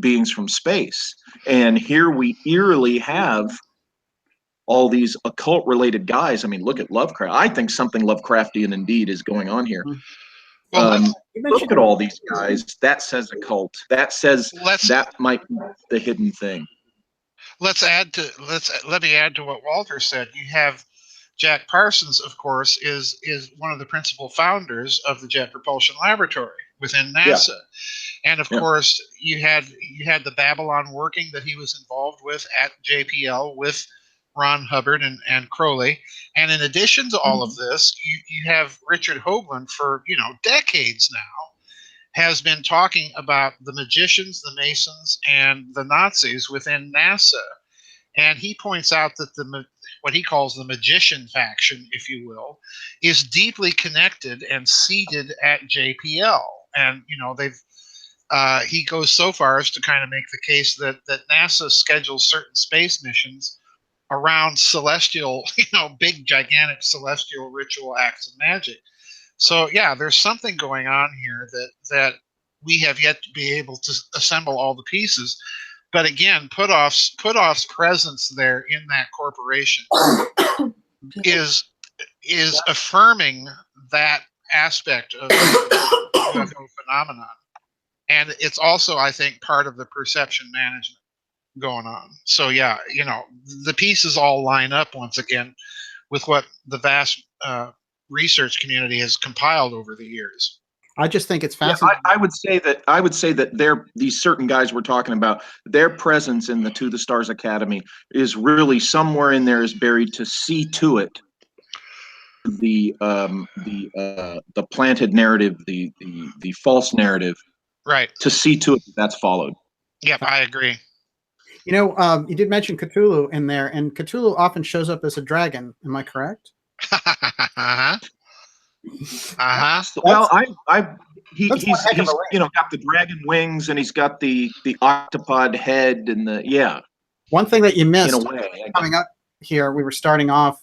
beings from space. And here we eerily have all these occult related guys. I mean, look at Lovecraft. I think something Lovecraftian indeed is going on here. Well, look at all these guys. That says occult. That says that might be the hidden thing. Let me add to what Walter said. You have Jack Parsons, of course, is one of the principal founders of the Jet Propulsion Laboratory within NASA. Yeah. And of course, you had the Babylon working that he was involved with at JPL with Ron Hubbard and Crowley. And in addition to all of this, you have Richard Hoagland for decades now has been talking about the magicians, the Masons, and the Nazis within NASA. And he points out that what he calls the magician faction, if you will, is deeply connected and seated at JPL. And he goes so far as to kind of make the case that NASA schedules certain space missions around celestial, big gigantic celestial ritual acts of magic. So yeah, there's something going on here that we have yet to be able to assemble all the pieces. But again, Putoff's presence there in that corporation is affirming that aspect of the UFO phenomenon. And it's also, I think, part of the perception management going on. So yeah, the pieces all line up once again with what the vast research community has compiled over the years. I just think it's fascinating. Yeah, I would say that these certain guys we're talking about, their presence in the To the Stars Academy is really somewhere in there is buried to see to it the planted narrative, the false narrative, right? To see to it that's followed. Yep, I agree. You did mention Cthulhu in there, and Cthulhu often shows up as a dragon. Am I correct? Well, he's got the dragon wings and he's got the octopod head and One thing that you missed in a way, coming up here, we were starting off,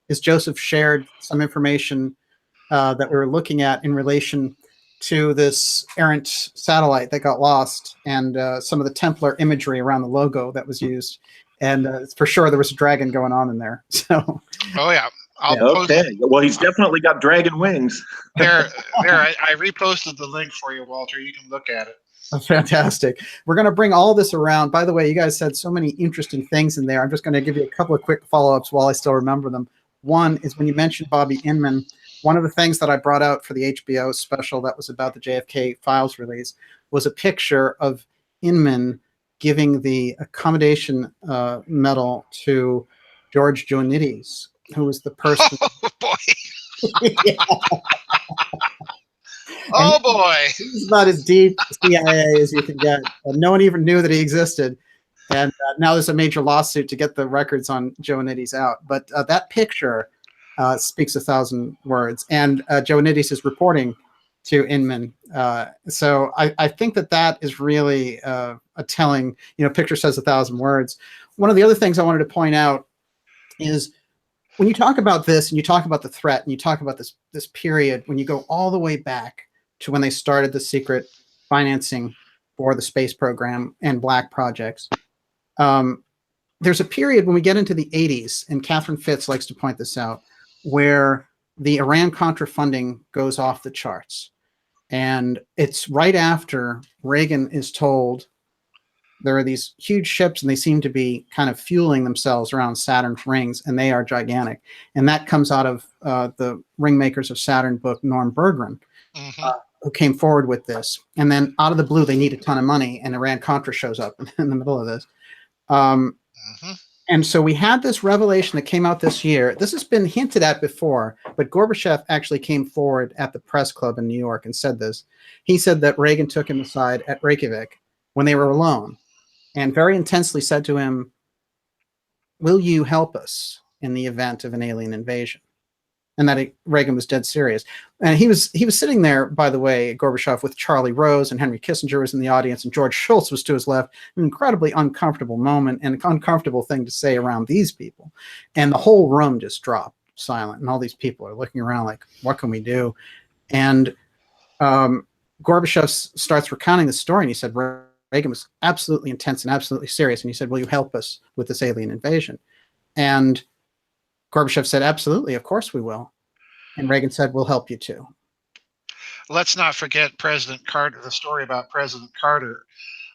is Joseph shared some information that we were looking at in relation to this errant satellite that got lost and some of the Templar imagery around the logo that was used. And for sure there was a dragon going on in there. So. Oh yeah. Okay. Well, he's definitely got dragon wings. There. I reposted the link for you, Walter. You can look at it. Oh, fantastic. We're going to bring all this around. By the way, you guys said so many interesting things in there. I'm just going to give you a couple of quick follow-ups while I still remember them. One is when you mentioned Bobby Inman, one of the things that I brought out for the HBO special that was about the JFK files release was a picture of Inman giving the accommodation medal to George Joannides, who was the person. Oh boy! Oh boy! He's about as deep CIA as you can get. No one even knew that he existed, and now there's a major lawsuit to get the records on Joannides out. But that picture speaks 1,000 words, and Joannides is reporting to Inman. So I think that is really a telling, picture says 1,000 words. One of the other things I wanted to point out is when you talk about this and you talk about the threat and you talk about this period, when you go all the way back to when they started the secret financing for the space program and black projects, there's a period when we get into the 80s, and Catherine Fitz likes to point this out, where the Iran-Contra funding goes off the charts. And it's right after Reagan is told there are these huge ships and they seem to be kind of fueling themselves around Saturn's rings, and they are gigantic. And that comes out of the Ring Makers of Saturn book, Norm Berggren, who came forward with this. And then out of the blue, they need a ton of money, and Iran-Contra shows up in the middle of this. And so we had this revelation that came out this year. This has been hinted at before, but Gorbachev actually came forward at the press club in New York and said this. He said that Reagan took him aside at Reykjavik when they were alone and very intensely said to him, "Will you help us in the event of an alien invasion?" And that Reagan was dead serious. And he was sitting there, by the way, Gorbachev, with Charlie Rose, and Henry Kissinger was in the audience, and George Shultz was to his left. An incredibly uncomfortable moment and an uncomfortable thing to say around these people. And the whole room just dropped silent. And all these people are looking around like, what can we do? And Gorbachev starts recounting the story, and he said, Reagan was absolutely intense and absolutely serious. And he said, "Will you help us with this alien invasion?" And Gorbachev said, "Absolutely, of course we will." And Reagan said, "We'll help you too." Let's not forget President Carter, the story about President Carter.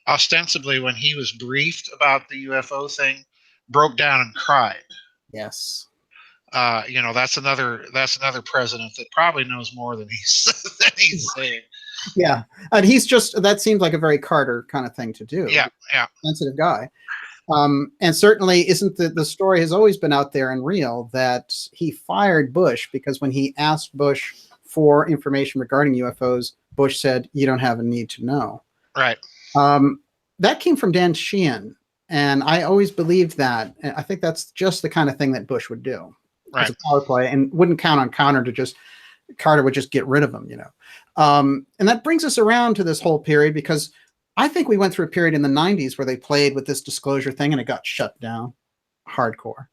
Ostensibly, when he was briefed about the UFO thing, broke down and cried. Yes. That's another president that probably knows more than he's saying. Yeah. And that seems like a very Carter kind of thing to do. Yeah. Sensitive guy. And certainly isn't the story has always been out there and real that he fired Bush because when he asked Bush for information regarding UFOs, Bush said, "You don't have a need to know." Right. That came from Dan Sheehan. And I always believed that. And I think that's just the kind of thing that Bush would do. Right. As a power play, and wouldn't count on Carter would just get rid of him, And that brings us around to this whole period, because I think we went through a period in the 90s where they played with this disclosure thing and it got shut down hardcore.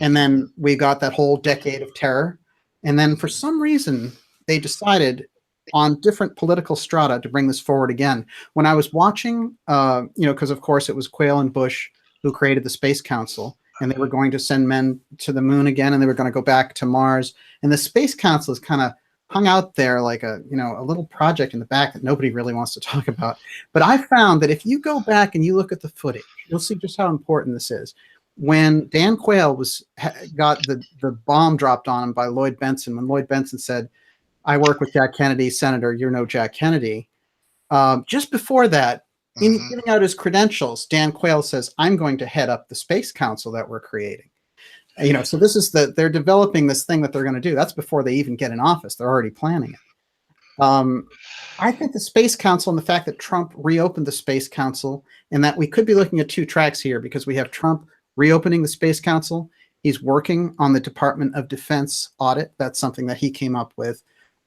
And then we got that whole decade of terror. And then for some reason, they decided on different political strata to bring this forward again. When I was watching, because of course it was Quayle and Bush who created the Space Council, and they were going to send men to the moon again, and they were going to go back to Mars. And the Space Council is kind of hung out there like a little project in the back that nobody really wants to talk about. But I found that if you go back and you look at the footage, you'll see just how important this is. When Dan Quayle got the bomb dropped on him by Lloyd Benson, when Lloyd Benson said, "I work with Jack Kennedy, Senator, you're no Jack Kennedy." Just before that, in giving out his credentials, Dan Quayle says, "I'm going to head up the Space Council that we're creating." So this is they're developing this thing that they're going to do. That's before they even get in office. They're already planning it. I think the Space Council and the fact that Trump reopened the Space Council, and that we could be looking at two tracks here, because we have Trump reopening the Space Council. He's working on the Department of Defense audit. That's something that he came up with.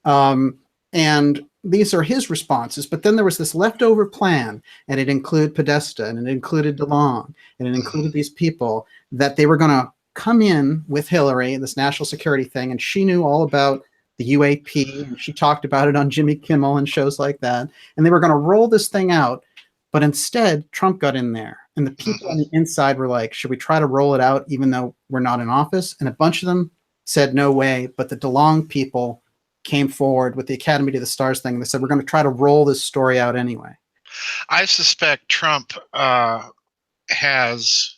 And these are his responses. But then there was this leftover plan, and it included Podesta, and it included DeLonge, and it included these people that they were going to come in with Hillary, this national security thing, and she knew all about the UAP, and she talked about it on Jimmy Kimmel and shows like that, and they were going to roll this thing out, but instead Trump got in there, and the people on the inside were like, "Should we try to roll it out even though we're not in office?" And a bunch of them said no way, but the DeLonge people came forward with the Academy to the Stars thing, and they said, "We're going to try to roll this story out anyway." I suspect Trump has,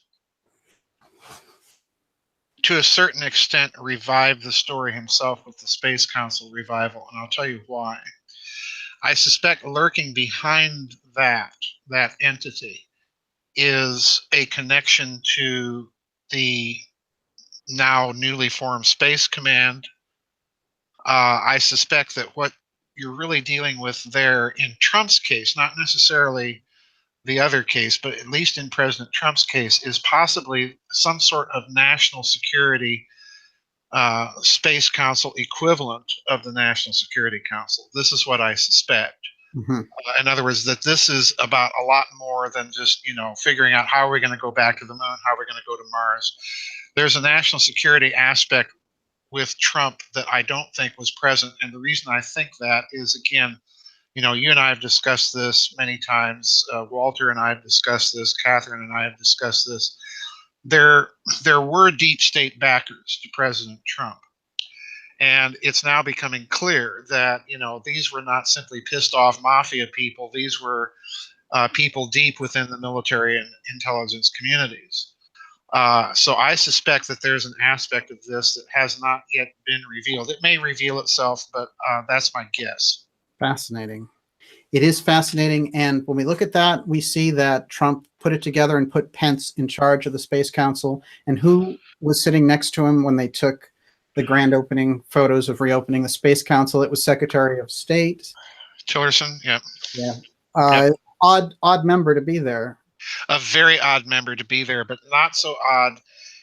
to a certain extent, revived the story himself with the Space Council revival, and I'll tell you why. I suspect lurking behind that entity is a connection to the now newly formed Space Command. I suspect that what you're really dealing with there in Trump's case, not necessarily the other case, but at least in President Trump's case, is possibly some sort of national security Space Council equivalent of the National Security Council. This is what I suspect. Mm-hmm. In other words, that this is about a lot more than just, figuring out how we're going to go back to the moon, how we're going to go to Mars. There's a national security aspect with Trump that I don't think was present. And the reason I think that is, again, you and I have discussed this many times. Walter and I have discussed this. Catherine and I have discussed this. There were deep state backers to President Trump. And it's now becoming clear that, these were not simply pissed off mafia people. These were people deep within the military and intelligence communities. So I suspect that there's an aspect of this that has not yet been revealed. It may reveal itself, but that's my guess. Fascinating. It is fascinating. And when we look at that, we see that Trump put it together and put Pence in charge of the Space Council. And who was sitting next to him when they took the grand opening photos of reopening the Space Council? It was Secretary of State Tillerson. Yeah. Yeah. Odd member to be there. A very odd member to be there, but not so odd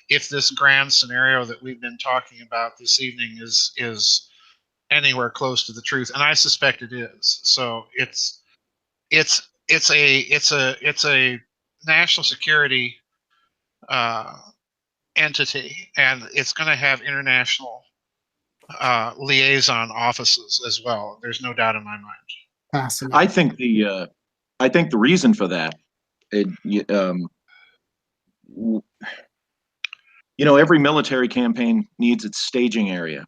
if this grand scenario that we've been talking about this evening is anywhere close to the truth, and I suspect it is. So it's a national security entity, and it's going to have international liaison offices as well. There's no doubt in my mind. Fascinating. I think the reason for that, every military campaign needs its staging area.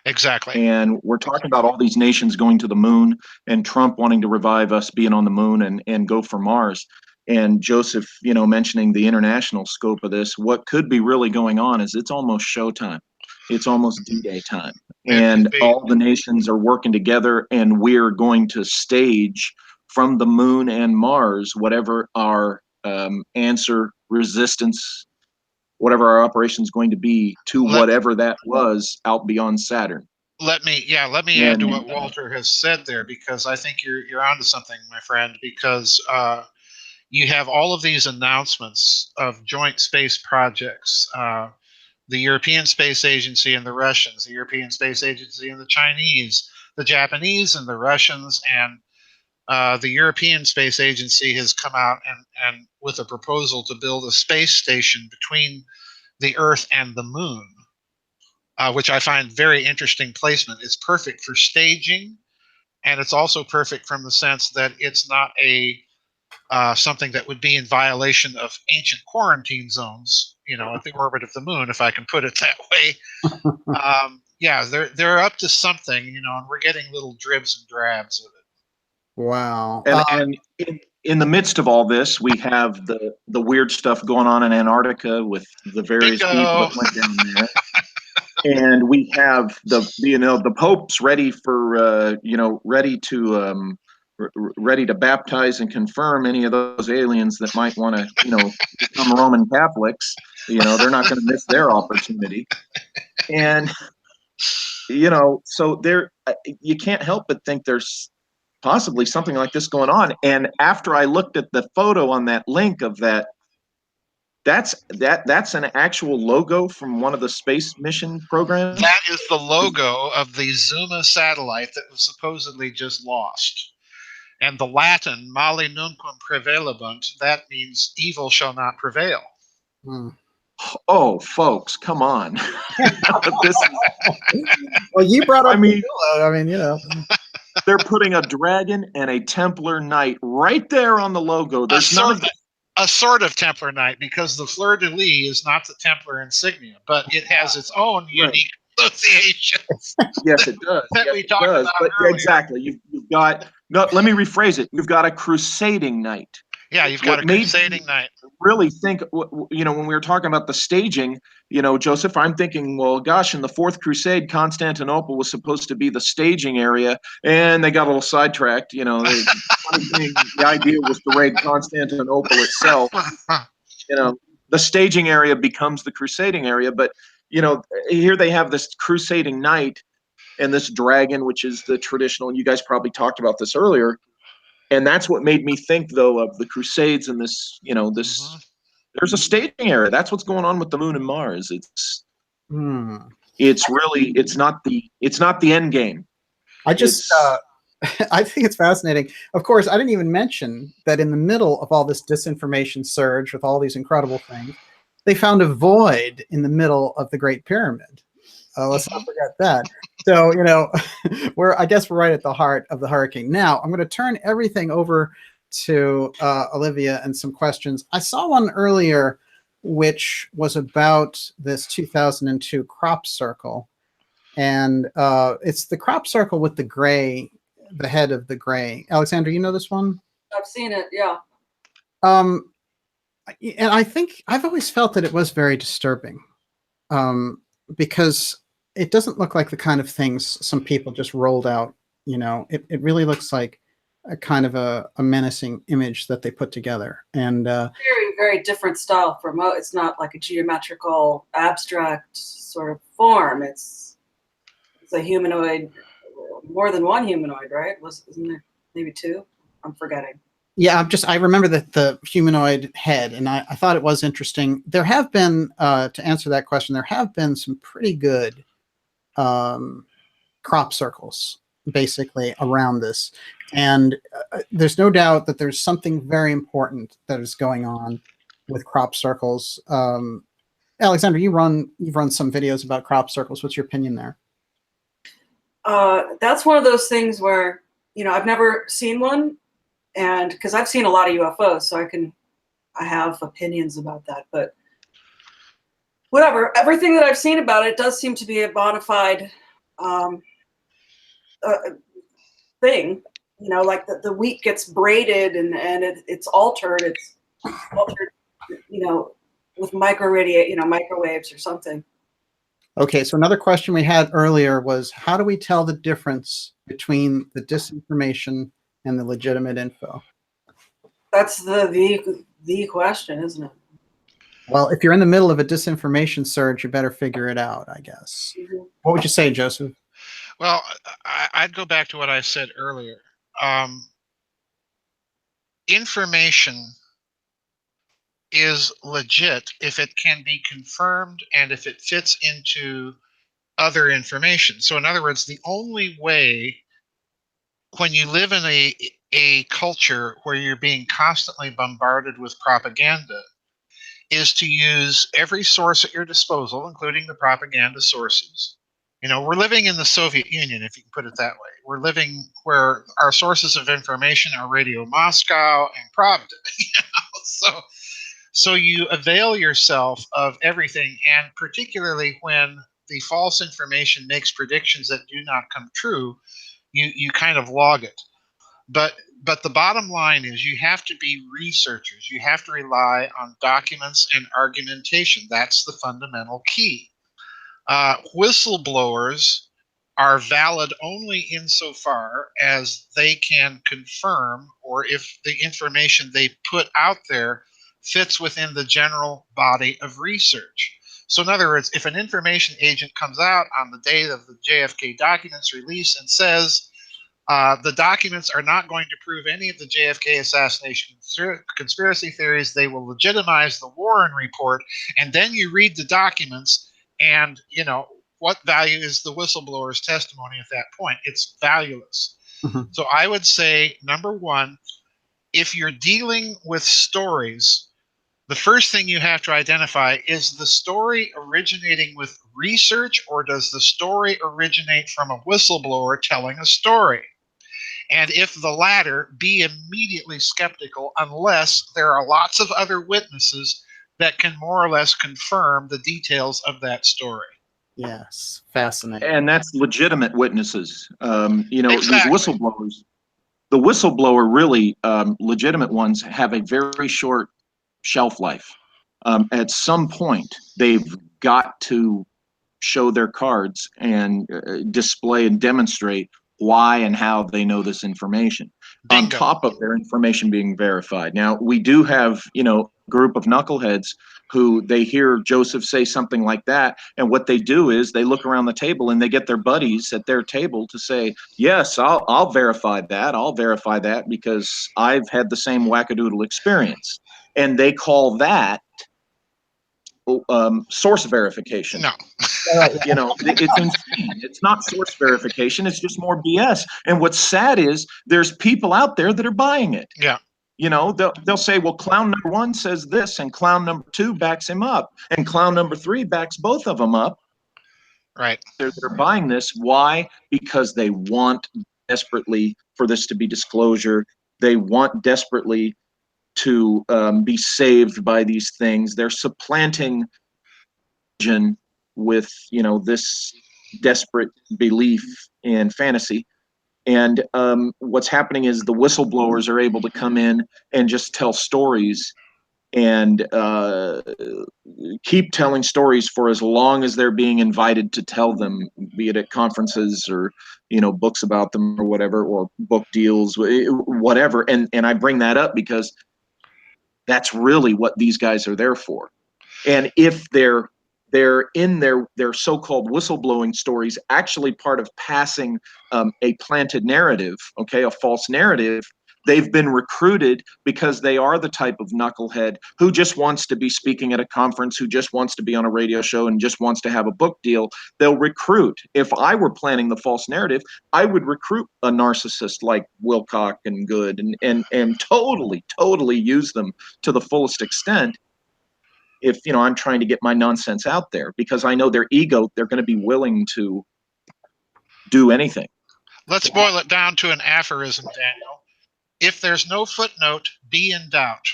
Exactly. And we're talking about all these nations going to the moon and Trump wanting to revive us being on the moon and go for Mars. And Joseph, mentioning the international scope of this, what could be really going on is it's almost showtime. It's almost D-Day time. And all the nations are working together, and we're going to stage from the moon and Mars whatever our answer, resistance, whatever our operation is going to be to whatever that was out beyond Saturn. Let me add to what Walter has said there, because I think you're onto something, my friend, because you have all of these announcements of joint space projects. The European Space Agency and the Russians, the European Space Agency and the Chinese, the Japanese and the Russians, and the European Space Agency has come out and with a proposal to build a space station between the Earth and the Moon, which I find very interesting placement. It's perfect for staging, and it's also perfect from the sense that it's not something that would be in violation of ancient quarantine zones, at the orbit of the moon, if I can put it that way. Yeah, they're up to something, and we're getting little dribs and drabs of it. Wow. And in the midst of all this, we have the weird stuff going on in Antarctica with the various people that went down there. And we have the Pope's ready for ready to baptize and confirm any of those aliens that might want to become Roman Catholics. They're not going to miss their opportunity. And so you can't help but think there's possibly something like this going on. And after I looked at the photo on that link of that's an actual logo from one of the space mission programs. That is the logo of the Zuma satellite that was supposedly just lost. And the Latin, male nunquam prevalebunt, that means evil shall not prevail. Oh, folks, come on. Well, you brought up they're putting a dragon and a Templar knight right there on the logo. There's a sort of Templar knight, because the fleur-de-lis is not the Templar insignia, but it has its own unique associations. Yes, it does. That we talked about earlier. Exactly. You've got, no, let me rephrase it. You've got a crusading knight. Yeah, you've got a crusading knight. Really think, when we were talking about the staging, Joseph, I'm thinking, well, gosh, in the Fourth Crusade, Constantinople was supposed to be the staging area, and they got a little sidetracked. The idea was to raid Constantinople itself. The staging area becomes the crusading area, but here they have this crusading knight and this dragon, which is the traditional, and you guys probably talked about this earlier. And that's what made me think, though, of the Crusades and this, there's a staging area. That's what's going on with the moon and Mars. It's It's really, it's not the end game. I just, I think it's fascinating. Of course, I didn't even mention that in the middle of all this disinformation surge with all these incredible things, they found a void in the middle of the Great Pyramid. Let's not forget that. So, you know, I guess we're right at the heart of the hurricane. Now, I'm going to turn everything over to Olivia and some questions. I saw one earlier, which was about this 2002 crop circle. And it's the crop circle with the gray, the head of the gray. Alexandra, you know this one? I've seen it, yeah. And I think I've always felt that it was very disturbing because it doesn't look like the kind of things some people just rolled out. You know, it really looks like a kind of a menacing image that they put together. And very, very different style from it's not like a geometrical, abstract sort of form. It's a humanoid, more than one humanoid, right? Isn't there maybe two? I'm forgetting. Yeah, I remember the humanoid head, and I thought it was interesting. There have been, to answer that question, there have been some pretty good crop circles, basically, around this. And there's no doubt that there's something very important that is going on with crop circles. Alexandra, you've run some videos about crop circles. What's your opinion there? That's one of those things where, you know, I've never seen one. And because I've seen a lot of UFOs, so I have opinions about that. But whatever, everything that I've seen about it does seem to be a bona fide thing. You know, like the wheat gets braided and it's altered. It's altered, you know, with microwaves or something. Okay, so another question we had earlier was, how do we tell the difference between the disinformation and the legitimate info? That's the question, isn't it? Well, if you're in the middle of a disinformation surge, you better figure it out, I guess. Mm-hmm. What would you say, Joseph? Well, I'd go back to what I said earlier. Information is legit if it can be confirmed and if it fits into other information. So in other words, the only way when you live in a culture where you're being constantly bombarded with propaganda is to use every source at your disposal, including the propaganda sources. You know, we're living in the Soviet Union, if you can put it that way. We're living where our sources of information are Radio Moscow and Pravda. You know? So you avail yourself of everything, and particularly when the false information makes predictions that do not come true, you kind of log it. But the bottom line is you have to be researchers. You have to rely on documents and argumentation. That's the fundamental key. Whistleblowers are valid only insofar as they can confirm, or if the information they put out there fits within the general body of research. So in other words, if an information agent comes out on the day of the JFK documents release and says, the documents are not going to prove any of the JFK assassination conspiracy theories, they will legitimize the Warren report, and then you read the documents, and, you know, what value is the whistleblower's testimony at that point? It's valueless. Mm-hmm. So I would say, number one, if you're dealing with stories, the first thing you have to identify, is the story originating with research, or does the story originate from a whistleblower telling a story? And if the latter, be immediately skeptical unless there are lots of other witnesses that can more or less confirm the details of that story. Yes, fascinating. And that's legitimate witnesses. You know, exactly. These whistleblowers, the whistleblower really, legitimate ones have a very short shelf life. At some point, they've got to show their cards and display and demonstrate why and how they know this information. Bingo. On top of their information being verified. Now, we do have, you know, a group of knuckleheads who they hear Joseph say something like that, and what they do is they look around the table and they get their buddies at their table to say, yes, I'll verify that because I've had the same wackadoodle experience. And they call that source verification. No. You know, it's insane. It's not source verification. It's just more BS. And what's sad is there's people out there that are buying it. Yeah. You know, they'll say, well, clown number 1 says this, and clown number 2 backs him up, and clown number 3 backs both of them up. Right. They're buying this. Why? Because they want desperately for this to be disclosure. They want desperately to be saved by these things. They're supplanting religion with, you know, this desperate belief in fantasy. And what's happening is the whistleblowers are able to come in and just tell stories and keep telling stories for as long as they're being invited to tell them, be it at conferences or, you know, books about them or whatever, or book deals, whatever. And I bring that up because that's really what these guys are there for. And if they're in their so-called whistleblowing stories actually part of passing a planted narrative, okay, a false narrative, they've been recruited because they are the type of knucklehead who just wants to be speaking at a conference, who just wants to be on a radio show and just wants to have a book deal. They'll recruit. If I were planning the false narrative, I would recruit a narcissist like Wilcock and Good and totally use them to the fullest extent. If, you know, I'm trying to get my nonsense out there, because I know their ego, they're going to be willing to do anything. Let's boil it down to an aphorism, Daniel. If there's no footnote, be in doubt.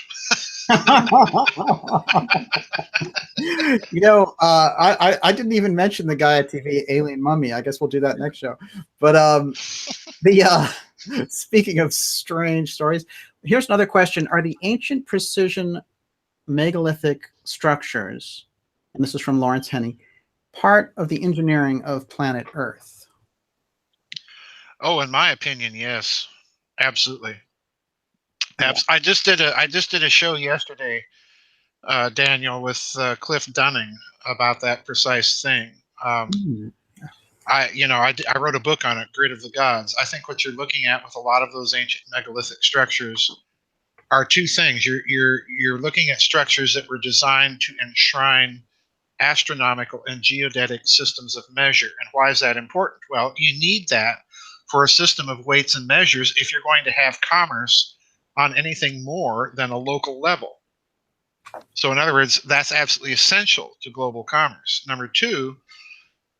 You know, I didn't even mention the guy at TV, Alien Mummy. I guess we'll do that next show. But speaking of strange stories, here's another question. Are the ancient precision megalithic structures, and this is from Lawrence Henney, part of the engineering of planet Earth? Oh, in my opinion, yes, absolutely. I just did a show yesterday, Daniel, with Cliff Dunning about that precise thing. I wrote a book on it, Grid of the Gods. I think what you're looking at with a lot of those ancient megalithic structures are two things. You're looking at structures that were designed to enshrine astronomical and geodetic systems of measure. And why is that important? Well, you need that for a system of weights and measures if you're going to have commerce on anything more than a local level. So in other words, that's absolutely essential to global commerce. Number two,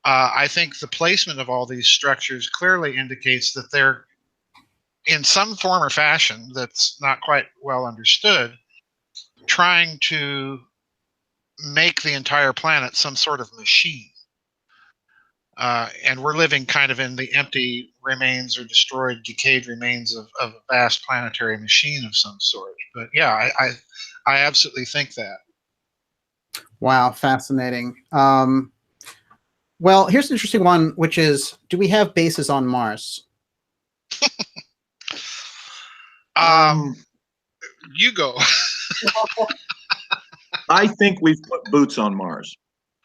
I think the placement of all these structures clearly indicates that they're, in some form or fashion that's not quite well understood, trying to make the entire planet some sort of machine. And we're living kind of in the empty remains or destroyed, decayed remains of a vast planetary machine of some sort. But yeah, I absolutely think that. Wow, fascinating. Well, here's an interesting one, which is, do we have bases on Mars? You go. I think we've put boots on Mars.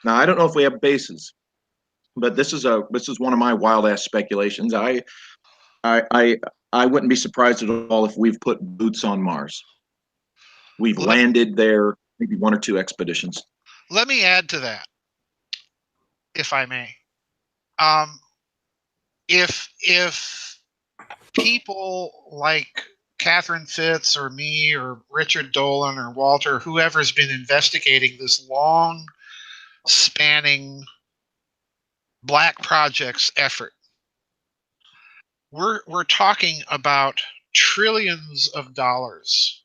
Now, I don't know if we have bases, but this is one of my wild ass speculations. I wouldn't be surprised at all if we've put boots on Mars. We've landed there, maybe 1 or 2 expeditions. Let me add to that, if I may. If people like Catherine Fitz or me or Richard Dolan or Walter, whoever's been investigating this long spanning Black Projects effort, we're talking about trillions of dollars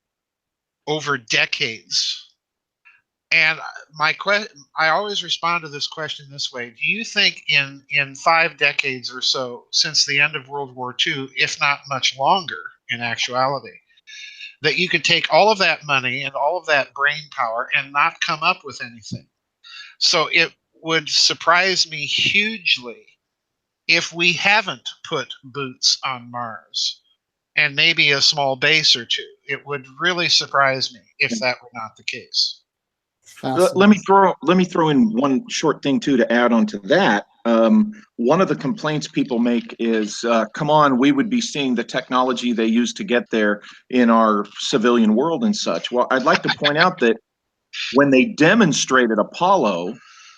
over decades. And I always respond to this question this way. Do you think in 5 decades or so since the end of World War II, if not much longer in actuality, that you could take all of that money and all of that brain power and not come up with anything? So it would surprise me hugely if we haven't put boots on Mars and maybe a small base or 2. It would really surprise me if that were not the case. Let me throw in one short thing too to add on to that. One of the complaints people make is, come on, we would be seeing the technology they used to get there in our civilian world and such. Well, I'd like to point out that when they demonstrated Apollo,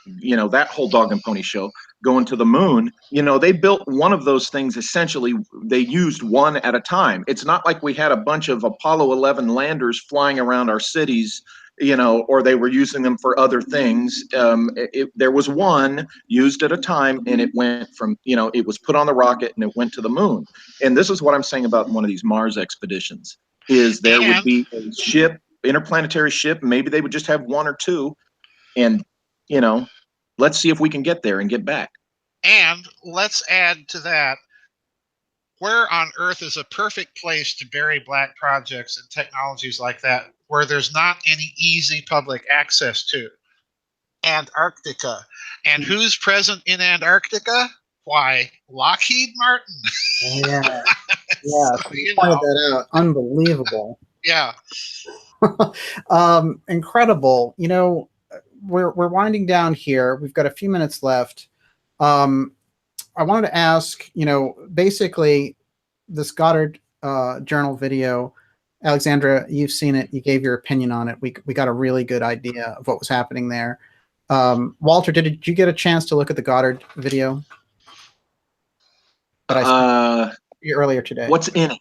you know, that whole dog and pony show going to the moon, you know, they built one of those things. Essentially, they used one at a time. It's not like we had a bunch of Apollo 11 landers flying around our cities, you know, or they were using them for other things. There was one used at a time, and it went from, you know, it was put on the rocket and it went to the moon. And this is what I'm saying about one of these Mars expeditions, is there would be a ship, interplanetary ship, maybe they would just have one or two, and, you know, let's see if we can get there and get back. And let's add to that, where on Earth is a perfect place to bury black projects and technologies like that, where there's not any easy public access to? Antarctica. And who's present in Antarctica? Why, Lockheed Martin. Yeah, So, you pointed that out. Unbelievable. Yeah. Incredible. You know, we're winding down here. We've got a few minutes left. I wanted to ask, you know, basically this Goddard Journal video, Alexandra, you've seen it. You gave your opinion on it. We got a really good idea of what was happening there. Walter, did you get a chance to look at the Goddard video that I sent you earlier today? What's in it?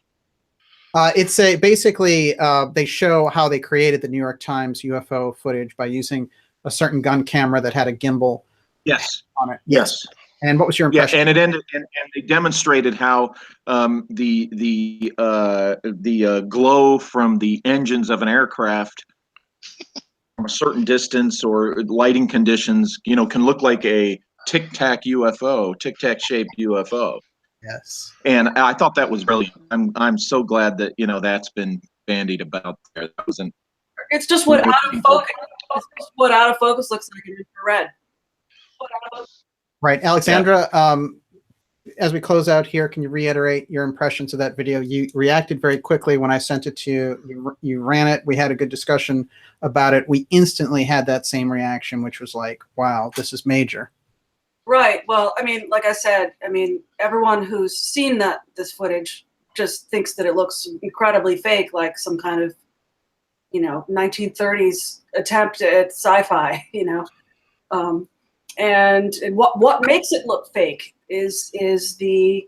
It's basically they show how they created the New York Times UFO footage by using a certain gun camera that had a gimbal Yes. on it. Yes. And what was your impression? Yeah, and it ended, and they demonstrated how the glow from the engines of an aircraft from a certain distance or lighting conditions, you know, can look like a tic-tac UFO, tic-tac shaped UFO. Yes. And I thought that was brilliant. I'm so glad that, you know, that's been bandied about there. That wasn't. It's just what out of focus. It's just what out of focus looks like in infrared. Right, Alexandra. Yeah. As we close out here, can you reiterate your impressions of that video? You reacted very quickly when I sent it to you. You ran it. We had a good discussion about it. We instantly had that same reaction, which was like, "Wow, this is major." Right. Well, I mean, like I said, I mean, everyone who's seen this footage just thinks that it looks incredibly fake, like some kind of, you know, 1930s attempt at sci-fi, you know. And what makes it look fake is the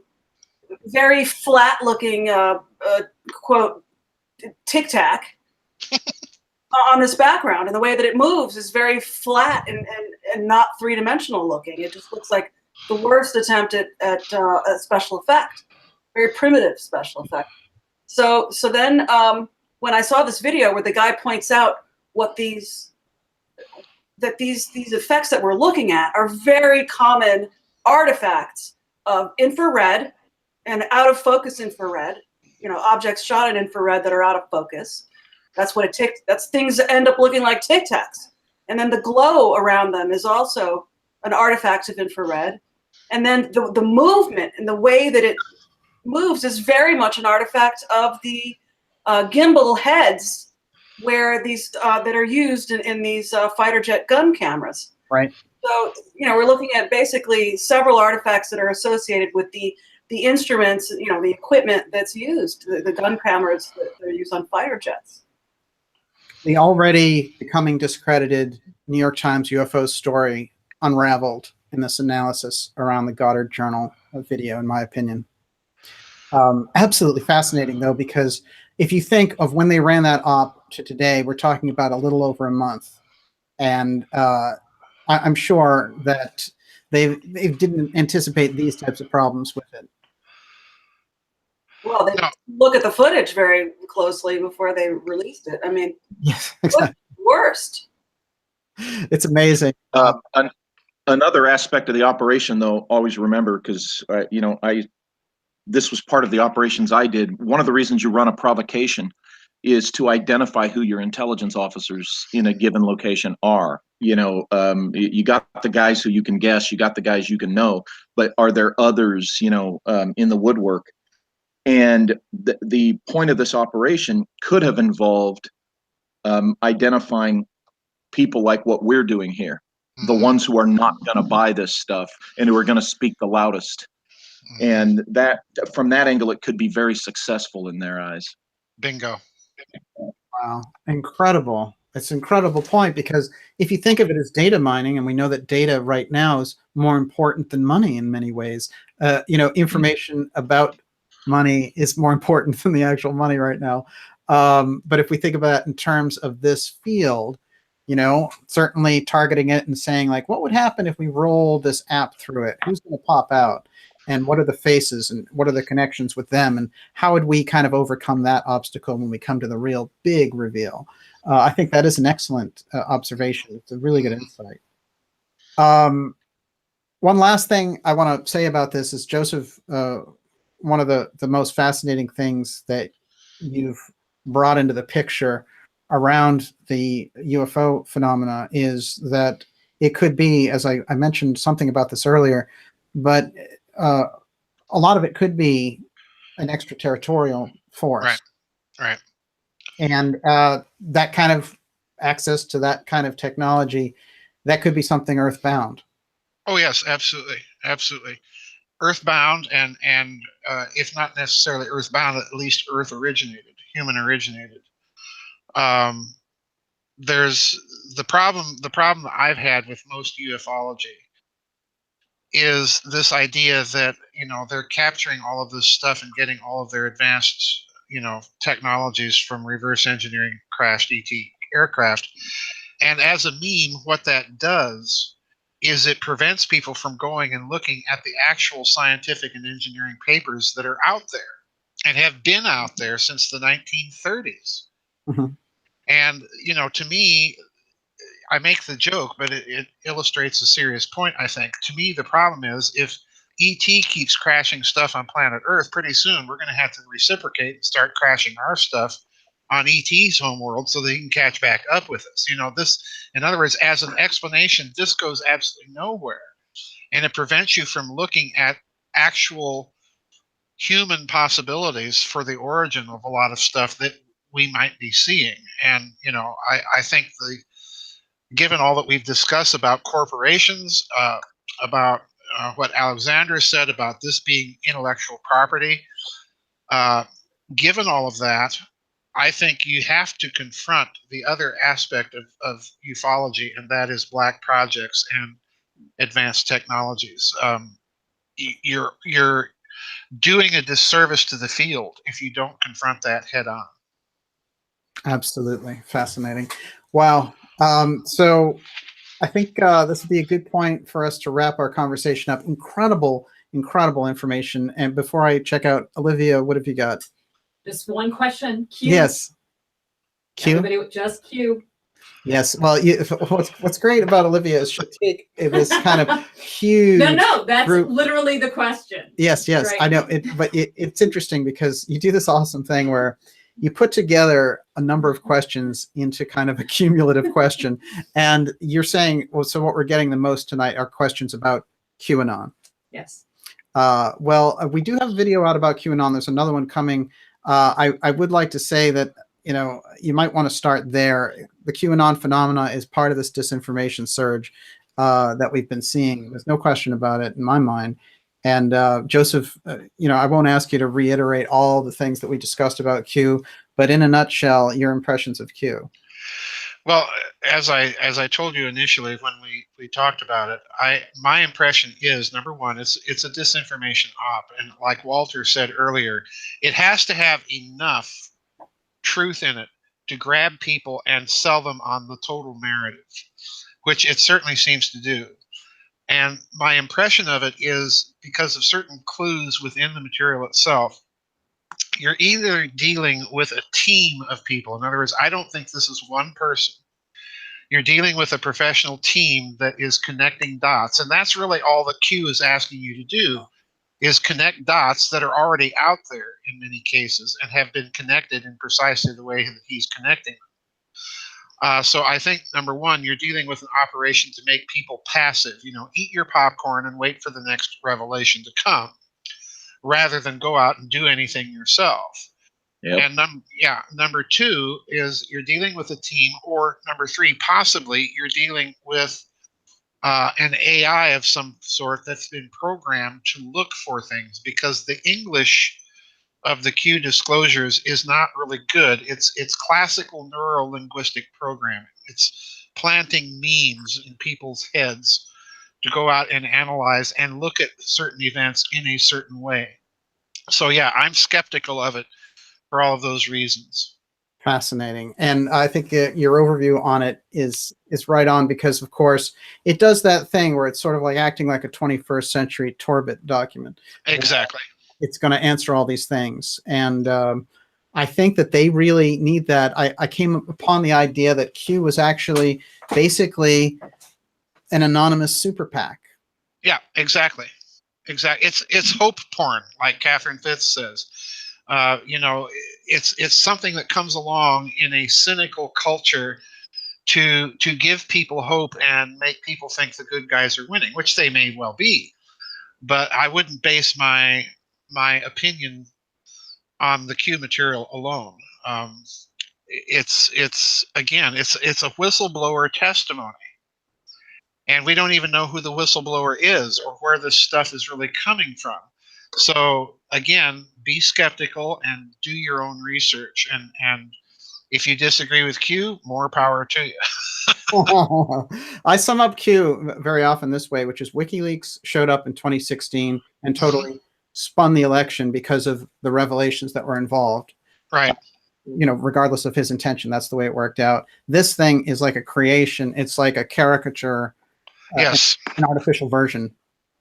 very flat-looking quote tic tac on this background, and the way that it moves is very flat and not three-dimensional looking. It just looks like the worst attempt at a special effect, very primitive special effect. So then when I saw this video where the guy points out what these effects that we're looking at are very common artifacts of infrared and out of focus infrared, you know, objects shot in infrared that are out of focus. That's what that's things that end up looking like tic tacs. And then the glow around them is also an artifact of infrared. And then the movement and the way that it moves is very much an artifact of the gimbal heads where these that are used in these fighter jet gun cameras. Right. So, you know, we're looking at basically several artifacts that are associated with the instruments, you know, the equipment that's used, the gun cameras that are used on fighter jets. The already becoming discredited New York Times UFO story unraveled in this analysis around the Goddard Journal video, in my opinion. Absolutely fascinating, though, because if you think of when they ran that op to today, we're talking about a little over a month. And I'm sure that they didn't anticipate these types of problems with it. Well, they look at the footage very closely before they released it. I mean, yes, exactly. What's the worst? It's amazing. Another aspect of the operation, though, always remember, because you know, this was part of the operations I did. One of the reasons you run a provocation is to identify who your intelligence officers in a given location are. You know, you got the guys who you can guess, you got the guys you can know, but are there others, you know, in the woodwork? And the point of this operation could have involved identifying people like what we're doing here, the ones who are not going to buy this stuff and who are going to speak the loudest. And that, from that angle, it could be very successful in their eyes. Bingo. Wow. Incredible. It's an incredible point, because if you think of it as data mining, and we know that data right now is more important than money in many ways, information about money is more important than the actual money right now. But if we think about it in terms of this field, certainly targeting it and saying, like, what would happen if we roll this app through it? Who's going to pop out? And what are the faces, and what are the connections with them? And how would we kind of overcome that obstacle when we come to the real big reveal? I think that is an excellent observation. It's a really good insight. One last thing I want to say about this is, Joseph, one of the most fascinating things that you've brought into the picture around the UFO phenomena is that it could be, as I mentioned something about this earlier, but a lot of it could be an extraterritorial force. Right. And that kind of access to that kind of technology, that could be something earthbound. Oh yes, absolutely. Earthbound, and if not necessarily earthbound, at least Earth originated, human originated. There's the problem that I've had with most ufology is this idea that they're capturing all of this stuff and getting all of their advanced technologies from reverse engineering crashed ET aircraft, and as a meme, what that does is it prevents people from going and looking at the actual scientific and engineering papers that are out there and have been out there since the 1930s. Mm-hmm. And to me, I make the joke, but it illustrates a serious point, I think. To me, the problem is, if ET keeps crashing stuff on planet Earth, pretty soon we're going to have to reciprocate and start crashing our stuff on ET's homeworld so they can catch back up with us. This, in other words, as an explanation, this goes absolutely nowhere. And it prevents you from looking at actual human possibilities for the origin of a lot of stuff that we might be seeing. And, I think given all that we've discussed about corporations, about what Alexandra said about this being intellectual property, given all of that, I think you have to confront the other aspect of ufology, and that is black projects and advanced technologies. You're doing a disservice to the field if you don't confront that head on. Absolutely fascinating. Wow. So I think this would be a good point for us to wrap our conversation up. Incredible information. And before I check out, Olivia, what have you got? Just one question. Q. Yes. Q. Everybody, just Q. Yes. Well, what's great about Olivia is she'll take this kind of huge. No, that's group. literally the question. Yes, Right. I know it, but it's interesting because you do this awesome thing where you put together a number of questions into kind of a cumulative question, and you're saying, well, so what we're getting the most tonight are questions about QAnon. Yes. We do have a video out about QAnon. There's another one coming. I would like to say that you might want to start there. The QAnon phenomena is part of this disinformation surge that we've been seeing. There's no question about it in my mind. And Joseph, I won't ask you to reiterate all the things that we discussed about Q, but in a nutshell, your impressions of Q. Well, as I told you initially when we talked about it, my impression is, number one, it's a disinformation op, and like Walter said earlier, it has to have enough truth in it to grab people and sell them on the total narrative, which it certainly seems to do. And my impression of it is, because of certain clues within the material itself, you're either dealing with a team of people. In other words, I don't think this is one person. You're dealing with a professional team that is connecting dots. And that's really all that Q is asking you to do, is connect dots that are already out there in many cases and have been connected in precisely the way that he's connecting them. So I think, number one, you're dealing with an operation to make people passive. Eat your popcorn and wait for the next revelation to come, rather than go out and do anything yourself. Yep. And number two is you're dealing with a team, or number three, possibly you're dealing with an AI of some sort that's been programmed to look for things, because the English of the Q disclosures is not really good. It's classical neuro linguistic programming. It's planting memes in people's heads to go out and analyze and look at certain events in a certain way. So yeah, I'm skeptical of it for all of those reasons. Fascinating. And I think your overview on it is right on, because of course it does that thing where it's sort of like acting like a 21st century Torbit document. Exactly. It's going to answer all these things. And I think that they really need that. I came upon the idea that Q was actually basically an anonymous super PAC. Yeah, exactly. Exactly. It's hope porn, like Catherine Fitz says. You know, it's something that comes along in a cynical culture to give people hope and make people think the good guys are winning, which they may well be. But I wouldn't base my opinion on the Q material alone. It's again, it's a whistleblower testimony, and we don't even know who the whistleblower is or where this stuff is really coming from. So again, be skeptical and do your own research. And if you disagree with Q, more power to you. I sum up Q very often this way, which is WikiLeaks showed up in 2016 and totally spun the election because of the revelations that were involved. Right. You know, regardless of his intention, that's the way it worked out. This thing is like a creation. It's like a caricature, Yes. an artificial version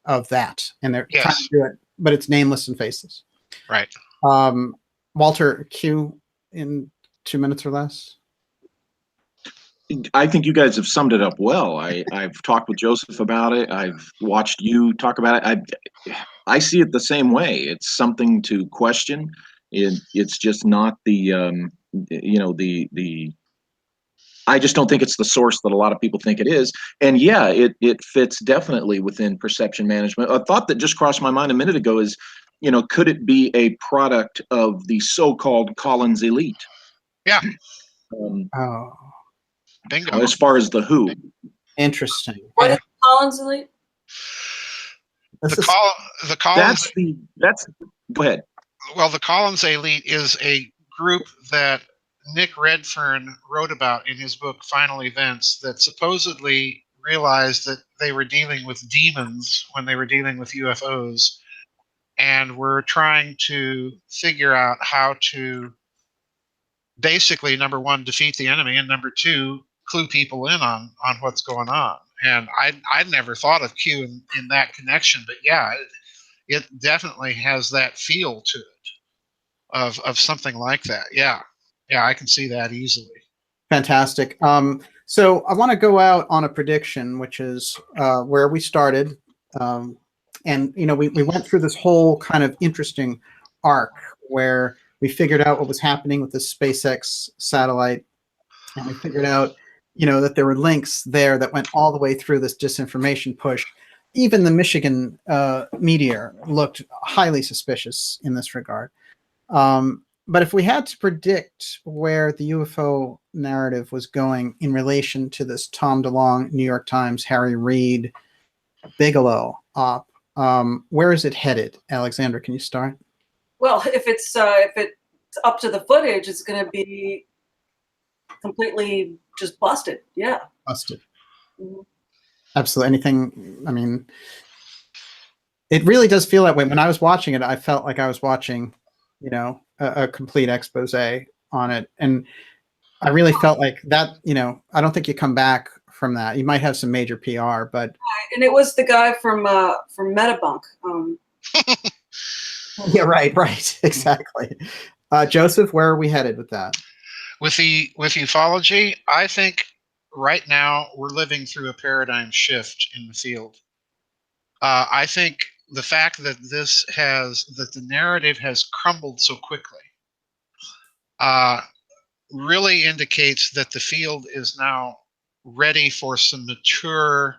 of that. And they're trying Yes. to do it, but it's nameless and faceless. Right. Walter, Q in 2 minutes or less. I think you guys have summed it up well. I've talked with Joseph about it. I've watched you talk about it. I see it the same way. It's something to question. It's just not the I just don't think it's the source that a lot of people think it is. And yeah, it fits definitely within perception management. A thought that just crossed my mind a minute ago is, could it be a product of the so-called Collins elite? Yeah. Oh, Bingo. As far as the who. interesting. What is Collins Elite? This is The Collins. That's go ahead. Well, the Collins elite is a group that Nick Redfern wrote about in his book Final Events, that supposedly realized that they were dealing with demons when they were dealing with UFOs, and were trying to figure out how to basically, number one, defeat the enemy, and number two, clue people in on what's going on. And I'd never thought of Q in that connection, but yeah, it definitely has that feel to it of something like that. Yeah, I can see that easily. fantastic. So I want to go out on a prediction, which is where we started. And, we went through this whole kind of interesting arc where we figured out what was happening with the SpaceX satellite. And we figured out, that there were links there that went all the way through this disinformation push. Even the Michigan meteor looked highly suspicious in this regard. But if we had to predict where the UFO narrative was going in relation to this Tom DeLonge, New York Times, Harry Reid, Bigelow op, where is it headed? Alexandra, can you start? Well, if it's up to the footage, it's going to be completely just busted. Yeah. Busted. Mm-hmm. Absolutely. Anything, I mean, it really does feel that way. When I was watching it, I felt like I was watching, a complete expose on it. And I really felt like that, I don't think you come back from that. You might have some major PR, but. And it was the guy from Metabunk. Yeah, right. Exactly. Joseph, where are we headed with that? With ufology, I think right now we're living through a paradigm shift in the field. I think the fact that the narrative has crumbled so quickly really indicates that the field is now ready for some mature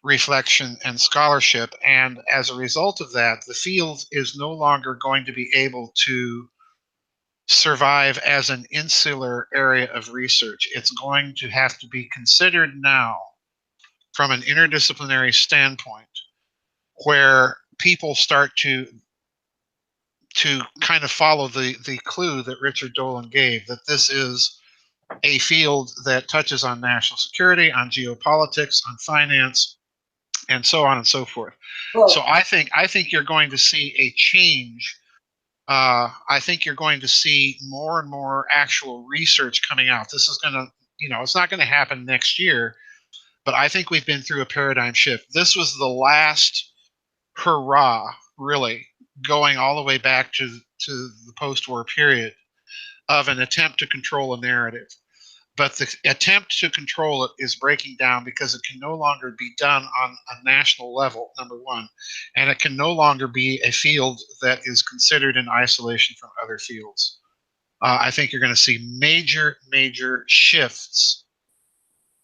reflection and scholarship. And as a result of that, the field is no longer going to be able to survive as an insular area of research. It's going to have to be considered now from an interdisciplinary standpoint, where people start to to kind of follow the clue that Richard Dolan gave, that this is a field that touches on national security, on geopolitics, on finance, and so on and so forth. Well, So I think you're going to see a change. I think you're going to see more and more actual research coming out. This is going to, it's not going to happen next year, but I think we've been through a paradigm shift. This was the last hurrah, really, going all the way back to the post-war period, of an attempt to control a narrative. But the attempt to control it is breaking down because it can no longer be done on a national level, number one, and it can no longer be a field that is considered in isolation from other fields. I think you're going to see major shifts,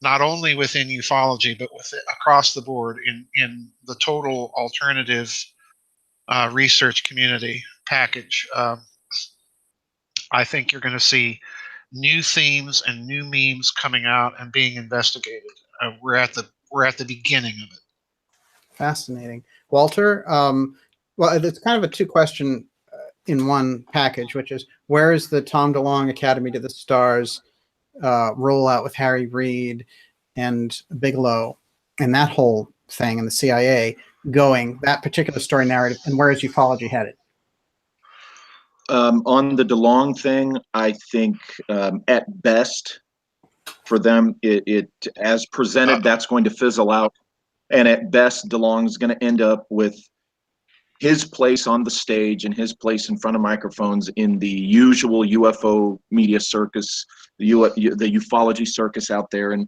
not only within ufology, but across the board in the total alternative research community package. I think you're going to see new themes and new memes coming out and being investigated. We're at the beginning of it. Fascinating. Walter, well, it's kind of a two-question in one package, which is, where is the Tom DeLonge Academy to the Stars rollout with Harry Reid and Bigelow and that whole thing and the CIA going, that particular story narrative, and where is ufology headed? On the DeLonge thing, I think at best for them, it as presented, that's going to fizzle out. And at best, DeLonge's going to end up with his place on the stage and his place in front of microphones in the usual UFO media circus, the ufology circus out there. And,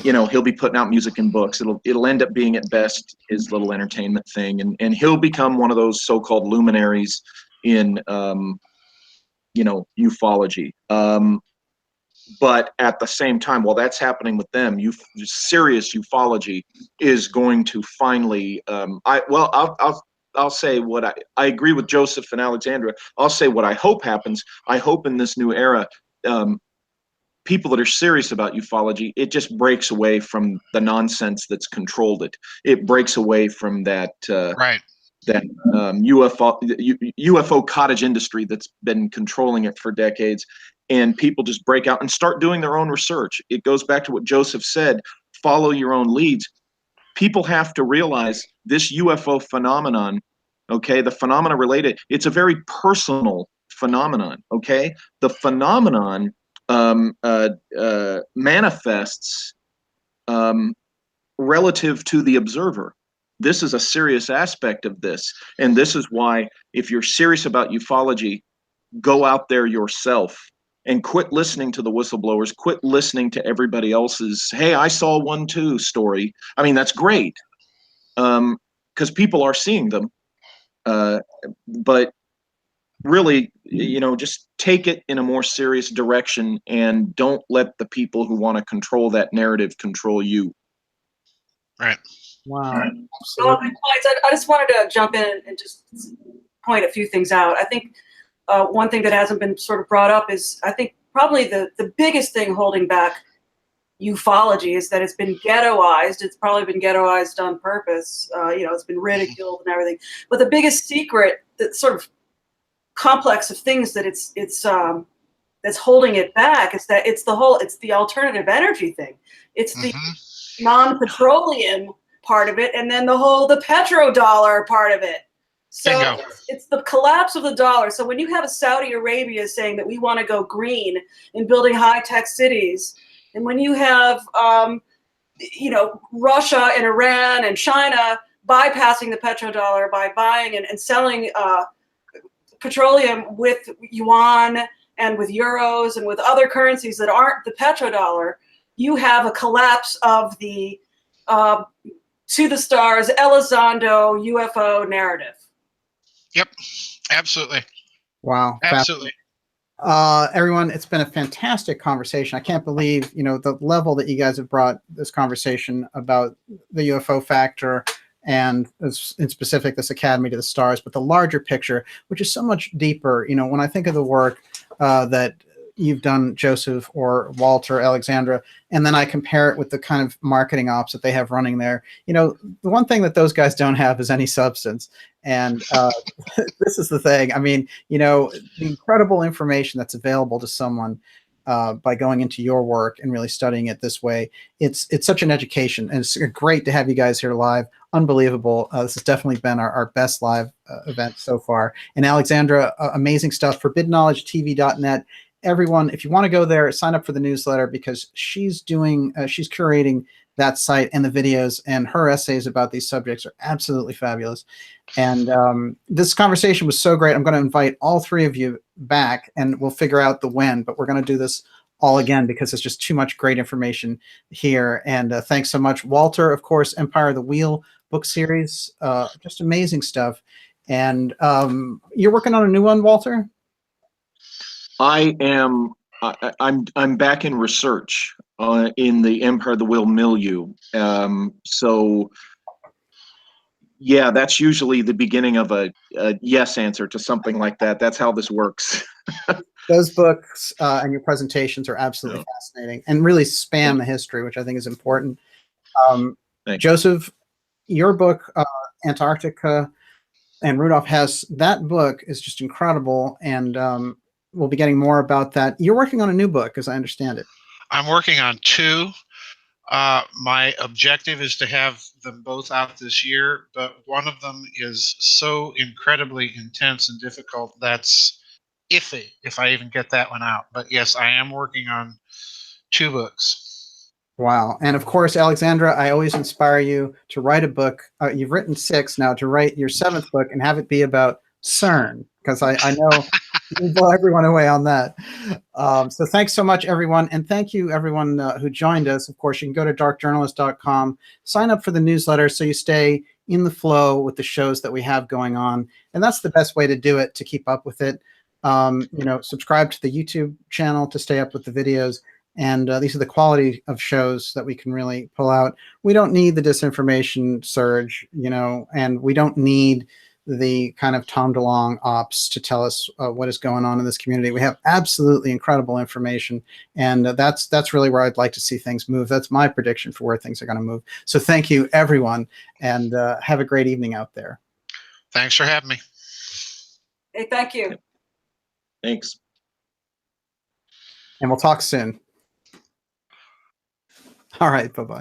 he'll be putting out music and books. It'll end up being at best his little entertainment thing. And he'll become one of those so-called luminaries in ufology, but at the same time, while that's happening with them, serious ufology is going to finally. I'll say what I agree with Joseph and Alexandra. I'll say what I hope happens. I hope in this new era, people that are serious about ufology, it just breaks away from the nonsense that's controlled it. It breaks away from that. Right. That UFO cottage industry that's been controlling it for decades, and people just break out and start doing their own research. It goes back to what Joseph said, follow your own leads. People have to realize this UFO phenomenon, okay, the phenomena related, it's a very personal phenomenon, okay? The phenomenon manifests relative to the observer. This is a serious aspect of this. And this is why, if you're serious about ufology, go out there yourself and quit listening to the whistleblowers, quit listening to everybody else's, hey, I saw one too story. I mean, that's great, because people are seeing them. But really, just take it in a more serious direction and don't let the people who want to control that narrative control you. Right. Wow. Well, good points. I just wanted to jump in and just point a few things out. I think one thing that hasn't been sort of brought up is, I think probably the biggest thing holding back ufology is that it's been ghettoized. It's probably been ghettoized on purpose. It's been ridiculed and everything. But the biggest secret, that sort of complex of things that it's that's holding it back, is that it's the alternative energy thing. It's the non-petroleum part of it, and then the petrodollar part of it. So it's the collapse of the dollar. So when you have a Saudi Arabia saying that we want to go green in building high-tech cities, and when you have Russia and Iran and China bypassing the petrodollar by buying and selling petroleum with yuan and with euros and with other currencies that aren't the petrodollar, you have a collapse of the to the stars Elizondo UFO narrative. Yep, absolutely. Wow. Absolutely. Everyone, it's been a fantastic conversation. I can't believe, the level that you guys have brought this conversation about the UFO factor and in specific this Academy to the Stars, but the larger picture, which is so much deeper. When I think of the work that you've done, Joseph or Walter, Alexandra, and then I compare it with the kind of marketing ops that they have running there. You know, the one thing that those guys don't have is any substance. And this is the thing. I mean, you know, the incredible information that's available to someone by going into your work and really studying it this way. It's such an education, and it's great to have you guys here live. Unbelievable. This has definitely been our best live event so far. And Alexandra, amazing stuff. ForbiddenKnowledgeTV.net. Everyone, if you want to go there, sign up for the newsletter, because she's doing, she's curating that site and the videos, and her essays about these subjects are absolutely fabulous. And this conversation was so great. I'm going to invite all three of you back, and we'll figure out the when, but we're going to do this all again because there's just too much great information here. And thanks so much, Walter. Of course, Empire of the Wheel book series, just amazing stuff. And you're working on a new one, Walter? I am. I'm back in research in the Empire of the Wheel milieu. So yeah, that's usually the beginning of a yes answer to something like that. That's how this works. Those books and your presentations are absolutely fascinating and really span the history, which I think is important. Joseph, your book, Antarctica and Rudolph Hess, that book is just incredible, and we'll be getting more about that. You're working on a new book, as I understand it. I'm working on two. My objective is to have them both out this year, but one of them is so incredibly intense and difficult that's iffy if I even get that one out. But yes, I am working on two books. Wow. And of course, Alexandra, I always inspire you to write a book. You've written 6 now, to write your 7th book and have it be about CERN, because I know you blow everyone away on that. So thanks so much, everyone. And thank you, everyone who joined us. Of course, you can go to darkjournalist.com, sign up for the newsletter so you stay in the flow with the shows that we have going on. And that's the best way to do it, to keep up with it. You know, subscribe to the YouTube channel to stay up with the videos. And these are the quality of shows that we can really pull out. We don't need the disinformation surge, you know, and we don't need the kind of Tom DeLonge ops to tell us what is going on in this community. We have absolutely incredible information, and that's really where I'd like to see things move. That's my prediction for where things are going to move. So thank you, everyone, and have a great evening out there. Thanks for having me. Hey, thank you. Thanks. And we'll talk soon. All right, bye-bye.